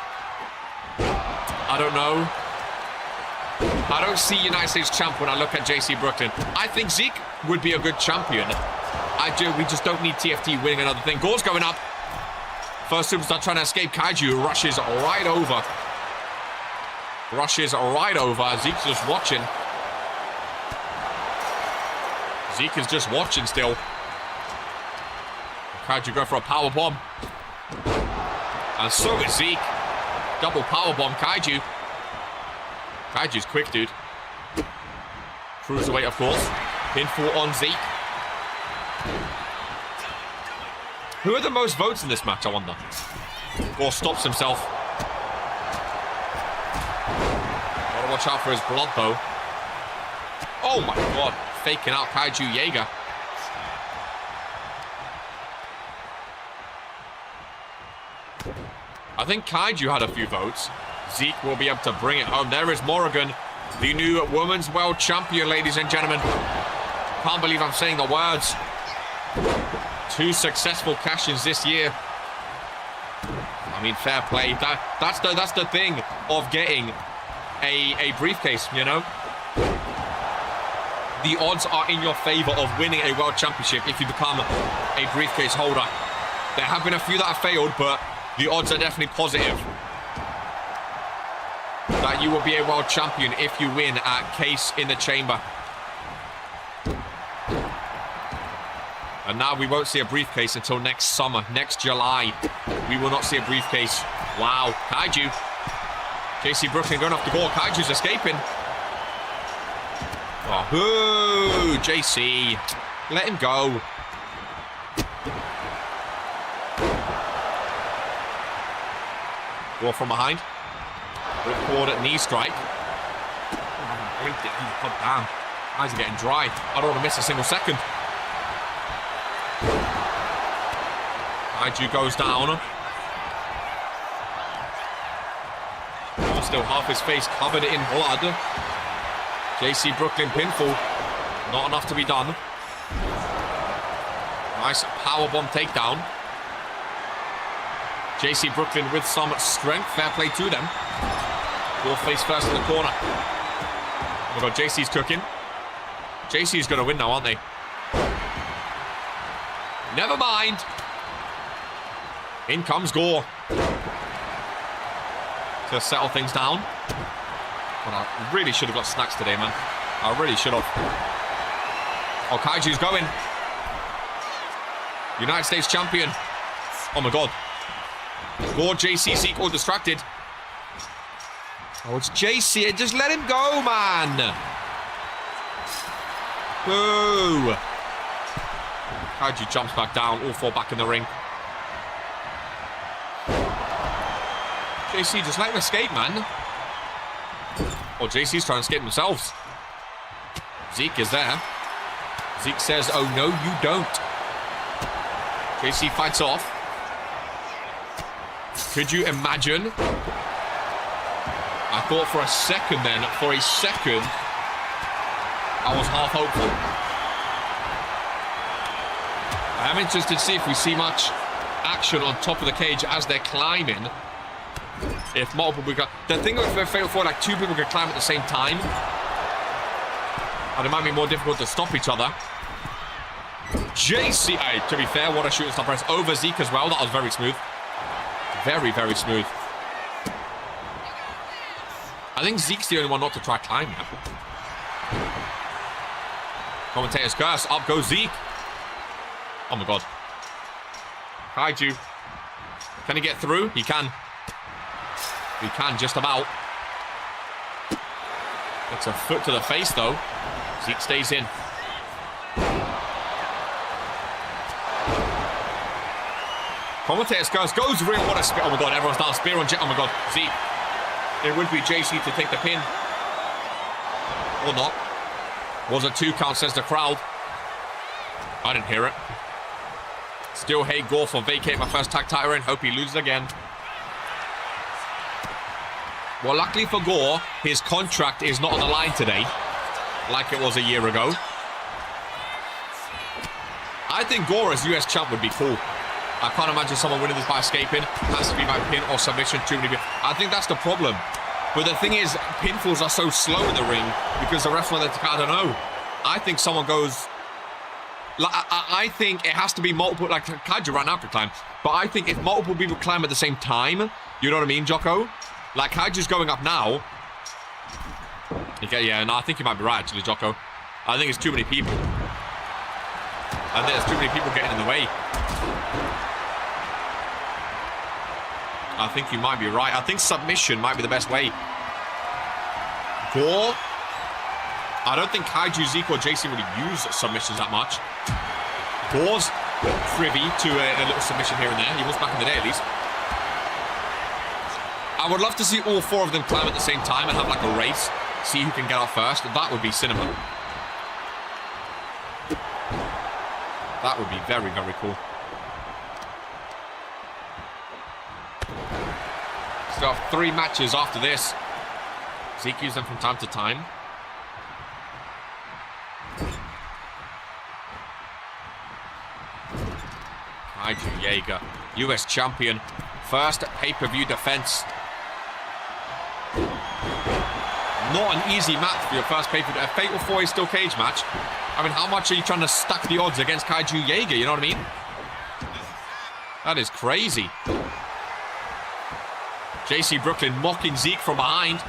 I don't see United States champ when I look at JC Brooklyn. I think Zeke would be a good champion. We just don't need TFT winning another thing. Gore's going up. First superstar trying to escape. Kaiju rushes right over. Zeke's just watching. Zeke is just watching still. Kaiju go for a power bomb. And so is Zeke. Double power bomb, Kaiju. Kaiju's quick, dude. Cruiserweight, of course. Pinfall on Zeke. Who had the most votes in this match, I wonder? Gore stops himself. Gotta watch out for his blood, though. Oh my God. Faking out Kaiju Jaeger. I think Kaiju had a few votes. Zeke will be able to bring it home. There is Morrigan, the new Women's World Champion, ladies and gentlemen. Can't believe I'm saying the words. 2 successful cash-ins this year. I mean, fair play. That's the thing of getting a briefcase, you know? The odds are in your favor of winning a world championship if you become a briefcase holder. There have been a few that have failed, but the odds are definitely positive that you will be a world champion if you win at Case in the Chamber. And now we won't see a briefcase until next summer, next July. We will not see a briefcase. Wow, Kaiju. JC Brooklyn going off the goal. Kaiju's escaping. Oh, boo, JC. Let him go. Gore from behind. Ripcord knee strike. God damn. Eyes are getting dry. I don't want to miss a single second. Kaiju goes down. Still half his face covered in blood. JC Brooklyn pinfall. Not enough to be done. Nice powerbomb takedown. JC Brooklyn with some strength. Fair play to them. Gore face first in the corner. Oh my god, JC's cooking. JC's going to win now, aren't they? Never mind. In comes Gore. To settle things down. But I really should have got snacks today, man. I really should have. Oh, Kaiju's going. United States champion. Oh my god. Gore, JC, Zeke all distracted. Oh, it's JC. Just let him go, man. Boo. Kaiju jumps back down. All four back in the ring. JC, just let him escape, man. Oh, JC's trying to escape themselves. Zeke is there. Zeke says, oh no, you don't. JC fights off. Could you imagine? I thought for a second, I was half hopeful. I am interested to see if we see much action on top of the cage as they're climbing. If multiple people... The thing with Fatal 4, like, two people can climb at the same time. And it might be more difficult to stop each other. JC, to be fair, what a shooting star press over Zeke as well. That was very smooth. Very, very smooth. I think Zeke's the only one not to try climbing. Commentator's curse. Up goes Zeke. Oh my god. Kaiju. Can he get through? He can. He can, just about. It's a foot to the face, though. Zeke stays in. Commentator's curse goes real. What a spear. Oh my god, everyone's down. Spear on Jet. Oh my god, Zeke. It would be JC to take the pin. Or not. Was a 2 count, says the crowd. I didn't hear it. Still hate Gore for vacate my first tag title reign. Hope he loses again. Well, luckily for Gore, his contract is not on the line today, like it was a year ago. I think Gore as US champ would be cool. I can't imagine someone winning this by escaping. Has to be by pin or submission. Too many people. I think that's the problem. But the thing is, pinfalls are so slow in the ring because the rest of the I don't know. I think someone goes. Like, I think it has to be multiple. Like Kaiju right now could climb, but I think if multiple people climb at the same time, you know what I mean, Jocko? Like Kaiju's going up now. Okay, yeah, no, I think you might be right actually, Jocko. I think it's too many people. I think there's too many people getting in the way. I think you might be right. I think submission might be the best way. Gore. I don't think Kaiju, Zeke, or JC really use submissions that much. Gore's privy to a little submission here and there. He was back in the day, at least. I would love to see all four of them climb at the same time and have like a race. See who can get off first. That would be cinema. That would be very, very cool. Still have 3 matches after this. Zeke used them from time to time. Kaiju Jaeger, US champion. First pay-per-view defense. Not an easy match for your first pay-per-view. A Fatal 4 is still cage match. I mean, how much are you trying to stack the odds against Kaiju Jaeger? You know what I mean? That is crazy. JC Brooklyn mocking Zeke from behind.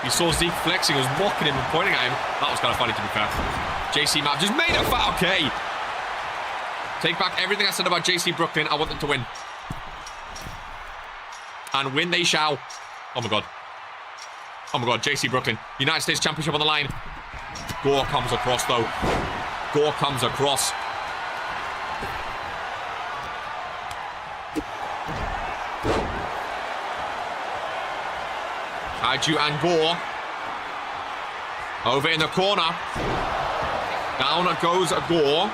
You saw Zeke flexing, was mocking him and pointing at him. That was kind of funny, to be fair. JC Map just made a foul. Okay. Take back everything I said about JC Brooklyn. I want them to win. And win they shall. Oh my god. Oh my god, JC Brooklyn. United States Championship on the line. Gore comes across, though. Gore comes across. Kaiju and Gore. Over in the corner. Down goes Gore.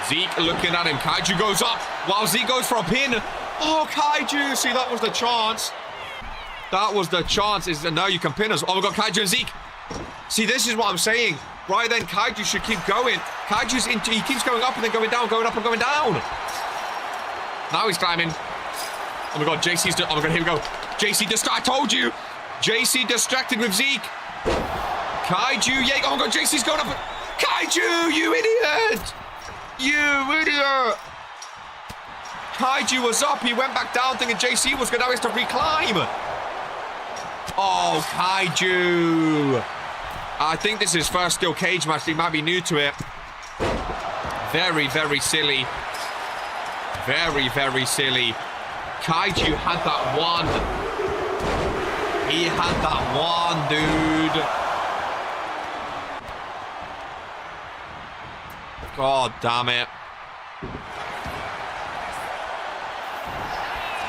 Zeke looking at him. Kaiju goes up while Zeke goes for a pin. Oh, Kaiju. See, that was the chance. That was the chance. Is now you can pin us. Oh, we got Kaiju and Zeke. See, this is what I'm saying. Right then, Kaiju should keep going. Kaiju's into. He keeps going up and then going down, going up and going down. Now he's climbing. Oh my god, JC's... Oh my god, here we go. JC I told you. JC distracted with Zeke. Kaiju, yeah. Oh my god, JC's going up. Kaiju, you idiot. You idiot. Kaiju was up. He went back down thinking JC was going to have to reclimb. Oh, Kaiju. I think this is his first steel cage match. He might be new to it. Very, very silly. Very, very silly. Kaiju had that one. He had that one, dude. God damn it.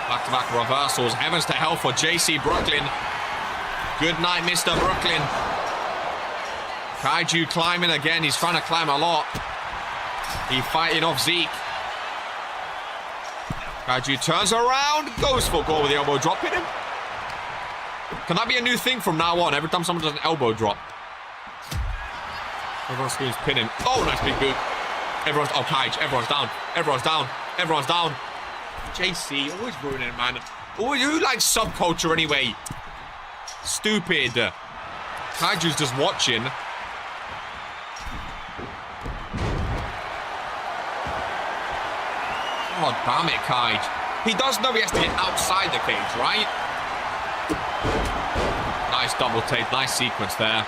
Back-to-back reversals. Heavens to hell for JC Brooklyn. Good night, Mr. Brooklyn. Kaiju climbing again. He's trying to climb a lot. He's fighting off Zeke. Kaiju turns around. Goes for goal with the elbow drop. Hit him. Can that be a new thing from now on? Every time someone does an elbow drop. Everyone's screams pin him. Oh, nice big boot. Everyone's... Oh, Kaiju. Everyone's down. Everyone's down. Everyone's down. JC, always ruining it, man. Always, who likes subculture anyway? Stupid. Kaiju's just watching. God damn it, Kaiju. He does know he has to get outside the cage, right? Nice double tape. Nice sequence there.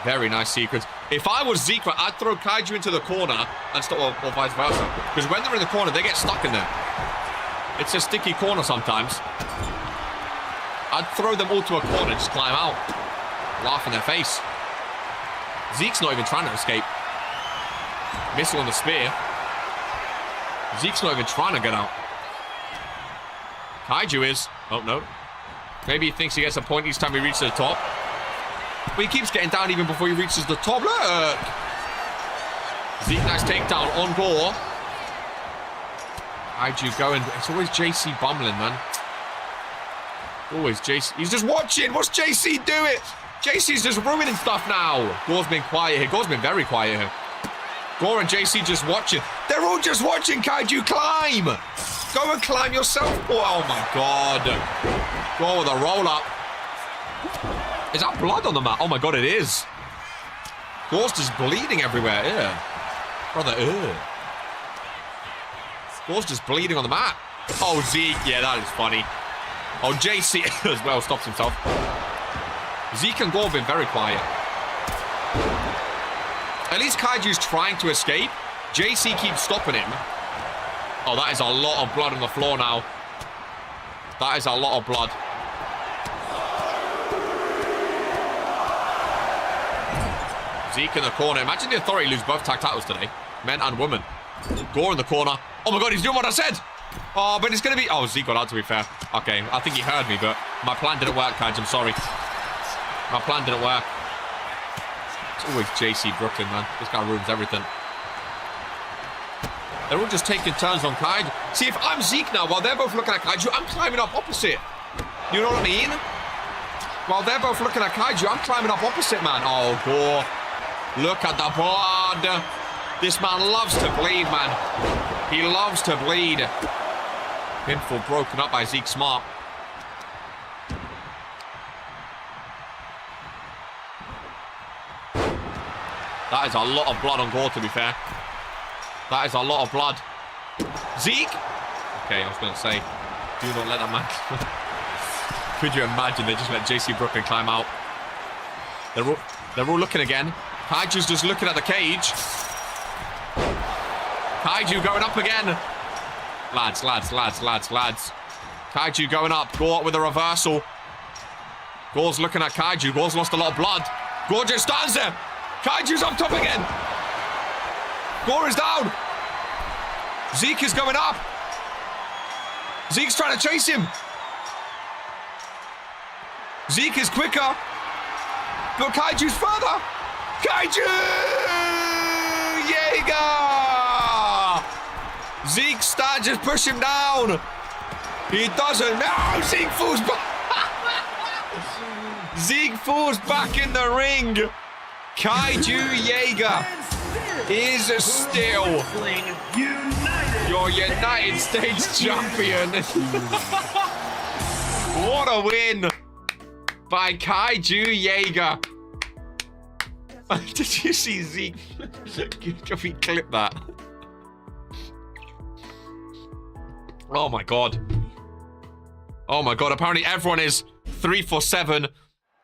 Very nice sequence. If I was Zeke, I'd throw Kaiju into the corner and stop, or vice versa. Because when they're in the corner, they get stuck in there. It's a sticky corner sometimes. I'd throw them all to a corner and just climb out. Laugh in their face. Zeke's not even trying to escape. Missile on the spear. Zeke's not even trying to get out. Kaiju is. Oh, no. Maybe he thinks he gets a point each time he reaches the top. But he keeps getting down even before he reaches the top. Look! Zeke, nice takedown on Gore. Kaiju going. It's always JC bumbling, man. Always JC. He's just watching. What's JC doing? JC's just ruining stuff now. Gore's been quiet here. Gore's been very quiet here. Gore and JC just watching. They're all just watching Kaiju climb. Go and climb yourself. Oh, my God. Gore with a roll-up. Is that blood on the mat? Oh, my God, it is. Gore's just bleeding everywhere. Ew. Brother, ew. Gore's just bleeding on the mat. Oh, Zeke. Yeah, that is funny. Oh, JC as well stops himself. Zeke and Gore have been very quiet. At least Kaiju's trying to escape. JC keeps stopping him. Oh, that is a lot of blood on the floor now. That is a lot of blood. Zeke in the corner. Imagine the Authority lose both tag titles today. Men and women. Gore in the corner. Oh my God, he's doing what I said. Oh, but it's going to be... Oh, Zeke got out, to be fair. Okay, I think he heard me, but my plan didn't work, Kaiju. I'm sorry. My plan didn't work. It's always JC Brooklyn, man. This guy ruins everything. They're all just taking turns on Kaiju. See, if I'm Zeke now, while they're both looking at Kaiju, I'm climbing up opposite. You know what I mean? While they're both looking at Kaiju, I'm climbing up opposite, man. Oh, Gore. Look at the blood. This man loves to bleed, man. He loves to bleed. Pinfall broken up by Zeke Smart. That is a lot of blood on Gore, to be fair. That is a lot of blood. Zeke? Okay, I was going to say, do not let that man... Could you imagine they just let JC Brooklyn climb out? They're all looking again. Kaiju's just looking at the cage. Kaiju going up again. Lads. Kaiju going up. Gore with a reversal. Gore's looking at Kaiju. Gore's lost a lot of blood. Gore just stands there. Kaiju's up top again. Gore is down. Zeke is going up. Zeke's trying to chase him. Zeke is quicker. But Kaiju's further. Kaiju! Jaeger! Zeke Star just push him down. He doesn't. No, Zeke falls back. Zeke falls back in the ring. Kaiju Jaeger is still your United States champion. What a win by Kaiju Jaeger. Did you see Zeke? Can we clip that? Oh my god. Oh my god. Apparently everyone is 3 for 7.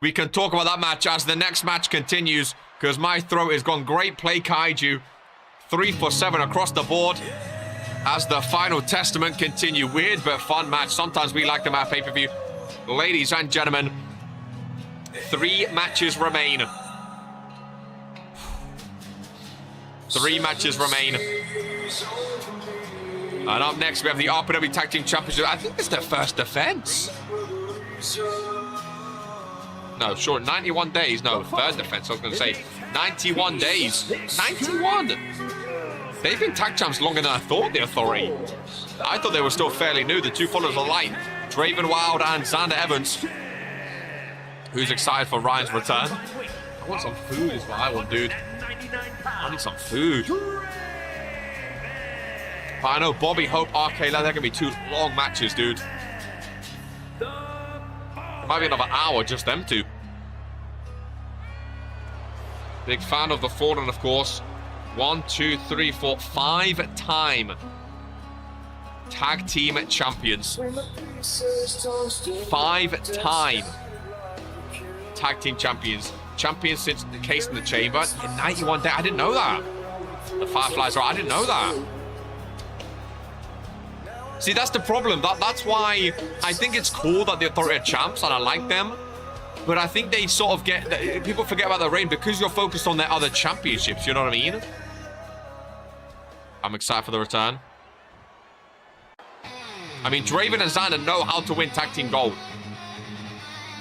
We can talk about that match as the next match continues, because my throat has gone. Great play, Kaiju. 3 for 7 across the board as the final testament continue. Weird but fun match. Sometimes we like them at pay-per-view. Ladies and gentlemen, 3 matches remain. 3 matches remain. And up next, we have the RPW Tag Team Championship. I think it's their first defense. No, sure, 91 days. No, third defense. I was going to say 91 days. 91! They've been tag champs longer than I thought, the Authority. I thought they were still fairly new. The two followers of light, Draven Wild and Xander Evans. Who's excited for Ryan's return? I want some food is what I want, dude. I need some food. But I know Bobby, Hope, RK, they're going to be 2 long matches, dude. It might be another hour, just them 2. Big fan of the Fallen, of course. 1, 2, 3, 4, 5-time tag team champions. 5-time tag team champions. Champions since the Case in the Chamber in 91 days. I didn't know that. The Fireflies, I didn't know that. See, that's the problem. That's why I think it's cool that the Authority are champs, and I like them. But I think they sort of get... People forget about their reign because you're focused on their other championships, you know what I mean? I'm excited for the return. I mean, Draven and Xander know how to win Tag Team Gold.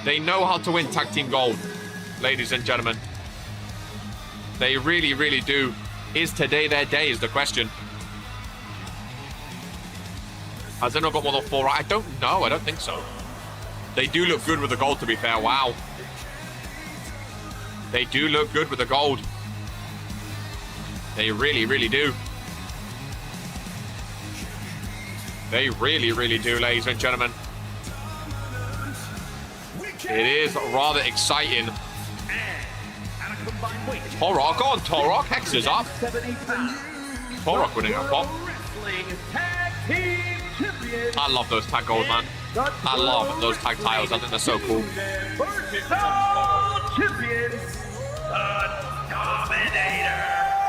They know how to win Tag Team Gold, ladies and gentlemen. They really, really do. Is today their day is the question. Has anyone got more than 4? I don't know. I don't think so. They do look good with the gold, to be fair. Wow. They do look good with the gold. They really, really do. They really, really do, ladies and gentlemen. It is rather exciting. Torok on Torok. Hex is up. Torok winning a pop. I love those tag goals, man. I love those tag titles. I think they're so cool.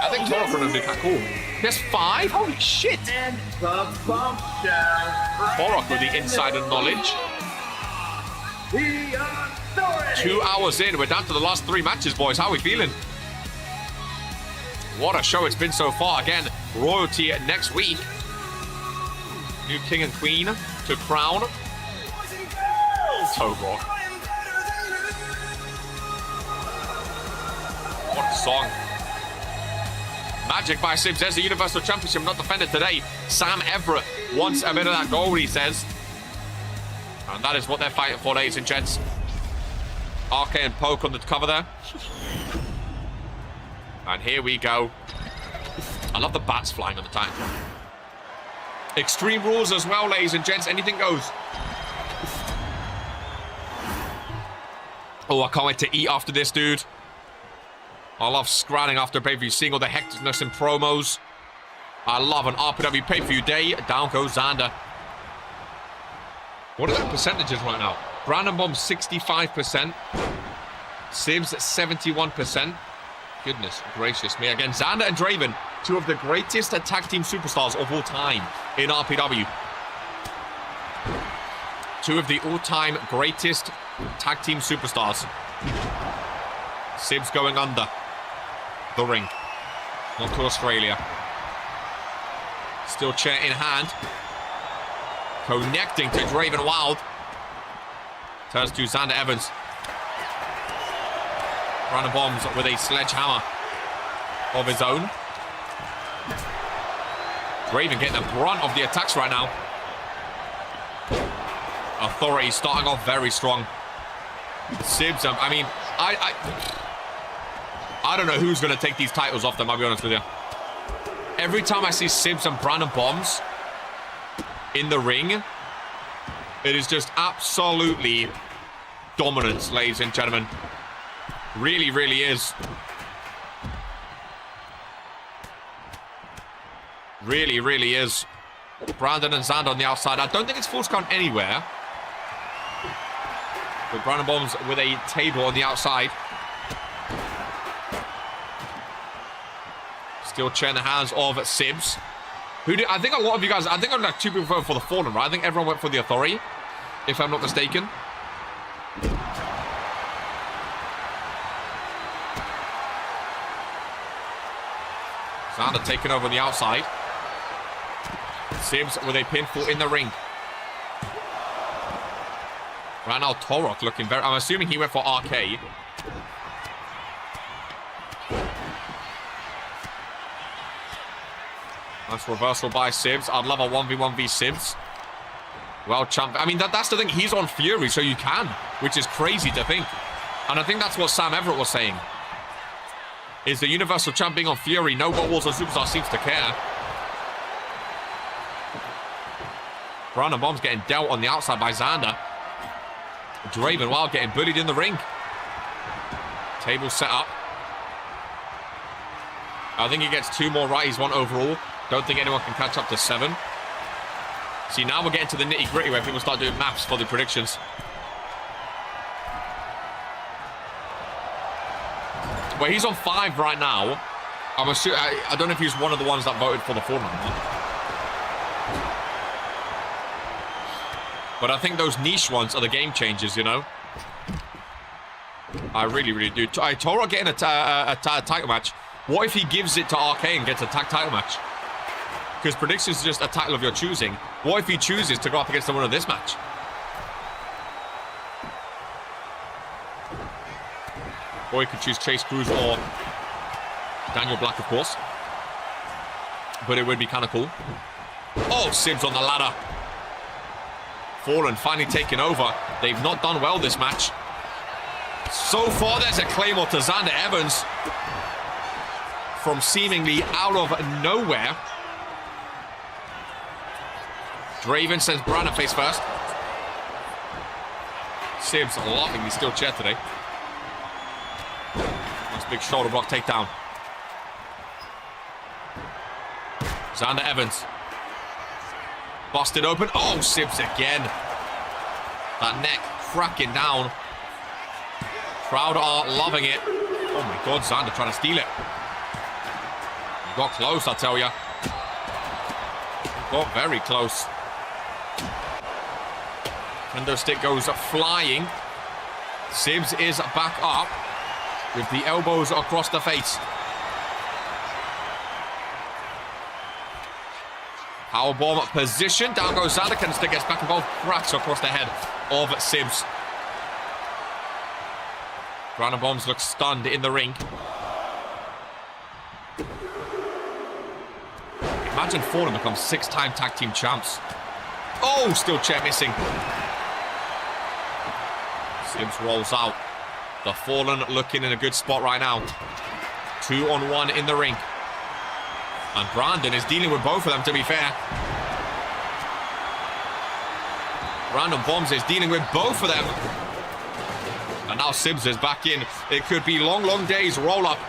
I think Torok would be kind of cool. There's 5? Holy shit! Torok with the insider knowledge. 2 hours in. We're down to the last 3 matches, boys. How are we feeling? What a show it's been so far. Again, royalty next week. New king and queen to crown. Torok. What a song. Magic by Sim says the Universal Championship not defended today. Sam Everett wants a bit of that gold, he says. And that is what they're fighting for, ladies and gents. RK and Poke on the cover there. And here we go. I love the bats flying on the tank. Extreme rules as well, ladies and gents. Anything goes. Oh, I can't wait to eat after this, dude. I love scratching after pay-per-view, seeing all the hecticness in promos. I love an RPW pay-per-view day. Down goes Xander. What are the percentages right now? Brandon Bomb 65%. Sibs 71%. Goodness gracious me. Again, Xander and Draven, 2 of the greatest tag team superstars of all time in RPW. 2 of the all-time greatest tag team superstars. Sibs going under the ring. Not to Australia. Still chair in hand. Connecting to Draven Wild. Turns to Xander Evans. Brandon Bombs with a sledgehammer of his own. Draven getting the brunt of the attacks right now. Authority starting off very strong. Sibs, I mean, I I don't know who's going to take these titles off them, I'll be honest with you. Every time I see Sibs and Brandon Bombs in the ring, it is just absolutely dominance, ladies and gentlemen. Really, really is. Really, really is. Brandon and Xander on the outside. I don't think it's false count anywhere. But Brandon Bombs with a table on the outside. Still chair in the hands of Sibs. I think a lot of you guys, I think only like 2 people voted for the Fallen, right? I think everyone went for the Authority, if I'm not mistaken. Xander taking over on the outside. Sibs with a pinfall in the ring. Right now, Torok looking very... I'm assuming he went for RK. Nice reversal by Sibs. I'd love a 1v1v Sibs. Well, champ... I mean, that's the thing. He's on Fury, so you can. Which is crazy to think. And I think that's what Sam Everett was saying. Is the Universal Champ being on Fury. No Warlords or Superstar seems to care. Brandon Bombs getting dealt on the outside by Xander. Draven Wild getting bullied in the ring. Table set up. I think he gets 2 more right. He's 1 overall. Don't think anyone can catch up to 7. See, now we're getting to the nitty-gritty where people start doing maths for the predictions. Well, he's on 5 right now. I'm assuming, I don't know if he's one of the ones that voted for the Fallen. But I think those niche ones are the game changers, you know? I really, really do. Toro getting a title match. What if he gives it to RK and gets a tag title match? Because predictions is just a title of your choosing. What if he chooses to go up against the winner of this match? Or he could choose Chase Cruz or Daniel Black, of course. But it would be kind of cool. Oh, Sibs on the ladder. Fallen finally taking over. They've not done well this match. So far, there's a Claymore to Xander Evans. From seemingly out of nowhere. Draven sends Brandon face first. Sibs lovingly still chair today. Nice big shoulder block takedown. Xander Evans. Busted open. Oh, Sibs again. That neck cracking down. Crowd are loving it. Oh my God, Xander trying to steal it. You got close, I tell ya. You got very close. Kendo stick goes flying. Sibs is back up with the elbows across the face. Powerbomb position. Down goes Xander. Kendo stick gets back and both cracks across the head of Sibs. Brandon Bombs looks stunned in the ring. Imagine Fallen becomes 6-time tag team champs. Oh, still chair missing. Sibs rolls out. The Fallen looking in a good spot right now. 2-on-1 in the ring. And Brandon is dealing with both of them, to be fair. Brandon Bombs is dealing with both of them. And now Sibs is back in. It could be long, long days. Roll up.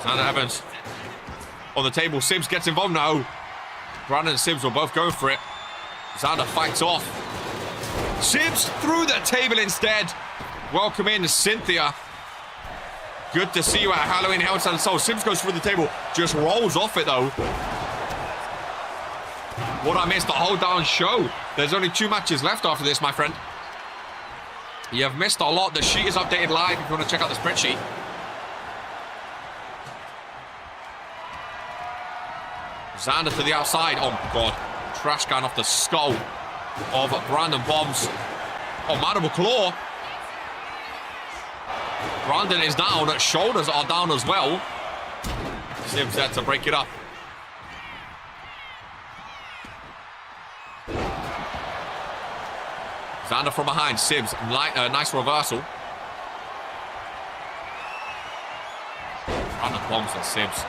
Xander Evans on the table. Sibs gets involved now. Brandon and Sibs were both going for it. Xander fights off. Sibs through the table instead. Welcome in, Cynthia. Good to see you at Halloween Hell and Soul. Sibs goes through the table. Just rolls off it, though. What I missed the whole darn show. There's only 2 matches left after this, my friend. You've missed a lot. The sheet is updated live if you want to check out the spreadsheet. Xander to the outside. Oh, my God. Trash can off the skull of Brandon Bombs. Oh, Mandible Claw. Brandon is down. Shoulders are down as well. Sibs there to break it up. Xander from behind. Sibs, nice reversal. Brandon Bombs and Sibs.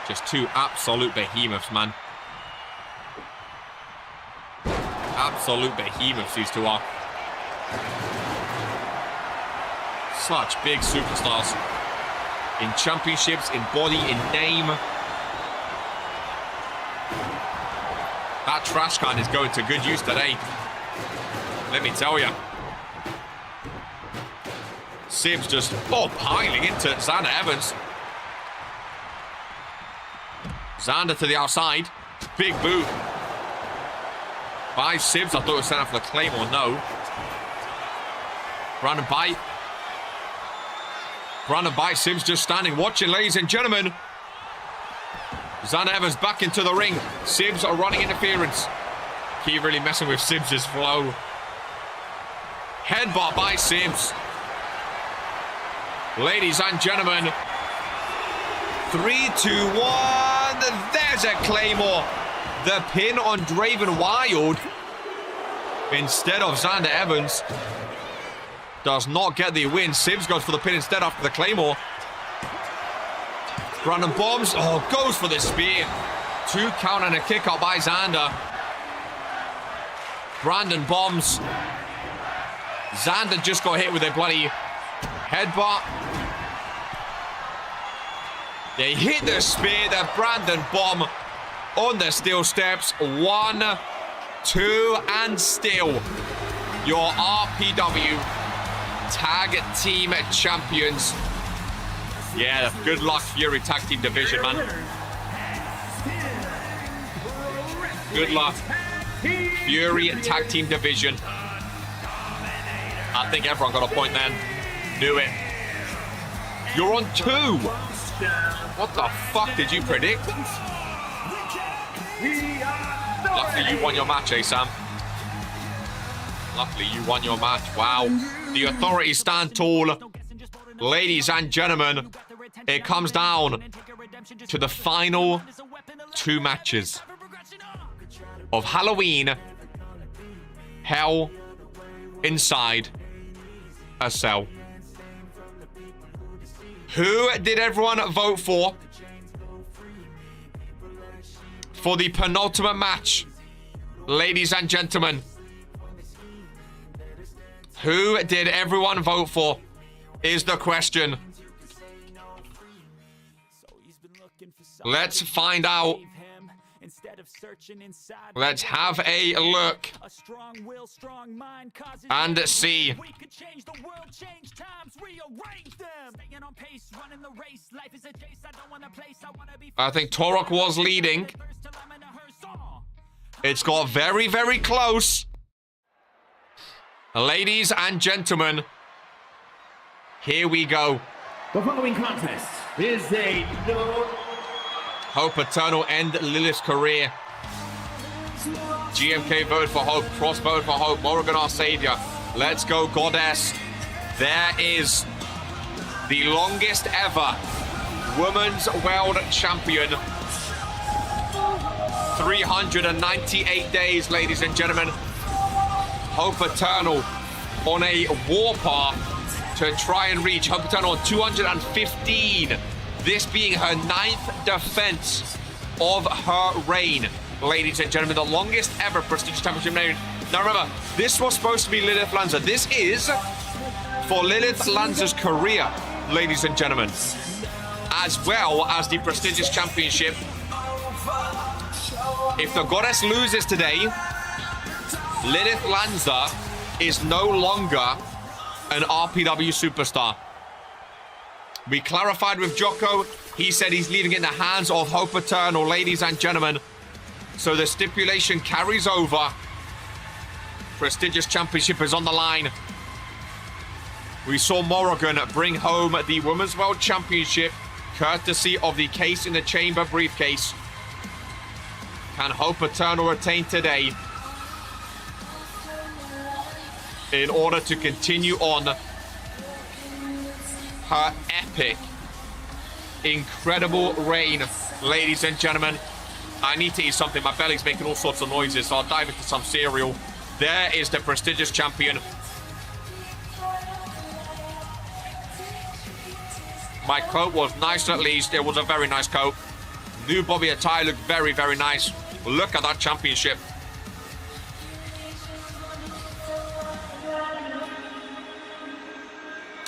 Just two absolute behemoths, man. Absolute behemoths, these two are. Such big superstars. In championships, in body, in name. That trash can is going to good use today. Let me tell you. Sibs just piling into Xander Evans. Xander to the outside. Big boot. By Sibs. I thought it was sent out for the Claymore. No. Brandon by Sibs just standing, watching, ladies and gentlemen. Xander Evans back into the ring. Sibs are running interference. Keep really messing with Sibs' flow. Headbutt by Sibs. Ladies and gentlemen. 3, 2, 1. There's a Claymore. The pin on Draven Wild. Instead of Xander Evans. Does not get the win. Sibs goes for the pin instead after the Claymore. Brandon Bombs. Goes for the spear. 2 count and a kick out by Xander. Brandon Bombs. Xander just got hit with a bloody headbutt. They hit the spear. The Brandon Bomb on the steel steps. 1, 2, and still your RPW Tag Team Champions. Yeah, good luck, Fury Tag Team Division, man. Good luck, Fury Tag Team Division. I think everyone got a point then. Knew it. You're on 2. What the fuck did you predict? Luckily you won your match, Sam. Luckily you won your match. Wow. The authorities stand tall. Ladies and gentlemen, it comes down to the final 2 matches of Halloween Hell Inside a Cell. Who did everyone vote for the penultimate match? Ladies and gentlemen, who did everyone vote for is the question. Let's find out. Let's have a look and see. I think Torok was leading. It's got very, very close. Ladies and gentlemen, here we go. The following contest is a no. Hope Eternal end Lilith's career. GMK voted for Hope. Cross voted for Hope. Morrigan, our savior. Let's go, Goddess. There is the longest ever Women's World Champion. 398 days, ladies and gentlemen. Hope Eternal on a war path to try and reach. Hope Eternal on 215. This being her 9th defense of her reign. Ladies and gentlemen, the longest ever prestigious championship reign. Now remember, this was supposed to be Lilith Lanza. This is for Lilith Lanza's career, ladies and gentlemen. As well as the prestigious championship. If the Goddess loses today, Lilith Lanza is no longer an RPW superstar. We clarified with Jocko. He said he's leaving it in the hands of Hope Eternal, ladies and gentlemen. So the stipulation carries over. Prestigious championship is on the line. We saw Morrigan bring home the Women's World Championship, courtesy of the Case in the Chamber briefcase. Can Hope Eternal retain today in order to continue on her epic, incredible reign? Ladies and gentlemen, I need to eat something. My belly's making all sorts of noises, so I'll dive into some cereal. There is the prestigious champion. My coat was nice at least. It was a very nice coat. New Bobby attire looked very, very nice. Look at that championship.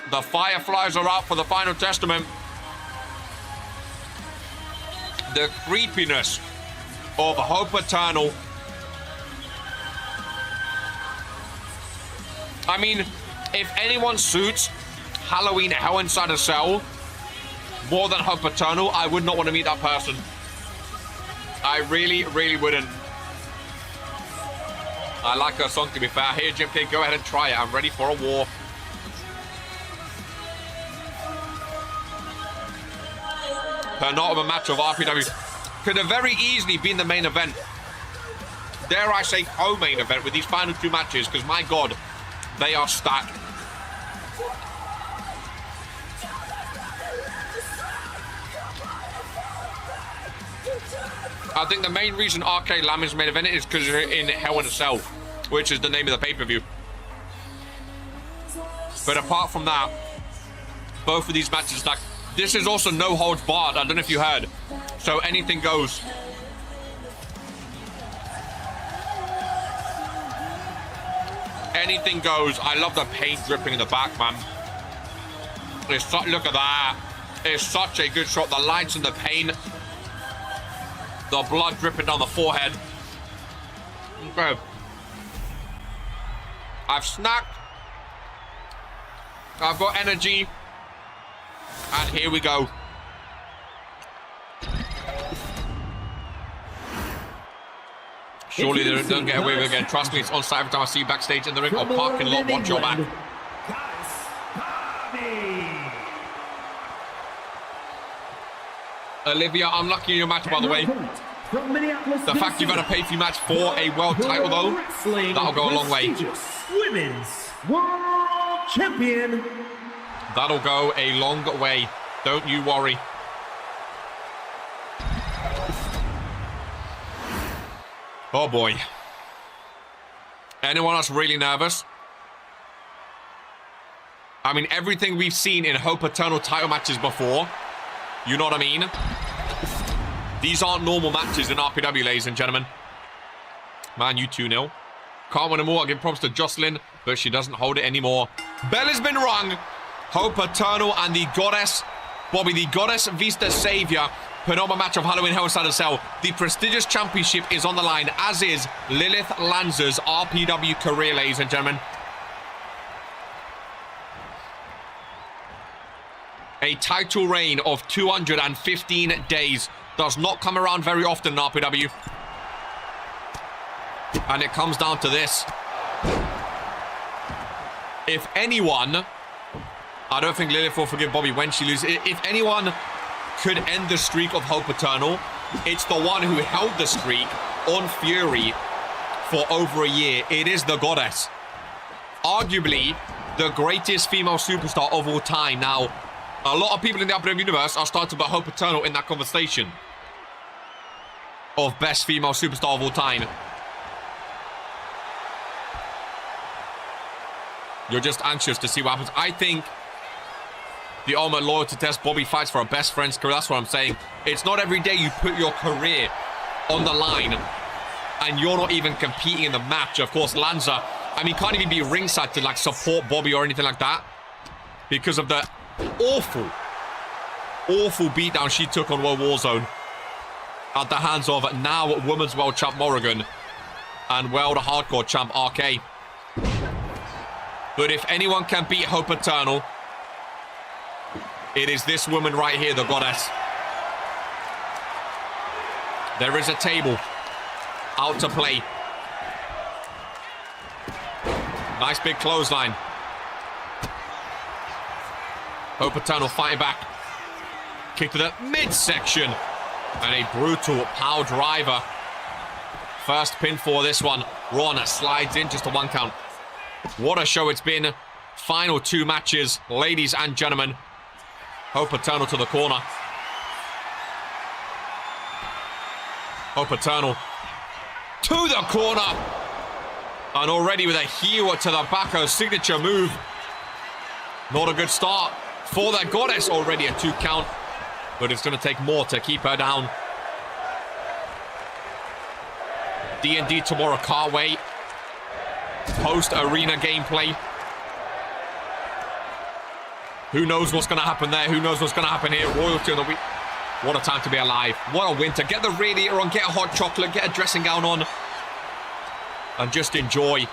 The Fireflies are out for the final testament. The creepiness of Hope Eternal. I mean, if anyone suits Halloween Hell Inside a Cell more than Hope Eternal, I would not want to meet that person. I really, really wouldn't. I like her song, to be fair. Here, Jim K, go ahead and try it. I'm ready for a war. Penultimate match of RPW. Could have very easily been the main event. Dare I say co-main event with these final two matches, because my God, they are stacked. I think the main reason RK Lamb is main event is because they're in Hell in a Cell, which is the name of the pay-per-view. But apart from that, both of these matches, like, this is also no holds barred. I don't know if you heard. So anything goes. Anything goes. I love the paint dripping in the back, man. Look at that. It's such a good shot. The lights and the paint. The blood dripping down the forehead. Okay. I've snacked. I've got energy. And here we go. Surely they don't get away with it again. Trust me, it's on site every time I see you backstage in the ring or parking lot. Watch your back. Olivia, I'm lucky in your match, by the way. The fact you've had a pay-per-view match for a world title, though, that'll go a long way. Women's World Champion. That'll go a long way. Don't you worry. Oh boy. Anyone else really nervous? I mean, everything we've seen in Hope Eternal title matches before, you know what I mean? These aren't normal matches in RPW, ladies and gentlemen. Man, you 2-0. Can't win them all. I give props to Jocelyn, but she doesn't hold it anymore. Bell has been rung. Hope Eternal and the Goddess, Bobby, the Goddess Vista Savior. Penultimate match of Halloween Hell Inside a Cell. The prestigious championship is on the line, as is Lilith Lanza's RPW career, ladies and gentlemen. A title reign of 215 days does not come around very often in RPW. And it comes down to this. If anyone, I don't think Lilith will forgive Bobby when she loses. If anyone could end the streak of Hope Eternal, it's the one who held the streak on Fury for over a year. It is the Goddess. Arguably the greatest female superstar of all time. Now, a lot of people in the RPW universe are starting to put Hope Eternal in that conversation of best female superstar of all time. You're just anxious to see what happens. I think the ultimate loyalty test, Bobby fights for a best friend's career. That's what I'm saying. It's not every day you put your career on the line and you're not even competing in the match. Of course, Lanza, I mean, can't even be ringside to like support Bobby or anything like that because of the awful beatdown she took on World Warzone at the hands of now Women's World Champ Morrigan and World Hardcore Champ RK. But if anyone can beat Hope Eternal, it is this woman right here, the Goddess. There is a table out to play. Nice big clothesline. Hope Eternal fighting back. Kick to the midsection. And a brutal power driver. First pin for this one. Ron slides in just a 1 count. What a show it's been. Final 2 matches, ladies and gentlemen. Hope Eternal to the corner. Hope Eternal to the corner. And already with a heel to the back, her signature move. Not a good start for the Goddess. Already a 2 count, but it's going to take more to keep her down. D&D tomorrow, can't wait. Post-arena gameplay. Who knows what's going to happen there? Who knows what's going to happen here? Royalty of the week. What a time to be alive. What a winter. Get the radiator on, get a hot chocolate, get a dressing gown on, and just enjoy.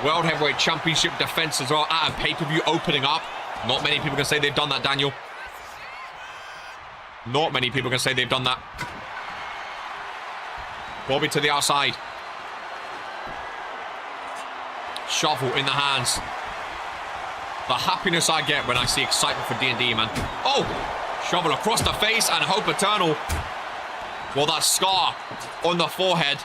World Heavyweight Championship defense as well at a pay-per-view opening up. Not many people can say they've done that, Daniel. Not many people can say they've done that. Bobby to the outside. Shovel in the hands. The happiness I get when I see excitement for D&D, man. Oh! Shovel across the face and Hope Eternal. Well, that scar on the forehead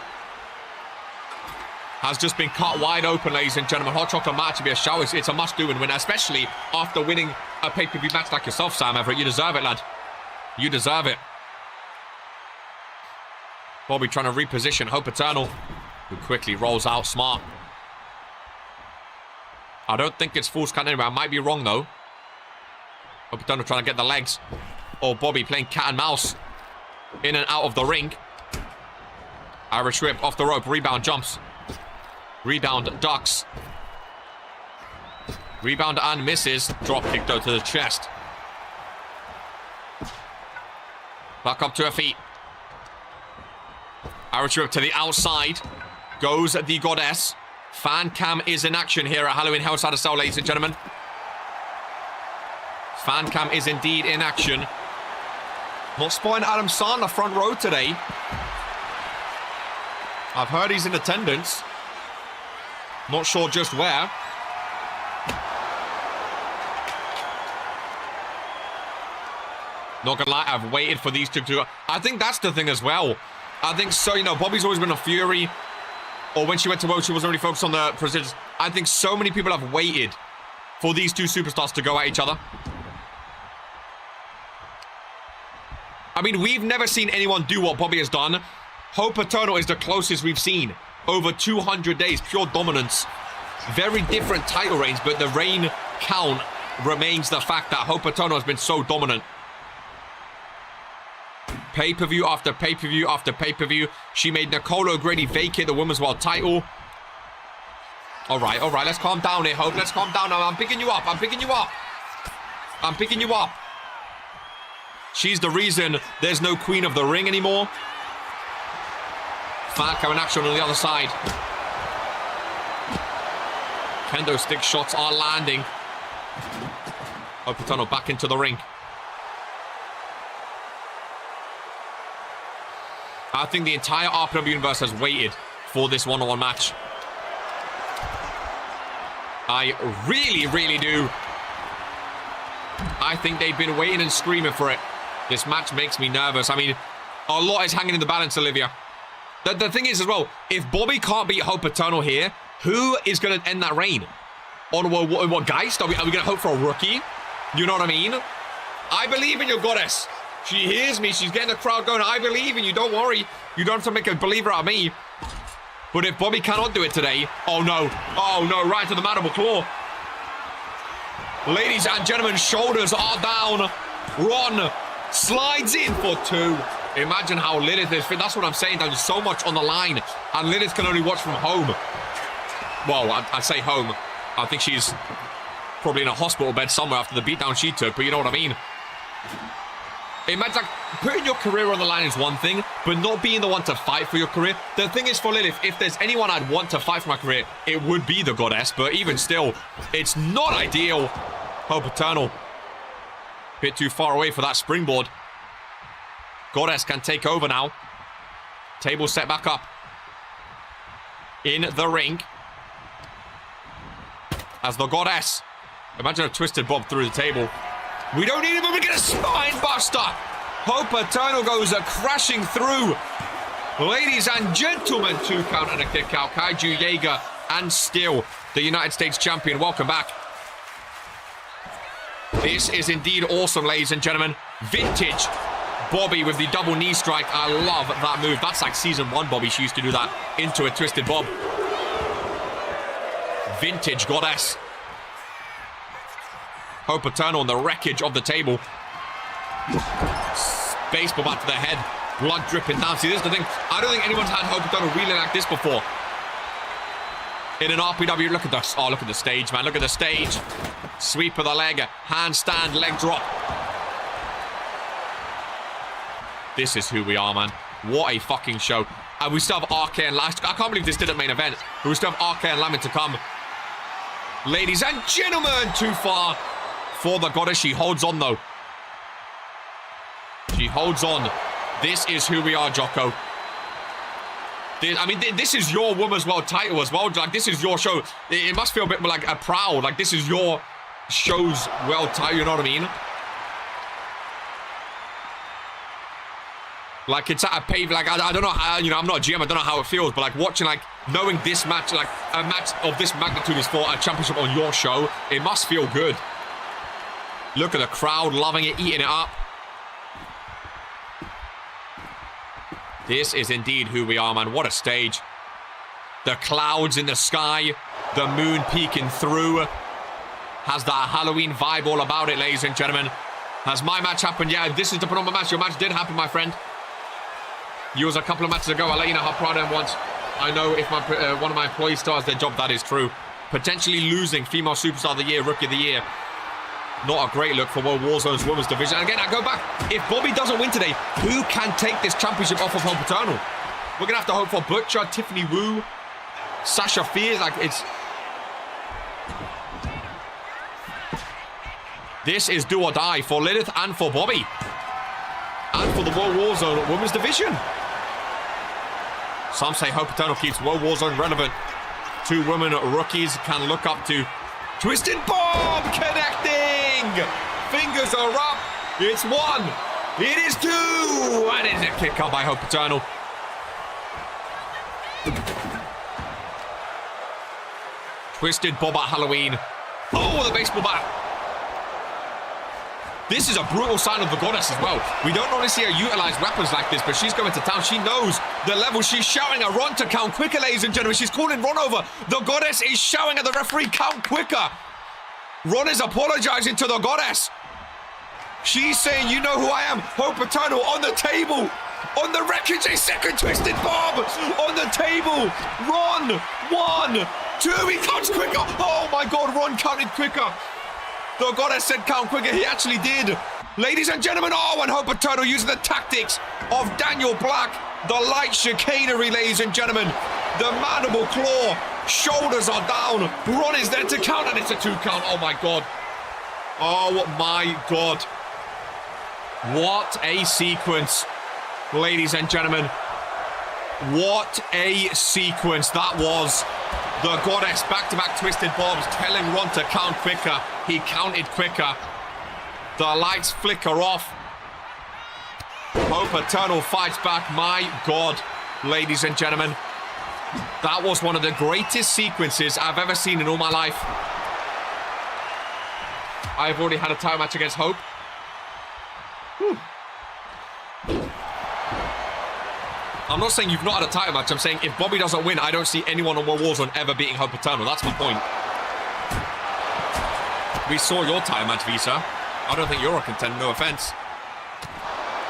has just been cut wide open, ladies and gentlemen. Hot chocolate match to be a show. It's a must-do and win, especially after winning a pay-per-view match like yourself, Sam Everett. You deserve it, lad. You deserve it. Bobby trying to reposition Hope Eternal, who quickly rolls out smart. I don't think it's full scan anyway. I might be wrong, though. Hope Eternal trying to get the legs. Oh, Bobby playing cat and mouse in and out of the ring. Irish whip off the rope. Rebound jumps. Rebound ducks. Rebound and misses. Drop kick, though, to the chest. Back up to her feet. Irish whip to the outside. Goes the Goddess. Fan cam is in action here at Halloween Hell Outside of Cell, ladies and gentlemen. Fan cam is indeed in action. Not spotting Adam Sandler front row today. I've heard he's in attendance. Not sure just where. Not gonna lie, I've waited for these two to... I think that's the thing as well. I think so, you know, Bobby's always been a Fury. Or when she went to World, she wasn't really focused on the precision. I think so many people have waited for these two superstars to go at each other. I mean, we've never seen anyone do what Bobby has done. Hope Eternal is the closest we've seen. Over 200 days, pure dominance. Very different title reigns, but the reign count remains the fact that Hope Eternal has been so dominant. Pay-per-view after pay-per-view after pay-per-view. She made Nicole O'Grady vacate the Women's World title. All right. Let's calm down here, Hope. Let's calm down now. I'm picking you up. I'm picking you up. I'm picking you up. She's the reason there's no Queen of the Ring anymore. Falco in action on the other side. Kendo stick shots are landing. Hope Eternal back into the ring. I think the entire RPW universe has waited for this one-on-one match. I really, really do. I think they've been waiting and screaming for it. This match makes me nervous. I mean, a lot is hanging in the balance, Olivia. The thing is as well, if Bobby can't beat Hope Eternal here, who is going to end that reign? On what Geist? Are we going to hope for a rookie? You know what I mean? I believe in your Goddess. She hears me. She's getting the crowd going. I believe in you. Don't worry. You don't have to make a believer out of me. But if Bobby cannot do it today... Oh, no. Oh, no. Right to the mandible claw. Ladies and gentlemen, shoulders are down. Ron slides in for 2. Imagine how Lilith is fit. That's what I'm saying. There's so much on the line. And Lilith can only watch from home. Well, I say home. I think she's probably in a hospital bed somewhere after the beatdown she took. But you know what I mean. Imagine, like, putting your career on the line is one thing, but not being the one to fight for your career. The thing is for Lilith, if there's anyone I'd want to fight for my career, it would be the Goddess. But even still, it's not ideal. Hope Eternal. Bit too far away for that springboard. Goddess can take over now. Table set back up. In the ring. As the Goddess. Imagine a twisted bob through the table. We don't need him, but we get a spine buster. Hope Eternal goes crashing through. Ladies and gentlemen, 2 count and a kick out. Kaiju Jaeger and still the United States champion. Welcome back. This is indeed awesome, ladies and gentlemen. Vintage Bobby with the double knee strike. I love that move. That's like season 1 Bobby. She used to do that into a twisted bob. Vintage Goddess. Hope Eternal on the wreckage of the table. Baseball bat to the head. Blood dripping down. See, this is the thing. I don't think anyone's had Hope Eternal reeling like this before. In an RPW, look at the stage, man. Look at the stage. Sweep of the leg. Handstand, leg drop. This is who we are, man. What a fucking show. And we still have RK and Lash. I can't believe this didn't main event. But we still have RK and Lamin to come. Ladies and gentlemen, too far for the goddess. She holds on, though. She holds on. This is who we are, Jocko. This is your Women's World title as well. Like, this is your show. It must feel a bit more like a proud. Like, this is your show's world title, you know what I mean? Like, it's at a pave, like, I don't know how, you know, I'm not a GM, I don't know how it feels, but, like, watching, like, knowing this match, like, a match of this magnitude is for a championship on your show, it must feel good. Look at the crowd loving it, eating it up. This is indeed who we are, man. What a stage. The clouds in the sky, the moon peeking through. Has that Halloween vibe all about it, ladies and gentlemen. Has my match happened? Yeah, this is the penultimate match. Your match did happen, my friend. Yours a couple of matches ago. I'll let you know how proud I am once I know if my one of my employees starts their job. That is true. Potentially losing Female Superstar of the Year, Rookie of the Year. Not a great look for World Warzone's Women's Division. And again, I go back. If Bobby doesn't win today, who can take this championship off of Hope Eternal? We're going to have to hope for Butcher, Tiffany Wu, Sasha Fierce. Like, it's... This is do or die for Lilith and for Bobby. And for the World Warzone Women's Division. Some say Hope Eternal keeps World Warzone relevant. Two women rookies can look up to. Twisted Bomb connecting! Fingers are up. It's one. It is two. And it's a kick out by Hope Eternal. Twisted Bob at Halloween. Oh, the baseball bat. This is a brutal sign of the goddess as well. We don't normally see her utilize weapons like this, but she's going to town. She knows the level. She's shouting a Ron to count quicker, ladies and gentlemen. She's calling Ron over. The goddess is shouting at the referee, count quicker. Ron is apologizing to the goddess. She's saying, you know who I am. Hope Eternal on the table. On the wreckage, a second Twisted Bomb. On the table. Ron, 1, 2. He counts quicker. Oh my God, Ron counted quicker. The goddess said count quicker. He actually did. Ladies and gentlemen, and Hope Eternal using the tactics of Daniel Black. The light chicanery, ladies and gentlemen. The mandible claw. Shoulders are down. Ron is there to count, and it's a 2 count. Oh my God. Oh my God. What a sequence, ladies and gentlemen. What a sequence that was. The goddess back-to-back Twisted Bombs telling Ron to count quicker. He counted quicker. The lights flicker off. Hope Eternal fights back. My God, ladies and gentlemen. That was one of the greatest sequences I've ever seen in all my life. I've already had a title match against Hope. Whew. I'm not saying you've not had a title match. I'm saying if Bobby doesn't win, I don't see anyone on World Warzone ever beating Hope Eternal. That's my point. We saw your title match, Visa. I don't think you're a contender, no offense.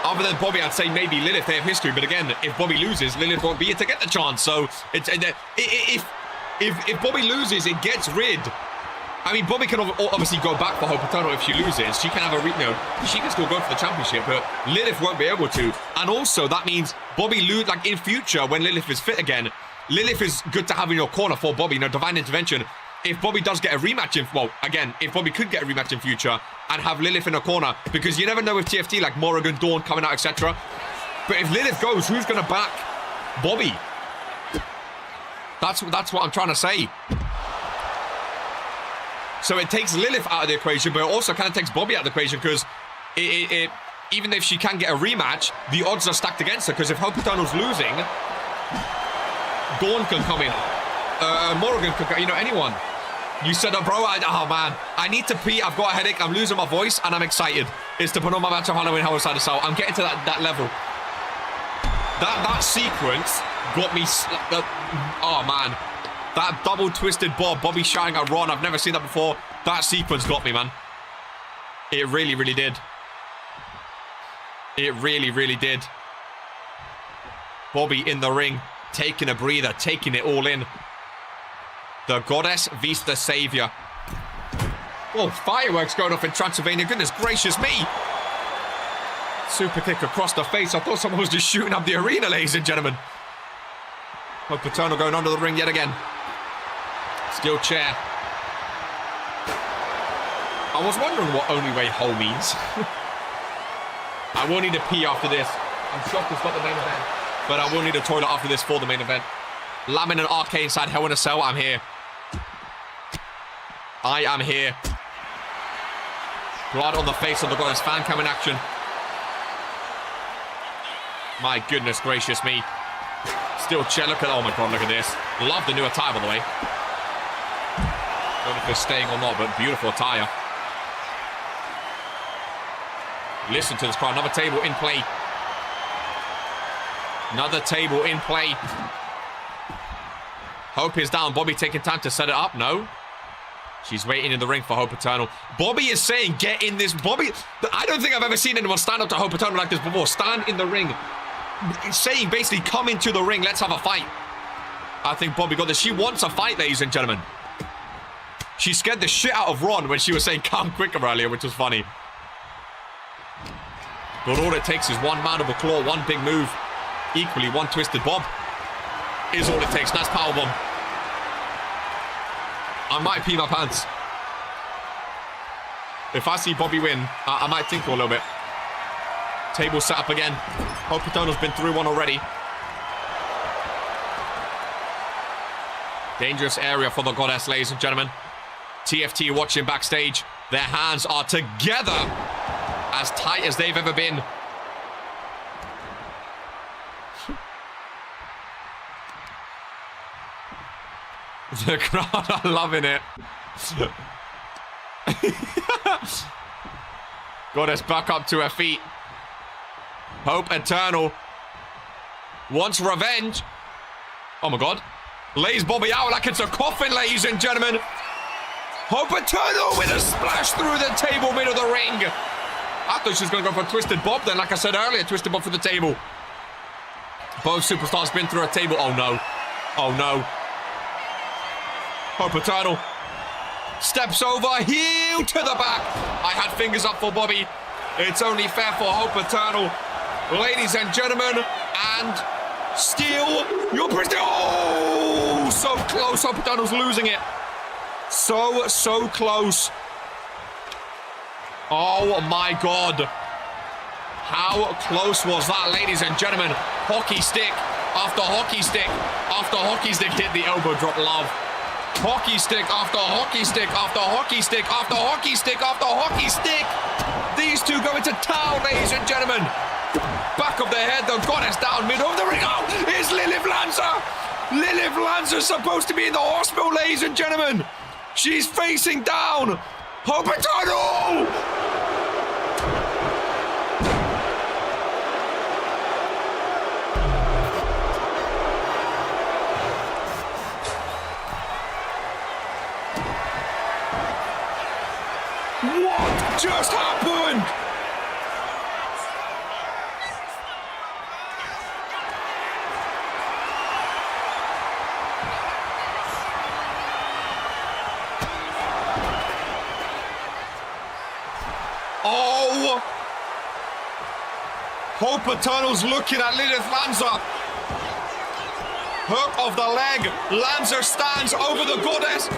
Other than Bobby, I'd say maybe Lilith. They have history. But again, if Bobby loses, Lilith won't be here to get the chance. So it's, if Bobby loses, it gets rid. I mean, Bobby can obviously go back for Hope Eternal if she loses. She can have a she can still go for the championship, but Lilith won't be able to. And also, that means Bobby lose, like in future, when Lilith is fit again, Lilith is good to have in your corner for Bobby, you know, divine intervention. If Bobby does get a rematch if Bobby could get a rematch in future and have Lilith in a corner, because you never know with TFT, like Morrigan, Dawn coming out, etc. But if Lilith goes, who's going to back Bobby? That's what I'm trying to say. So it takes Lilith out of the equation, but it also kind of takes Bobby out of the equation, because even if she can get a rematch, the odds are stacked against her, because if Hope Eternal's losing, Dawn can come in. Morrigan can come, you know, anyone. You said, oh, bro, oh man, I need to pee, I've got a headache, I'm losing my voice, and I'm excited. It's to put on my match of Halloween Hell Inside the Cell. I'm getting to that level. That sequence got me, oh man. That double Twisted Bob, Bobby shouting at Ron, I've never seen that before. That sequence got me, man. It really, really did. It really, really did. Bobby in the ring, taking a breather, taking it all in. The goddess vs the savior. Oh, fireworks going off in Transylvania. Goodness gracious me. Super kick across the face. I thought someone was just shooting up the arena, ladies and gentlemen. Hope Paternal going under the ring yet again. Steel chair. I was wondering what only way home means. I will need a pee after this. I'm shocked it's not the main event. But I will need a toilet after this for the main event. Lamin and RK inside Hell in a Cell. I'm here. I am here. Blood on the face of the goddess. Fan cam in action. My goodness gracious me. Steel chair. Look at, oh my god, look at this. Love the new attire, by the way. Don't know if it's staying or not, but beautiful attire. Listen to this crowd. Another table in play. Another table in play. Hope is down. Bobby taking time to set it up. No. She's waiting in the ring for Hope Eternal. Bobby is saying, get in this. Bobby, I don't think I've ever seen anyone stand up to Hope Eternal like this before. Stand in the ring. Saying basically, come into the ring. Let's have a fight. I think Bobby got this. She wants a fight, ladies and gentlemen. She scared the shit out of Ron when she was saying come quicker earlier, which was funny. But all it takes is one mandible claw, one big move. Equally, one twisted bob is all it takes. Nice powerbomb. I might pee my pants. If I see Bobby win, I might tinkle a little bit. Table set up again. Hope Eternal's been through one already. Dangerous area for the goddess, ladies and gentlemen. TFT watching backstage. Their hands are together. As tight as they've ever been. The crowd are loving it. Goddess back up to her feet. Hope Eternal wants revenge. Oh my god. Lays Bobby out like it's a coffin, ladies and gentlemen. Hope Eternal with a splash through the table middle of the ring. I thought she was going to go for a twisted bob then, like I said earlier, twisted bob for the table. Both superstars been through a table. Oh no. Oh no. Hope Eternal steps over, heel to the back. I had fingers up for Bobby. It's only fair for Hope Eternal. Ladies and gentlemen, and Steel, you're pretty. Oh, so close. Hope Eternal's losing it. So close. Oh my god. How close was that, ladies and gentlemen? Hockey stick after hockey stick after hockey stick hit the elbow drop, love. Hockey stick after hockey stick after hockey stick after hockey stick after hockey stick. These two go into town, ladies and gentlemen. Back of the head, the goddess down middle of the ring. Oh, it's Lilith Lanza. Lilith Lanza's supposed to be in the hospital, ladies and gentlemen. She's facing down. Hope Eternal. What just happened? Oh! Hope Eternal's looking at Lilith Lanza. Hook of the leg. Lanza stands over the goddess.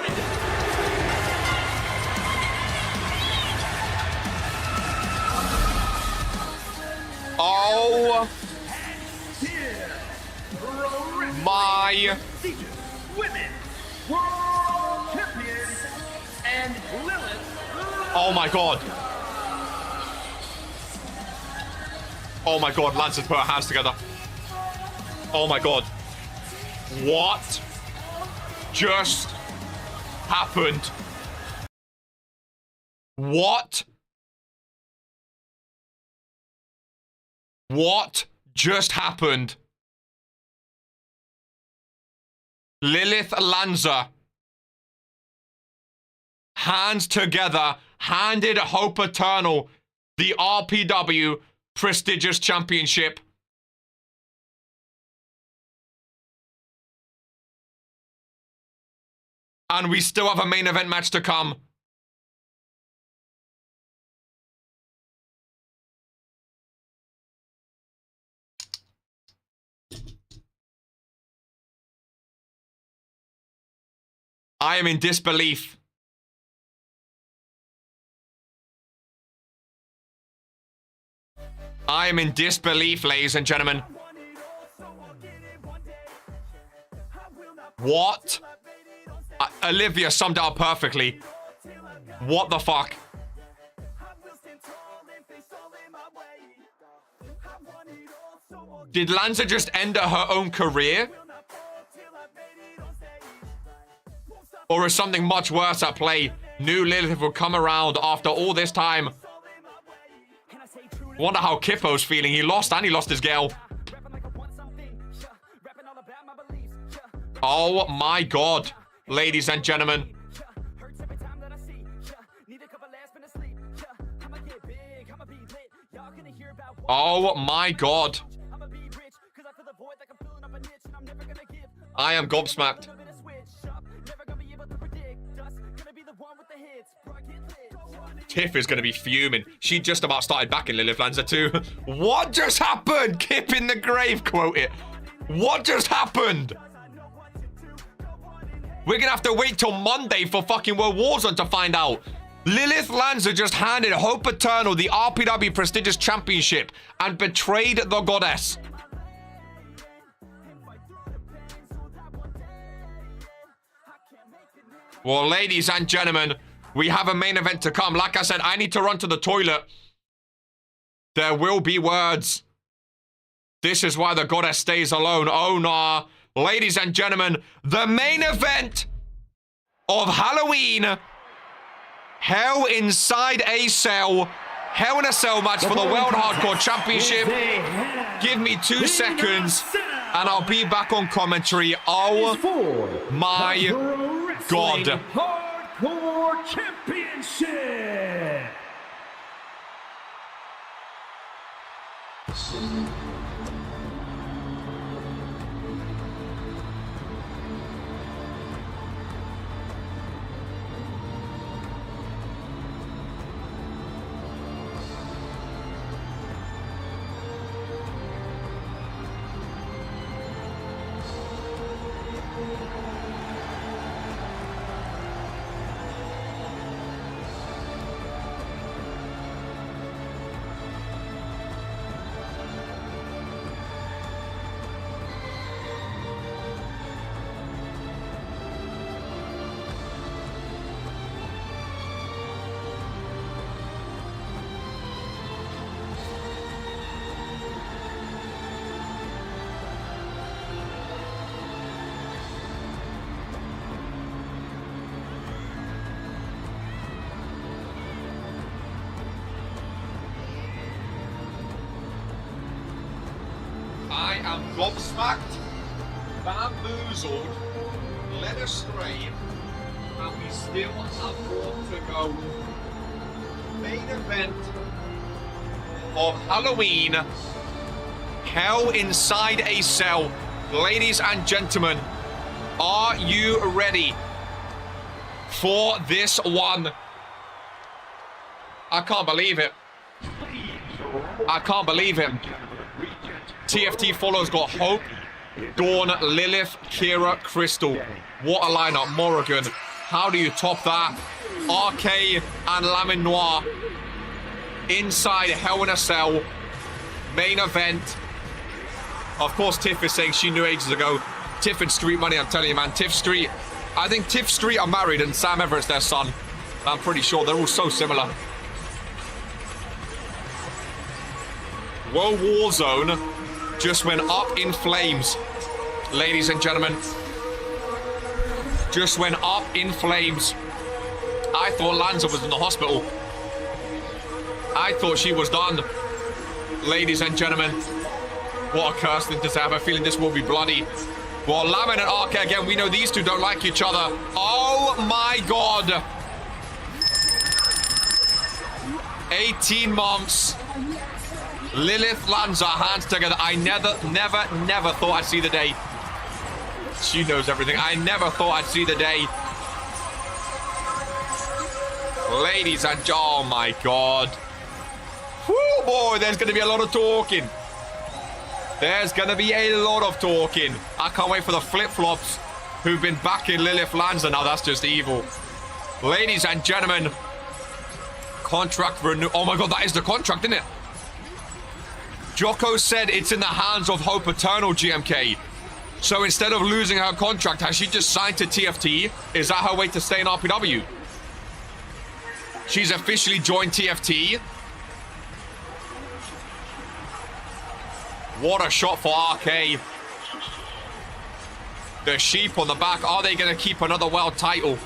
Oh my Women World Champions and Lilith. Oh my god. Oh my god, Lanza's put her hands together. Oh my god. What just happened? What just happened? Lilith Lanza. Hands together, handed Hope Eternal the RPW prestigious championship. And we still have a main event match to come. I am in disbelief. I am in disbelief, ladies and gentlemen. What? Olivia summed it up perfectly. What the fuck? Did Lanza just end her own career? Or is something much worse at play? New Lilith will come around after all this time. Wonder how Kippo's feeling. He lost and he lost his girl. Oh my god, ladies and gentlemen. Oh my god. I am gobsmacked. Tiff is going to be fuming. She just about started back in Lilith Lanza too. What just happened? Kip in the grave, quote it. What just happened? We're going to have to wait till Monday for fucking World Warzone to find out. Lilith Lanza just handed Hope Eternal the RPW prestigious championship and betrayed the goddess. Well, ladies and gentlemen, we have a main event to come. Like I said, I need to run to the toilet. There will be words. This is why the goddess stays alone. Oh, nah. Ladies and gentlemen, the main event of Halloween. Hell Inside a Cell. Hell in a Cell match for the World Hardcore Championship. Give me 2 seconds and I'll be back on commentary. Oh my god. Hardcore Championship. I am gobsmacked, bamboozled, led astray, and we still have more to go. Main event of Halloween, Hell Inside a Cell. Ladies and gentlemen, are you ready for this one? I can't believe it. I can't believe it. TFT follows got Hope, Dawn, Lilith, Kira, Crystal. What a lineup. Morrigan. How do you top that? RK and Lamin Noir. Inside Hell in a Cell. Main event. Of course, Tiff is saying she knew ages ago. Tiff and Street Money, I'm telling you, man. Tiff Street. I think Tiff Street are married and Sam Everett's their son. I'm pretty sure they're all so similar. World Warzone just went up in flames, ladies and gentlemen. Just went up in flames. I thought Lanza was in the hospital. I thought she was done. Ladies and gentlemen, what a curse thing to say. I have a feeling this will be bloody. Well, Lamin and RK again, we know these two don't like each other. Oh my god. 18 months. Lilith lands her hands together. I never thought I'd see the day. She knows everything. I never thought I'd see the day. Ladies and oh my God. Whoo, boy, there's going to be a lot of talking. There's going to be a lot of talking. I can't wait for the flip-flops who've been backing Lilith Lanza. Now that's just evil. Ladies and gentlemen, contract renew. Oh my God, that is the contract, isn't it? Jocko said it's in the hands of Hope Eternal, GMK. So instead of losing her contract, has she just signed to TFT? Is that her way to stay in RPW? She's officially joined TFT. What a shot for RK. The sheep on the back. Are they going to keep another world title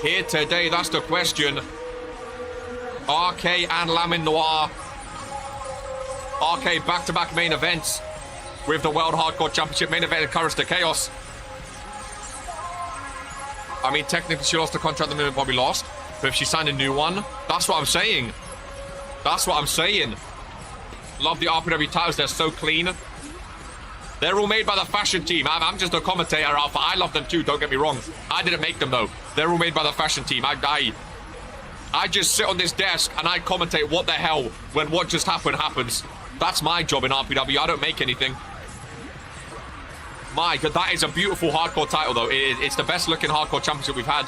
here today? That's the question. RK and Lamin Noir. RK back-to-back main events with the World Hardcore Championship main event in Courage to Chaos. I mean, technically she lost the contract the minute Bobby lost, but if she signed a new one, that's what I'm saying. That's what I'm saying. Love the RPW titles, they're so clean. They're all made by the fashion team. I'm just a commentator, Alpha. I love them too, don't get me wrong. I didn't make them though. They're all made by the fashion team. I just sit on this desk and I commentate what the hell when what just happened happens. That's my job in RPW. I don't make anything. My God, that is a beautiful hardcore title though. It's the best looking hardcore championship we've had.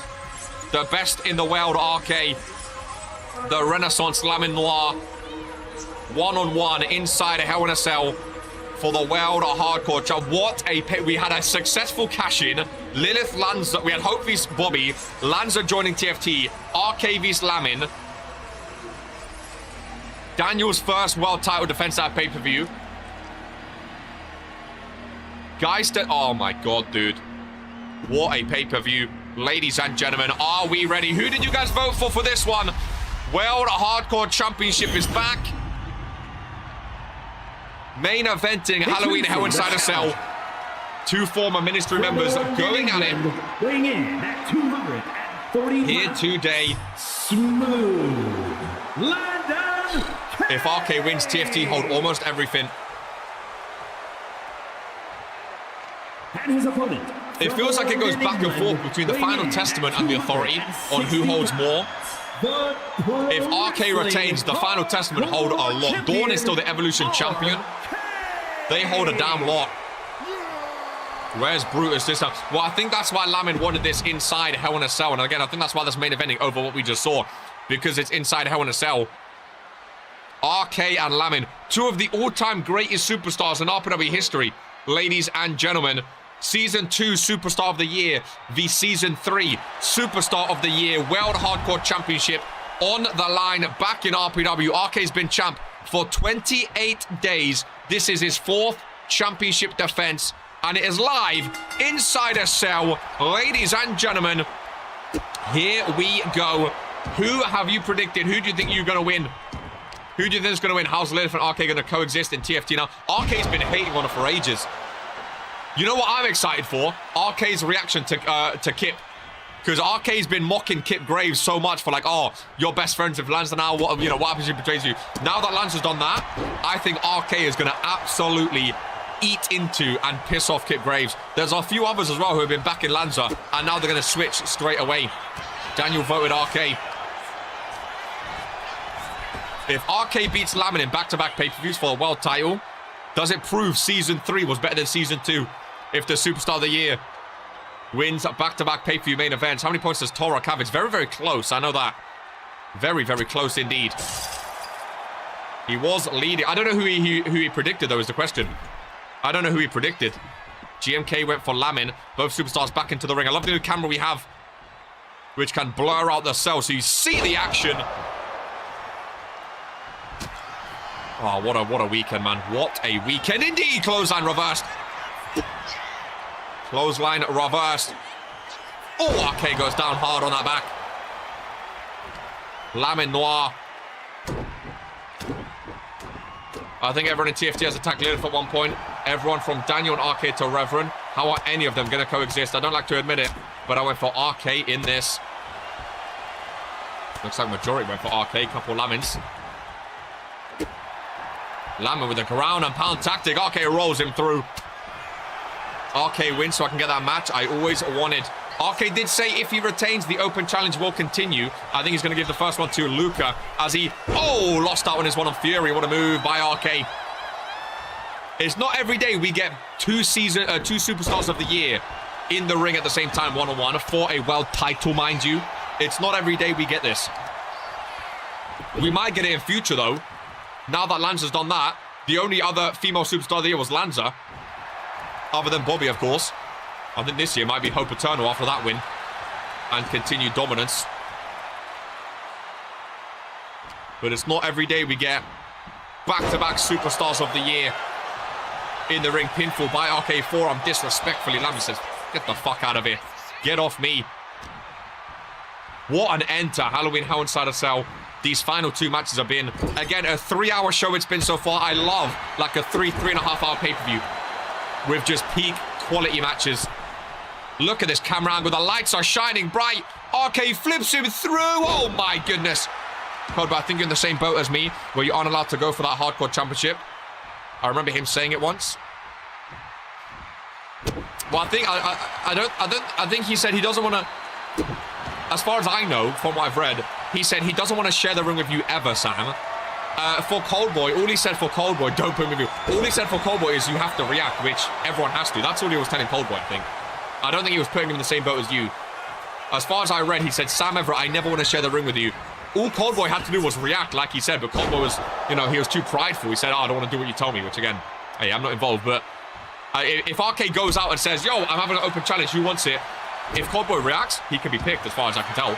The best in the world, RK. The Renaissance Lamin Noir. One-on-one inside a Hell in a Cell for the World Hardcore Champ. What a pay. We had a successful cash-in. Lilith Lanza. We had Hope vs Bobby. Lanza joining TFT. RK vs Lamin. Daniel's first world title defense at pay-per-view. Guys, oh my God, dude. What a pay-per-view. Ladies and gentlemen, are we ready? Who did you guys vote for this one? World Hardcore Championship is back. Main eventing Halloween Hell Inside a Cell. Two former ministry members going at it. Weighing in at 240 here today. Smooth. London. If RK wins, TFT hold almost everything. And his opponent. It feels like it goes back and forth between the Final Testament and the Authority on who holds more. If RK retains, the Final Testament hold a lot. Dawn is still the Evolution champion. They hold a damn lot. Where's Brutus this time? Well, I think that's why Lamin wanted this inside Hell in a Cell. And again, I think that's why this main eventing over what we just saw. Because it's inside Hell in a Cell. RK and Lamin, two of the all-time greatest superstars in RPW history. Ladies and gentlemen, Season 2 Superstar of the Year, the Season 3 Superstar of the Year World Hardcore Championship on the line back in RPW. RK's been champ for 28 days. This is his 4th championship defense, and it is live inside a cell. Ladies and gentlemen, here we go. Who have you predicted? Who do you think you're going to win? Who do you think is going to win? How's Lilith and RK going to coexist in TFT now? RK's been hating on it for ages. You know what I'm excited for? RK's reaction to Kip. Because RK's been mocking Kip Graves so much for like, oh, you're best friends with Lanza now. What happens if he betrays you? Now that Lanza's done that, I think RK is going to absolutely eat into and piss off Kip Graves. There's a few others as well who have been backing Lanza, and now they're going to switch straight away. Daniel voted RK. If RK beats Lamin in back-to-back pay-per-views for the world title, does it prove Season 3 was better than Season 2? If the Superstar of the Year wins back-to-back pay-per-view main events. How many points does Torok have? It's very, very close. I know that. Very, very close indeed. He was leading. I don't know who he predicted, though, is the question. I don't know who he predicted. GMK went for Lamin. Both superstars back into the ring. I love the new camera we have, which can blur out the cell so you see the action. Oh, what a weekend, man. What a weekend indeed. Clothesline reversed. Clothesline reversed. Oh, RK goes down hard on that back. Lamin Noir. I think everyone in TFT has attacked Lilith at one point. Everyone from Daniel and RK to Reverend. How are any of them going to coexist? I don't like to admit it, but I went for RK in this. Looks like majority went for RK. Couple Lamins. Lamin with a ground and pound tactic. RK rolls him through. RK wins so I can get that match I always wanted. RK did say if he retains, the open challenge will continue. I think he's going to give the first one to Luca as he, lost that one is one on Fury. What a move by RK. It's not every day we get two superstars of the year in the ring at the same time, one-on-one, for a world title, mind you. It's not every day we get this. We might get it in future, though. Now that Lanza's done that, the only other female superstar of the year was Lanza. Other than Bobby, of course. I think this year might be Hope Eternal after that win. And continued dominance. But it's not every day we get back-to-back superstars of the year in the ring. Pinfall by RK forearm disrespectfully. Lamin says, get the fuck out of here. Get off me. What an end to Halloween Hell Inside a Cell. These final two matches have been, again, a 3-hour show it's been so far. I love like a 3.5 hour pay-per-view with just peak quality matches. Look at this camera angle. The lights are shining bright. RK flips him through. Oh my goodness. Codebot, I think you're in the same boat as me where you aren't allowed to go for that hardcore championship. I remember him saying it once. Well, I think he said he doesn't want to, as far as I know from what I've read, he said he doesn't want to share the ring with you ever, Sam. For Coldboy, all he said for Coldboy, don't put him with you. All he said for Coldboy is you have to react, which everyone has to. That's all he was telling Coldboy, I think. I don't think he was putting him in the same boat as you. As far as I read, he said, Sam Everett, I never want to share the ring with you. All Coldboy had to do was react, like he said, but Coldboy was, he was too prideful. He said, I don't want to do what you told me, which again, hey, I'm not involved, but if RK goes out and says, yo, I'm having an open challenge, who wants it? If Coldboy reacts, he can be picked, as far as I can tell.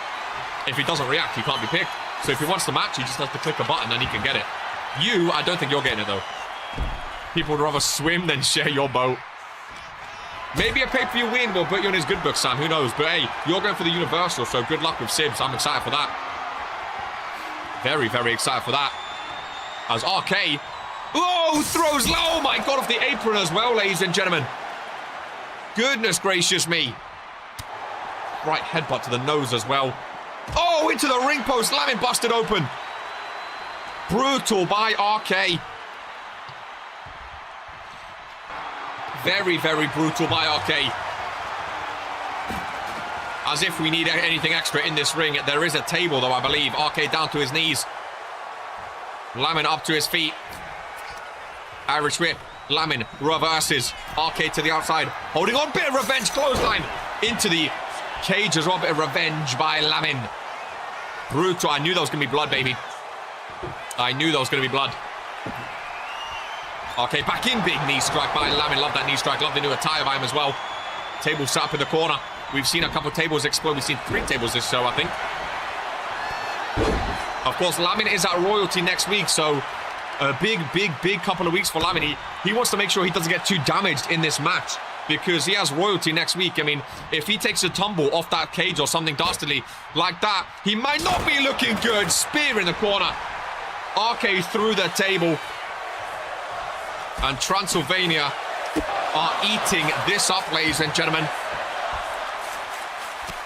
If he doesn't react, he can't be picked. So if he wants the match, he just has to click a button and he can get it. You, I don't think you're getting it, though. People would rather swim than share your boat. Maybe a pay-per-view win will put you on his good book, Sam. Who knows? But hey, you're going for the Universal, so good luck with Sibs. I'm excited for that. Very, very excited for that. As RK, throws low. Oh my God, off the apron as well, ladies and gentlemen. Goodness gracious me. Right headbutt to the nose as well. Oh, into the ring post. Lamin busted open. Brutal by RK. Very, very brutal by RK. As if we need anything extra in this ring. There is a table, though, I believe. RK down to his knees. Lamin up to his feet. Irish whip. Lamin reverses. RK to the outside. Holding on. Bit of revenge. Clothesline. Into the cage as well. Bit of revenge by Lamin. Brutal. I knew there was going to be blood, baby. I knew there was going to be blood. RK back in. Big knee strike by Lamin. Love that knee strike. Love the new attire by him as well. Table set up in the corner. We've seen a couple of tables explode. We've seen 3 tables this show, I think. Of course, Lamin is at Royalty next week, so a big couple of weeks for Lamin. He wants to make sure he doesn't get too damaged in this match because he has Royalty next week. I mean, if he takes a tumble off that cage or something dastardly like that, he might not be looking good. Spear in the corner. RK through the table. And Transylvania are eating this up, ladies and gentlemen.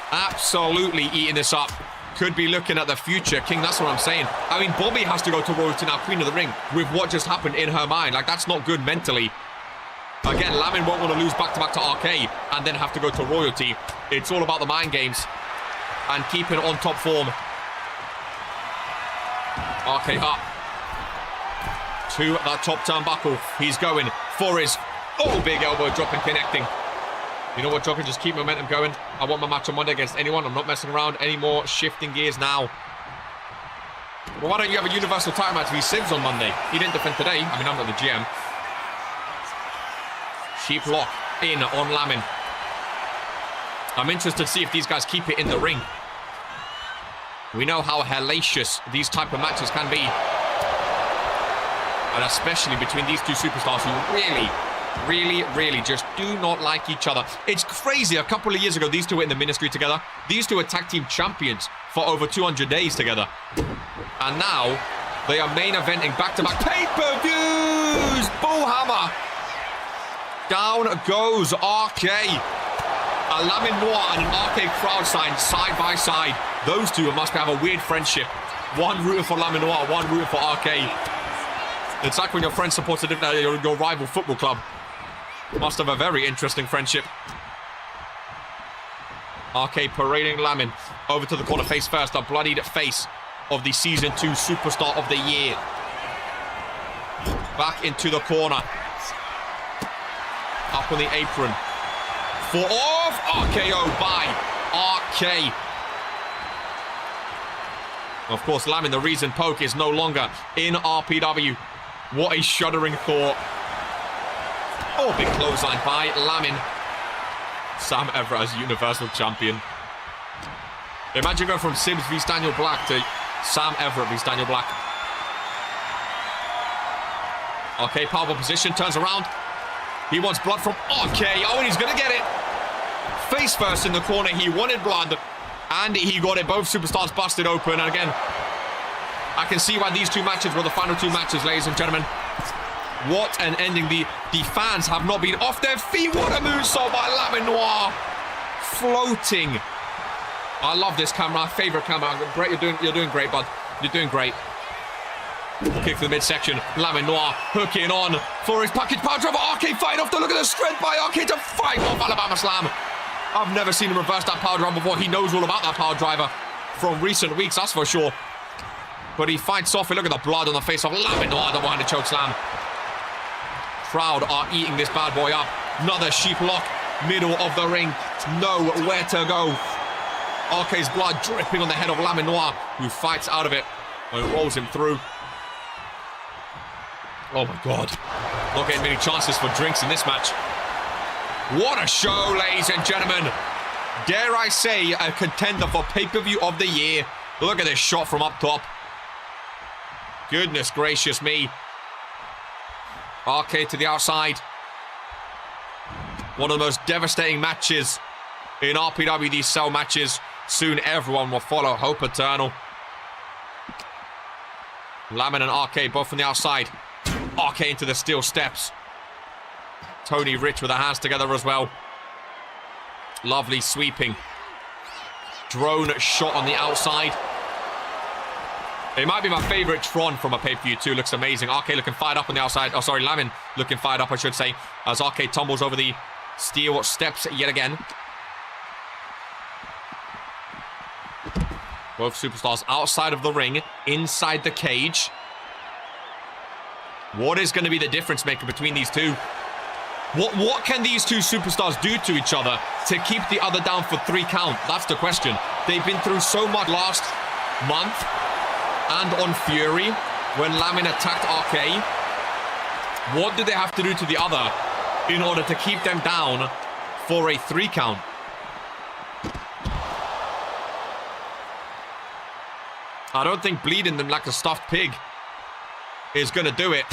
Absolutely eating this up. Could be looking at the future. King, that's what I'm saying. I mean, Bobby has to go to Royalty now, Queen of the Ring, with what just happened in her mind. Like, that's not good mentally. Again, Lamin won't want to lose back-to-back to RK and then have to go to Royalty. It's all about the mind games and keeping on top form. RK up to that top turnbuckle. He's going for his big elbow drop and connecting. You know what, Joker? Just keep momentum going. I want my match on Monday against anyone. I'm not messing around anymore. Shifting gears now. Well, why don't you have a Universal title match with Sibs on Monday? He didn't defend today. I mean, I'm not the GM. Cheap lock in on Lamin. I'm interested to see if these guys keep it in the ring. We know how hellacious these type of matches can be. And especially between these two superstars who really just do not like each other. It's crazy. A couple of years ago, these two were in the ministry together. These two are tag team champions for over 200 days together. And now, they are main eventing back-to-back pay-per-views! Bullhammer! Down goes RK. A Lamin Noir and an RK crowd sign side by side. Those two must have a weird friendship. One rooting for Lamin Noir, one rooting for RK. It's like when your friend supports your rival football club. Must have a very interesting friendship. RK parading Lamin over to the corner face first. The bloodied face of the Season 2 Superstar of the Year. Back into the corner. Up on the apron. For off. RKO by RK. Of course, Lamin, the reason Poke is no longer in RPW. What a shuddering thought. Oh, big clothesline by Lamin. Sam Everett as Universal Champion. Imagine going from Sims v Daniel Black to Sam Everett v Daniel Black. Okay, powerful position, turns around. He wants blood from RK. Oh, and he's going to get it. Face first in the corner. He wanted blood. And he got it. Both superstars busted open. And again, I can see why these two matches were the final two matches, ladies and gentlemen. What an ending. The fans have not been off their feet. What a moonsault by Lamin Noir. Floating. I love this camera. Favorite camera. Great. You're doing great, bud. You're doing great. Kick for the midsection. Lamin Noir hooking on for his package power driver. RK fighting off. Look at the strength by RK to fight off Alabama Slam. I've never seen him reverse that power driver before. He knows all about that power driver from recent weeks, that's for sure. But he fights off. Look at the blood on the face of Lamin Noir behind the choke slam. Crowd are eating this bad boy up. Another sheep lock. Middle of the ring. Nowhere to go. RK's blood dripping on the head of Lamin Noir, who fights out of it and rolls him through. Oh my God. Not getting many chances for drinks in this match. What a show, ladies and gentlemen. Dare I say, a contender for pay-per-view of the year. Look at this shot from up top. Goodness gracious me. RK to the outside. One of the most devastating matches in RPW, these cell matches. Soon everyone will follow. Hope eternal. Lamin and RK both from the outside. RK into the steel steps. Tony Rich with their hands together as well. Lovely sweeping. Drone shot on the outside. It might be my favorite Tron from a pay-per-view too. Looks amazing. RK looking fired up on the outside. Oh, sorry, Lamin looking fired up, I should say. As RK tumbles over the steel steps yet again. Both superstars outside of the ring, inside the cage. What is going to be the difference maker between these two? What can these two superstars do to each other to keep the other down for 3 count? That's the question. They've been through so much last month and on Fury when Lamin attacked RK. What do they have to do to the other in order to keep them down for a 3 count? I don't think bleeding them like a stuffed pig is going to do it.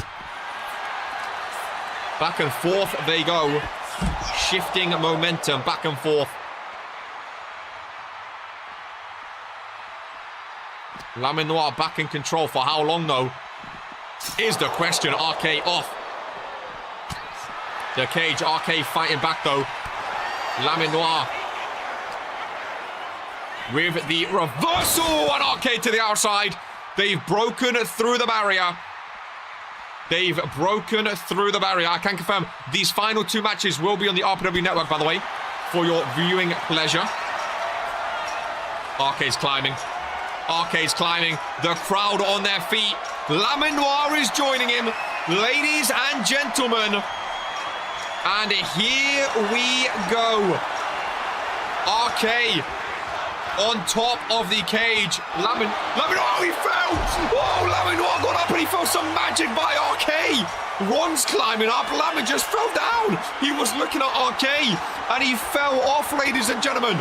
Back and forth they go. Shifting momentum back and forth. Lamin Noir back in control. For how long though? Is the question. RK off. The cage. RK fighting back though. Lamin Noir with the reversal and RK to the outside. They've broken through the barrier. They've broken through the barrier. I can confirm these final 2 matches will be on the RPW network, by the way, for your viewing pleasure. RK's climbing. RK's climbing. The crowd on their feet. Lamin Noir is joining him. Ladies and gentlemen. And here we go. RK on top of the cage. Lamin, oh, he fell! Oh, Lamin Noir got up and he felt some magic by RK. Ron's climbing up. Lamin just fell down. He was looking at RK and he fell off, ladies and gentlemen.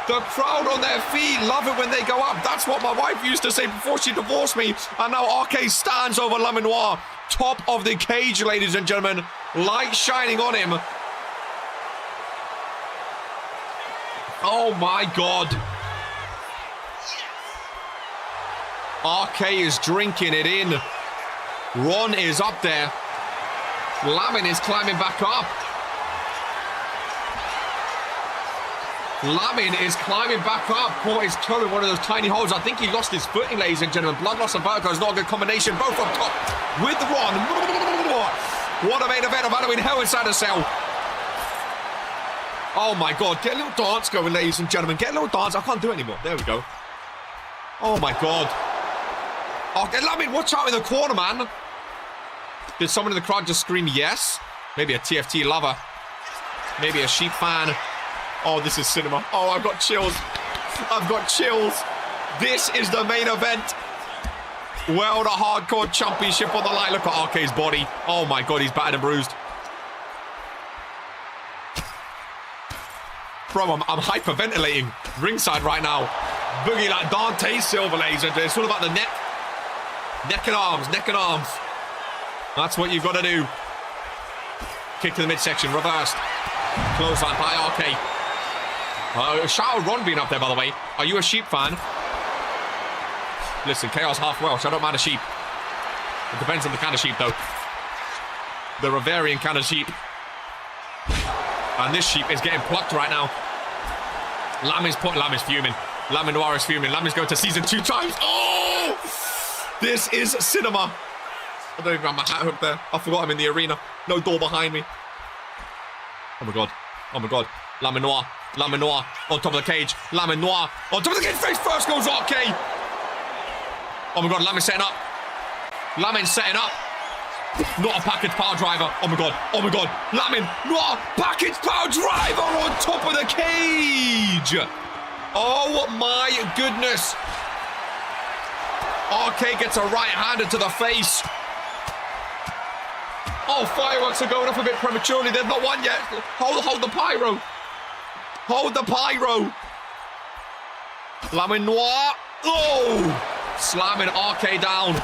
The crowd on their feet love it when they go up. That's what my wife used to say before she divorced me. And now RK stands over Lamin Noir. Top of the cage, ladies and gentlemen. Light shining on him. Oh my God. RK is drinking it in. Ron is up there. Lamin is climbing back up. Lamin is climbing back up. Caught his toe in one of those tiny holes. I think he lost his footing, ladies and gentlemen. Blood loss and vertigo is not a good combination. Both up top with Ron. What a main event of Halloween Hell inside the cell. Oh my God. Get a little dance going, ladies and gentlemen. Get a little dance. I can't do it anymore. There we go. Oh my God. Oh, Lamin, watch out in the corner, man. Did someone in the crowd just scream yes? Maybe a TFT lover. Maybe a sheep fan. Oh, this is cinema. Oh, I've got chills. I've got chills. This is the main event. World Hardcore Championship on the line. Look at RK's body. Oh my God, he's battered and bruised. Bro, I'm hyperventilating ringside right now. Boogie like Dante Silva, ladies and gentlemen. It's all about the neck. Neck and arms, neck and arms. That's what you've got to do. Kick to the midsection, reversed. Clothesline by RK. Shout out Ron being up there, by the way. Are you a sheep fan? Listen, Chaos half Welsh. I don't mind a sheep. It depends on the kind of sheep, though. The Ravarian kind of sheep. And this sheep is getting plucked right now. Lamin's fuming. Lamin Noir is fuming. Lamin's going to season 2 times. Oh! This is cinema. I don't even have my hat hook there. I forgot I'm in the arena. No door behind me. Oh my God. Oh my God. Lamin Noir. Lamin Noir on top of the cage. Lamin Noir on top of the cage. Face first goes RK. Oh my God. Lamin setting up. Lamin setting up. Not a package power driver. Oh my God. Oh my God. Lamin Noir package power driver on top of the cage. Oh my goodness. RK gets a right-hander to the face. Oh, fireworks are going off a bit prematurely. There's not one yet. Hold the pyro. Hold the pyro. Lamin Noir. Oh! Slamming RK down.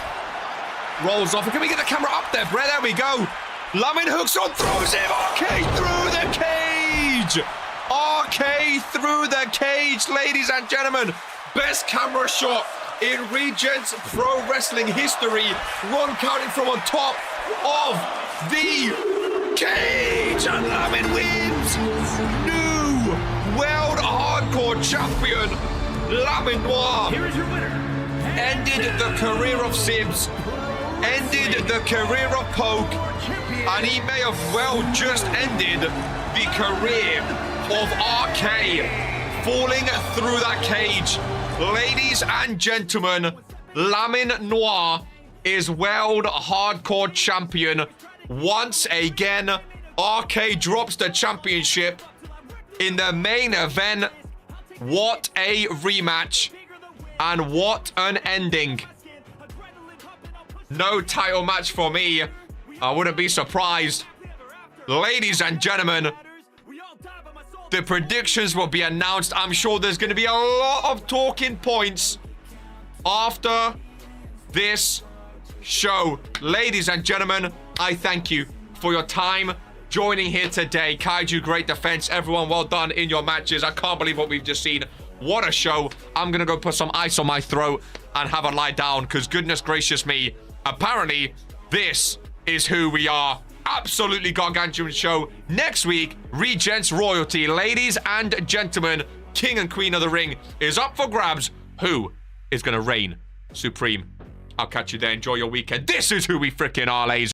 Rolls off. Can we get the camera up there, Brett? There we go. Lamin hooks on, throws him. RK through the cage. RK through the cage, ladies and gentlemen. Best camera shot in Regents Pro Wrestling history. Ron counting from on top of the cage. And Lamin wins. New World Hardcore Champion. Lamin Noir. Here is your winner. Ended the career of Sibs. Ended the career of Poke. And he may have well just ended the career of RK. Falling through that cage. Ladies and gentlemen, Lamin Noir is World Hardcore Champion. Once again, RK drops the championship in the main event. What a rematch. And what an ending. No title match for me. I wouldn't be surprised. Ladies and gentlemen, the predictions will be announced. I'm sure there's going to be a lot of talking points after this show. Ladies and gentlemen, I thank you for your time joining here today. Kaiju, great defense. Everyone, well done in your matches. I can't believe what we've just seen. What a show. I'm going to go put some ice on my throat and have a lie down because goodness gracious me, apparently this is who we are. Absolutely gargantuan show. Next week, Regents royalty. Ladies and gentlemen, King and Queen of the Ring is up for grabs. Who is going to reign supreme? I'll catch you there. Enjoy your weekend. This is who we freaking are, ladies.